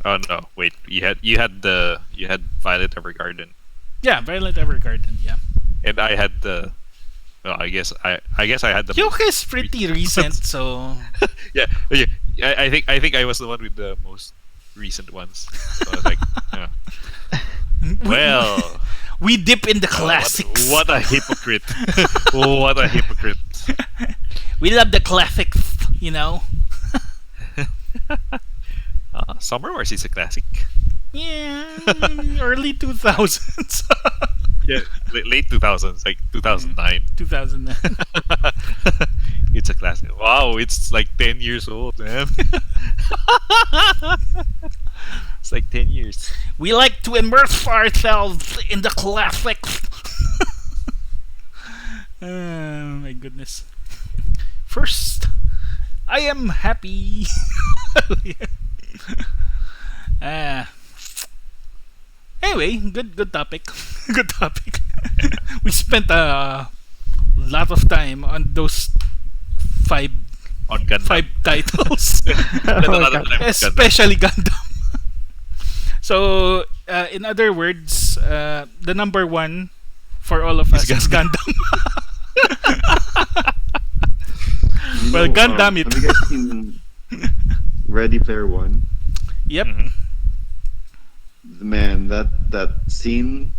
oh no, wait, you had Violet Evergarden. Yeah, Violet Evergarden. Yeah. And I had the. Well, I guess I had the. Kyoka is pretty recent, so. yeah. I think I was the one with the most recent ones. So I was like, yeah. Well, we dip in the classics. What a hypocrite! What a hypocrite! We love the classics, you know. Summer Wars is a classic. Yeah, early 2000s. Yeah, late 2000s, like 2009. 2009. It's a classic. Wow, it's like 10 years old, man. It's like 10 years. We like to immerse ourselves in the classics. Oh my goodness. First, I am happy. Anyway, good topic. Good topic. We spent a lot of time on those five On Gundam. titles, Spent a lot of time on Gundam. especially Gundam. So, in other words, the number one for all of us is Gundam. Well, Gundam it. Have you guys seen Ready Player One? Yep. Mhm. Man, that scene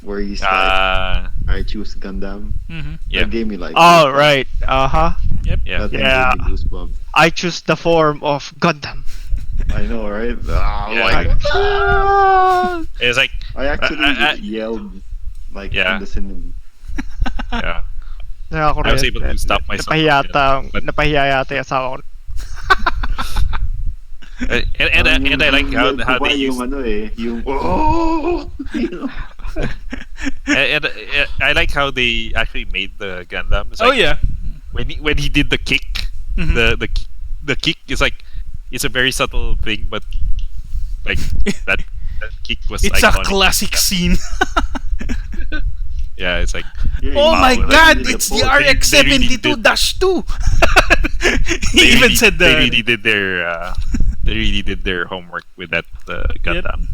where he's like, I choose Gundam. Mm-hmm. Yeah. That gave me like. Oh, right. Uh-huh. Yep. Yeah. That thing Yeah. gave me goosebumps. I choose the form of Gundam. I know, right? Ah, Yeah. like, It's like, I actually I- yelled like Yeah. in the cinema. yeah. Ako I was rin. able to stop myself. Napahiya yata yung asawa ko. And I like how they use yung ano yung oh, you know? and I like how they actually made the Gundam. It's Oh like, yeah. when he did the kick, Mhm. the kick is like, it's a very subtle thing, but like that kick was It's iconic. a classic scene. Yeah, it's like, Yeah, Oh you my know, god, like, it's the the pose. RX-72-2. He they even said they that. really did their homework with that Gundam.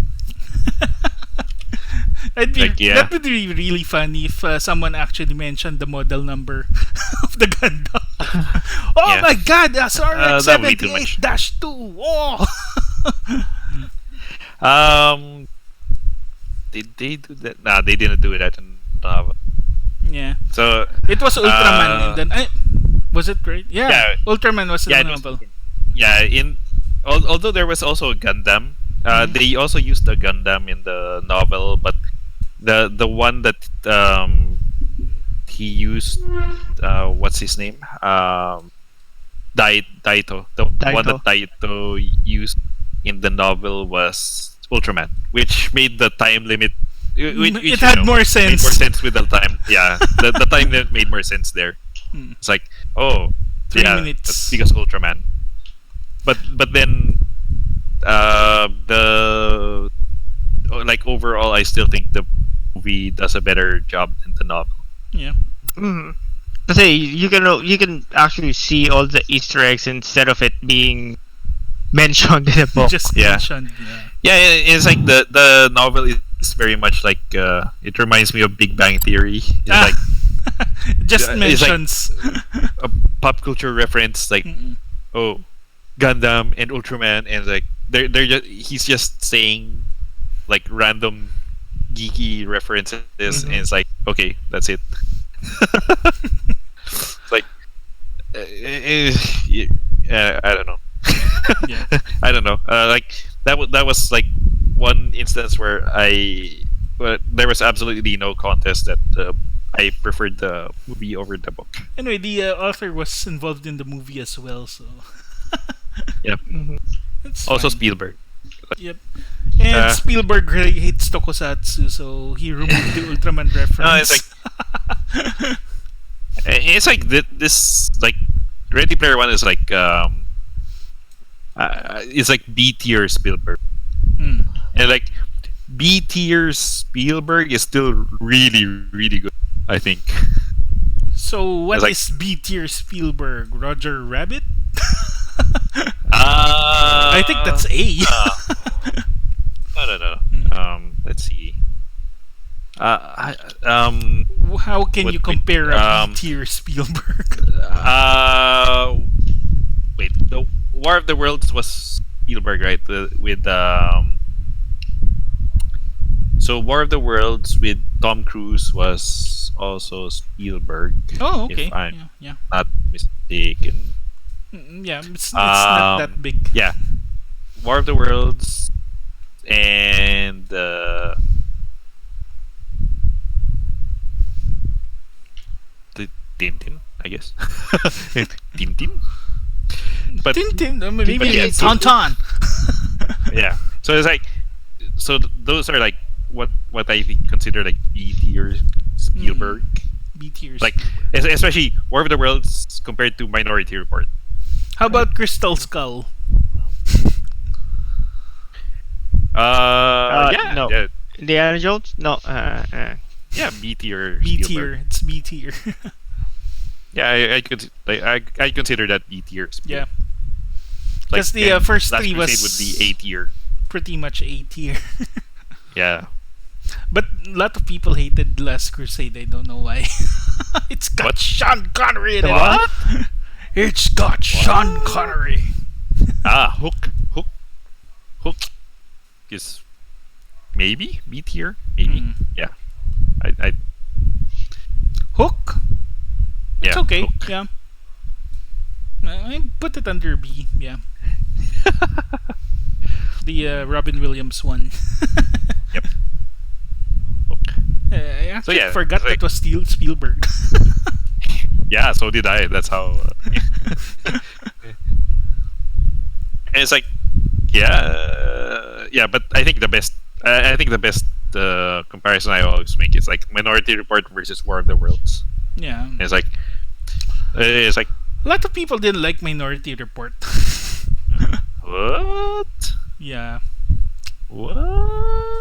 Like, yeah. That would be really funny if someone actually mentioned the model number of the Gundam. Oh Yeah. my god, that's That would be too much. RX-78-2. Oh. Did they do that? Nah, they didn't do that in novel. Yeah. So It was Ultraman and then was it right? Yeah. Yeah. Ultraman was in yeah, the it was- novel. yeah. Although there was also a Gundam, they also used a Gundam in the novel, but the one that he used, what's his name? Daito. The one that Daito used in the novel was Ultraman, which made the time limit. It had more sense. Made more sense with the time. Yeah, the time limit made more sense there. Hmm. It's like, oh, 3 yeah, minutes. that's because Ultraman. But then the like overall, I still think the movie does a better job than the novel. Yeah. Mm. Kasi you can actually see all the Easter eggs instead of it being mentioned in the book. Just Yeah. mentioned. Yeah. Yeah, it's like the novel is very much like it reminds me of Big Bang Theory. It's like Just it's like- mentions. a pop culture reference, like Mm-mm. oh, Gundam and Ultraman, and like they're just, he's just saying like random geeky references, and it's like okay, that's it. It's like I don't know. Yeah. I don't know. Like that was like one instance where there was absolutely no contest that I preferred the movie over the book. Anyway, the author was involved in the movie as well, so Yep. it's Also fine. Spielberg. Yep. And Uh, Spielberg really hates tokusatsu, so he removed the Ultraman reference. No, it's like it's like this like Ready Player One is like it's like B tier Spielberg, Hmm. and like B tier Spielberg is still really really good, I think. So what It's like- is B tier Spielberg? Roger Rabbit? I I think that's A. no. Let's see. How can what you compare a we- B tier Spielberg? Wait, the War of the Worlds was Spielberg, right? With so War of the Worlds with Tom Cruise was also Spielberg. Oh, okay. If I'm Yeah. not mistaken. Yeah, it's not that big. Yeah, War of the Worlds and Tintin, I guess. Tintin. But Tintin, maybe yeah, Tauntaun. yeah. So it's like, those are like what I consider like B tier Spielberg. B tiers. Like especially War of the Worlds compared to Minority Report. How about Crystal Skull? Yeah, no. yeah, Indiana Jones? No. yeah, B tier. B Spielberg. tier. It's B tier. Yeah, I consider that B tier. Yeah. Like, Because the and first Last three was Crusade would be A tier. pretty much A tier. Yeah. But a lot of people hated Last Crusade. I don't know why. It's got What? Sean Connery in What? it. It's got Sean Connery. Hook is maybe B tier, maybe. Yeah. I Hook? It's yeah, okay. Hook. Yeah. I put it under B. Yeah. The Robin Williams one. Yep. Hook. I actually yeah, forgot it's like- that was Spielberg. Yeah, so did I. That's how. And it's like, yeah, but I think the best. I think the best comparison I always make is like Minority Report versus War of the Worlds. Yeah. And it's like, A lot of people didn't like Minority Report. what? Yeah. What?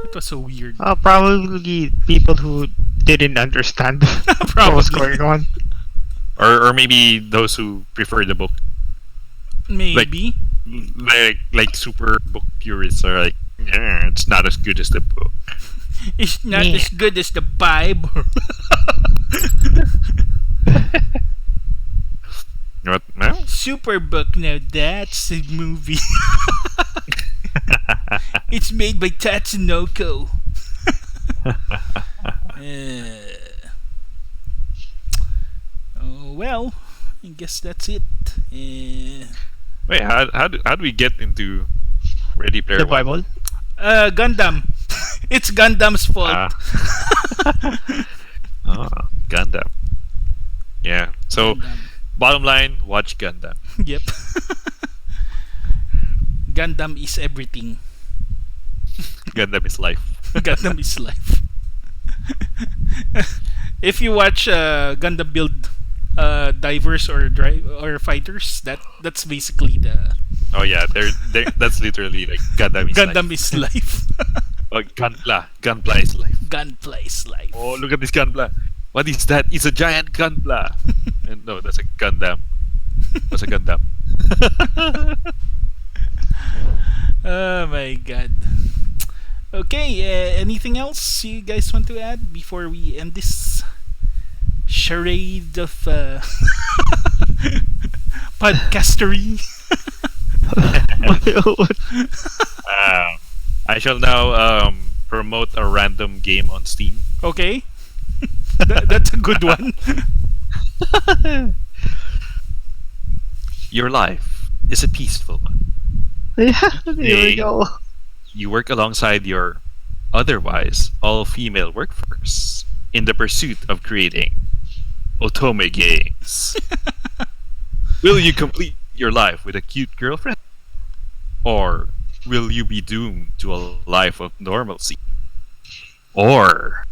It was so weird. Probably people who didn't understand what was going on. Or maybe those who prefer the book, Maybe. like super book purists are like, yeah, it's not as good as the book. It's not Yeah. as good as the Bible. What? No? Superbook, now that's a movie. It's made by Tatsunoko. Oh well, I guess that's it. Wait, how do we get into Ready Player The One? Bible? Gundam. It's Gundam's fault. Gundam. Yeah. So Gundam. bottom line, watch Gundam. Yep. Gundam is everything. Gundam is life. Gundam is life. If you watch Gundam build divers or fighters, that's basically the Oh yeah, they're that's literally like Gundam is Gundam life. is life. Oh, Gunpla is life. Gunpla is life. Oh, look at this Gunpla. What is that? It's a giant Gunpla. And no, that's a Gundam. That's a Gundam. Oh my god. Okay, anything else you guys want to add before we end this charade of podcastery? I shall now promote a random game on Steam. Okay. That's a good one. Your life is a peaceful one. Yeah, there we Hey. go. You work alongside your otherwise all-female workforce in the pursuit of creating otome games. Will you complete your life with a cute girlfriend? Or will you be doomed to a life of normalcy? Or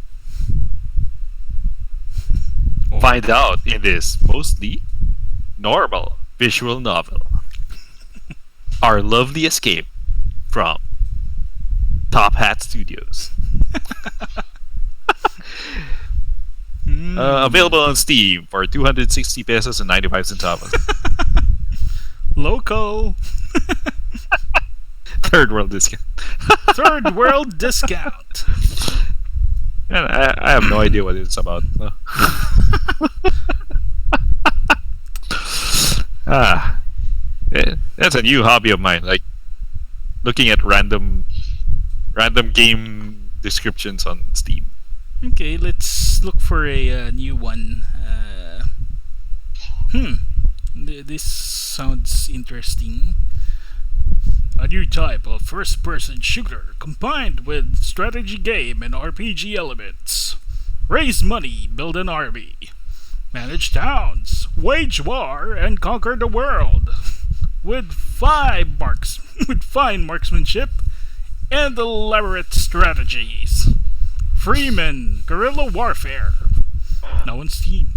find out in this mostly normal visual novel. Our lovely escape from Top Hat Studios. Available on Steam for 260 pesos and 95 centavos. Local. Third world discount. Third world discount. And I have no idea what it's about. That's a new hobby of mine. Like looking at random game descriptions on Steam. Okay, let's look for a new one. This sounds interesting. A new type of first-person shooter combined with strategy game and RPG elements. Raise money, build an army. Manage towns, wage war, and conquer the world with with fine marksmanship and elaborate strategies. Freeman, guerrilla warfare. Now on Steam.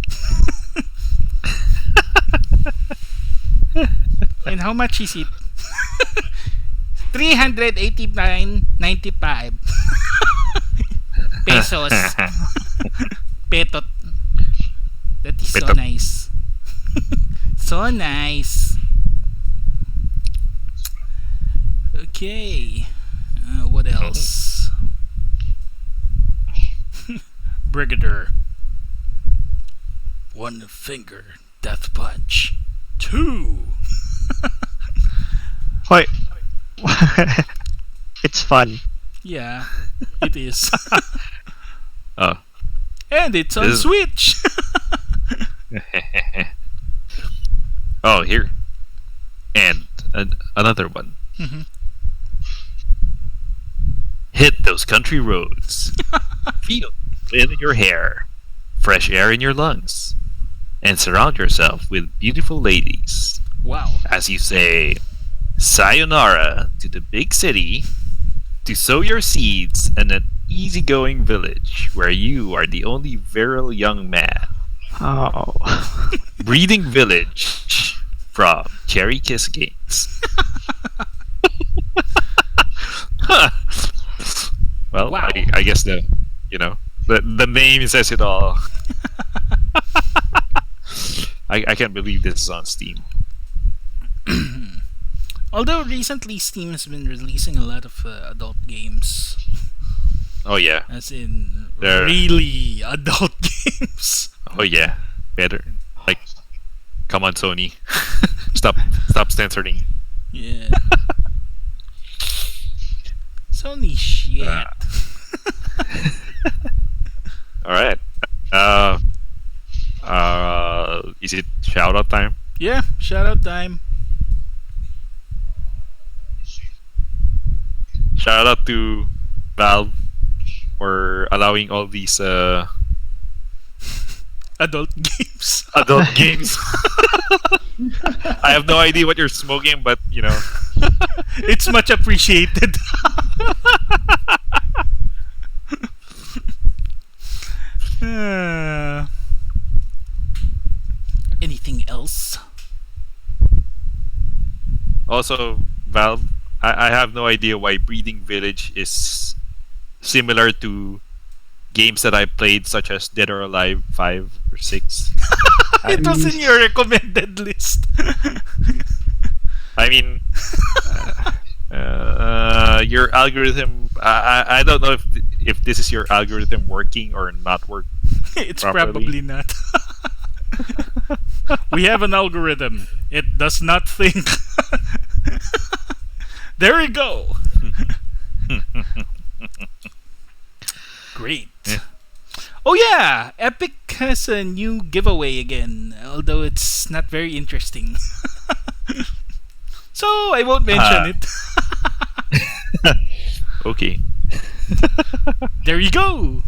And how much is it? 389.95 pesos. Petot. That is so Petot. nice. So nice. Okay. What else? Brigadier. One finger death punch. 2. Hoy. It's fun. Yeah, it is. Oh. And it's on This- Switch. Oh, here. And another one. Mhm. Hit those country roads. Feel wind in your hair, fresh air in your lungs, and surround yourself with beautiful ladies. Wow. As you say, sayonara to the big city to sow your seeds in an easygoing village where you are the only virile young man. Oh. Breeding Village from Cherry Kiss Games. Well, Wow. I guess the name says it all. I can't believe this is on Steam. Although recently Steam has been releasing a lot of adult games. Oh yeah, As in They're- really adult games. oh yeah, better. Like, come on, Sony, stop censoring. Yeah. Sony shit. All right. Is it shout out time? Yeah, shout out time. Shout out to Valve for allowing all these Adult games. adult games. I have no idea what you're smoking, but It's much appreciated. Uh, anything else? Also, Valve, I have no idea why Breeding Village is similar to games that I played, such as Dead or Alive 5 or 6. It was in your recommended list. I mean, your algorithm. I don't know if this is your algorithm working or not working. It's Properly. probably not. We have an algorithm. It does not think. There we go. Great. Yeah. Oh yeah, Epic has a new giveaway again, although it's not very interesting. So I won't mention it. Okay. There you go.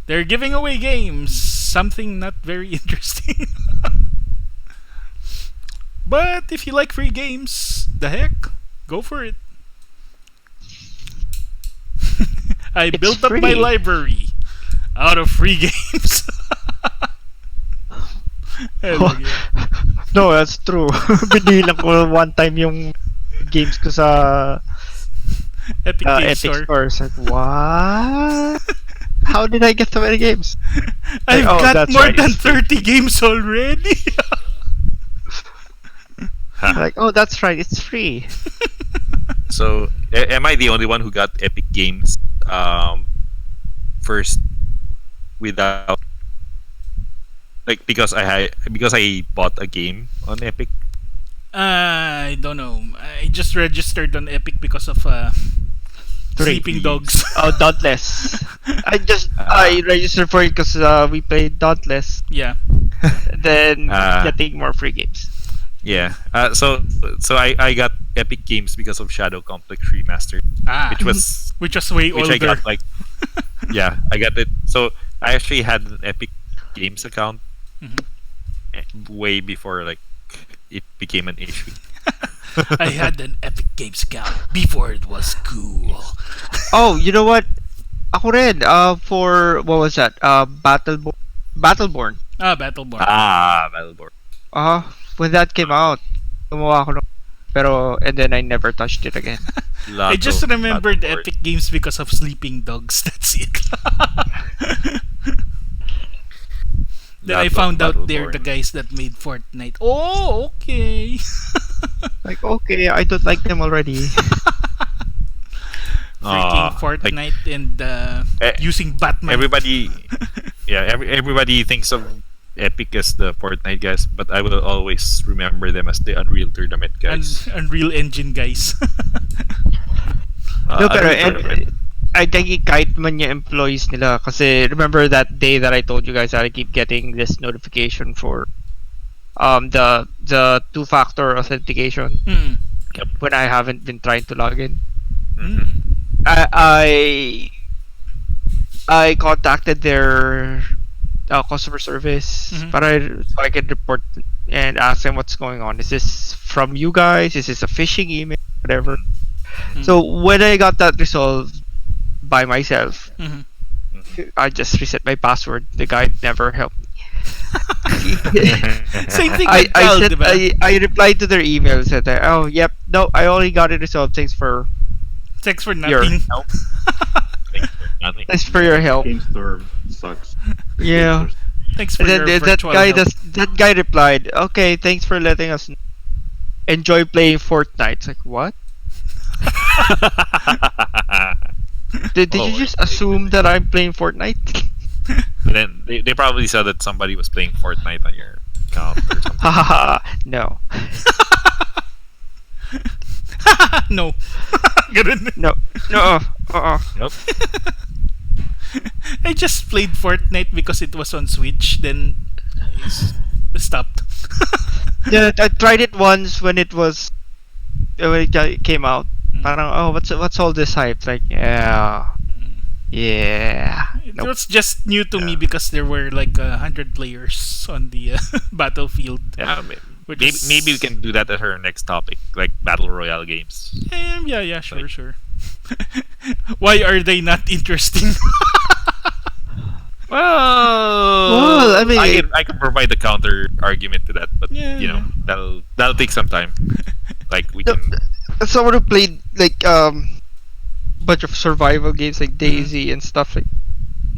They're giving away games. Something not very interesting. But if you like free games, the heck, go for it. I It's built up my free. library out of free games. Hell yeah. No, that's true. Binilang ko one time yung games ko sa Epic Game Epic Store. Store. It's like, what? How did I get so many games? I've Oh, got that's more right, than it's free. 30 games already. Like, oh, that's right, it's free. So, am I the only one who got Epic Games first without because I bought a game on Epic? I don't know. I just registered on Epic because of Sleeping Dogs. Oh, Dauntless. I registered for it because we played Dauntless. Yeah. Then Ah. getting more free games. Yeah. So I got Epic Games because of Shadow Complex Remastered, Ah, which was which was way which older. I got like yeah, I got it. So I actually had an Epic Games account Mhm. way before like it became an issue. I had an Epic Games account before it was cool. Oh, you know what? Ako rin, for, what was that? Battleborn. Battleborn. Battleborn. When that came out, gumawa ako pero, and then I never touched it again. I just remembered Epic Games because of Sleeping Dogs. That's it. Then I found out they're the guys that made Fortnite. Oh, okay. Like, okay, I don't like them already. Freaking Fortnite and using Batman. Everybody, everybody thinks of Epic as the Fortnite guys, but I will always remember them as the Unreal Tournament guys. Unreal Engine guys. No, pero I think kahit man yung employees nila, kasi remember that day that I told you guys that I keep getting this notification for the two-factor authentication when I haven't been trying to log in. I contacted their customer service so I can report and ask them what's going on. Is this from you guys? Is this a phishing email? Whatever. So when I got that resolved by myself, I just reset my password. The guy never helped me. Same thing. I replied to their email, said that, oh yep, no, I only got it resolved. Thanks for nothing. Thanks for your help. Game Store sucks. Yeah. Thanks for your virtual help. That guy replied, okay, thanks for letting us enjoy playing Fortnite. It's like, what? Did you just assume that I'm playing Fortnite? Then they probably saw that somebody was playing Fortnite on your account or something. No. No. No. Nope. I just played Fortnite because it was on Switch, then stopped. Yeah, I tried it once when it came out. Parang, oh, what's all this hype? Like, yeah. It Nope. was just new to me because there were like 100 players on the battlefield. Yeah, maybe we can do that at our next topic, like battle royale games. Yeah, sure. Why are they not interesting? Well, I mean, I can provide the counter argument to that, but that'll take some time. Like we can. Someone who played like bunch of survival games like Daisy and stuff like.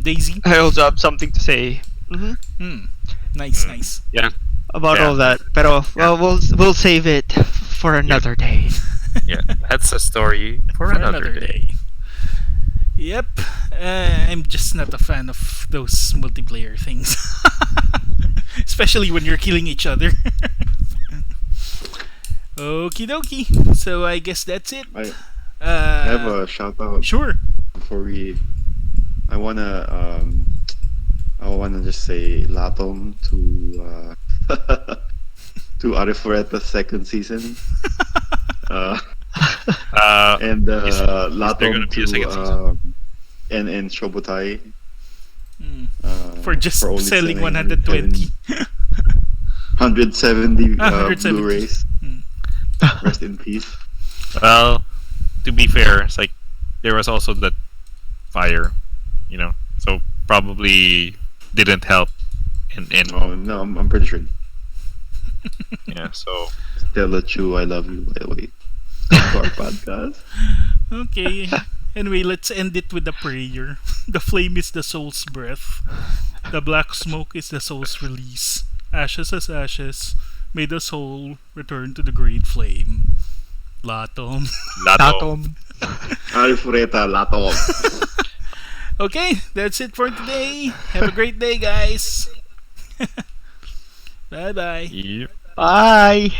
Daisy. I also have something to say. Nice. Yeah. About all that, pero well, we'll save it for another day. Yeah, that's a story for another day. Yep. I'm just not a fan of those multiplayer things. Especially when you're killing each other. Okie dokie. So I guess that's it. I have a shout out. Sure. Before I wanna just say Latom to Arifureta's second season. And Latom to and Shobutai. For just only selling 120. 170 170. Blu-rays. Rest in peace. Well, to be fair, it's like there was also that fire, so probably didn't help. Oh no, I'm pretty sure. Yeah, so Stella Chu, I love you. By the way, our podcast. Okay. Anyway, let's end it with a prayer. The flame is the soul's breath. The black smoke is the soul's release. Ashes as ashes. May the soul return to the great flame. Latom. Arifureta, Latom. Okay, that's it for today. Have a great day, guys. Bye-bye. Yep. Bye.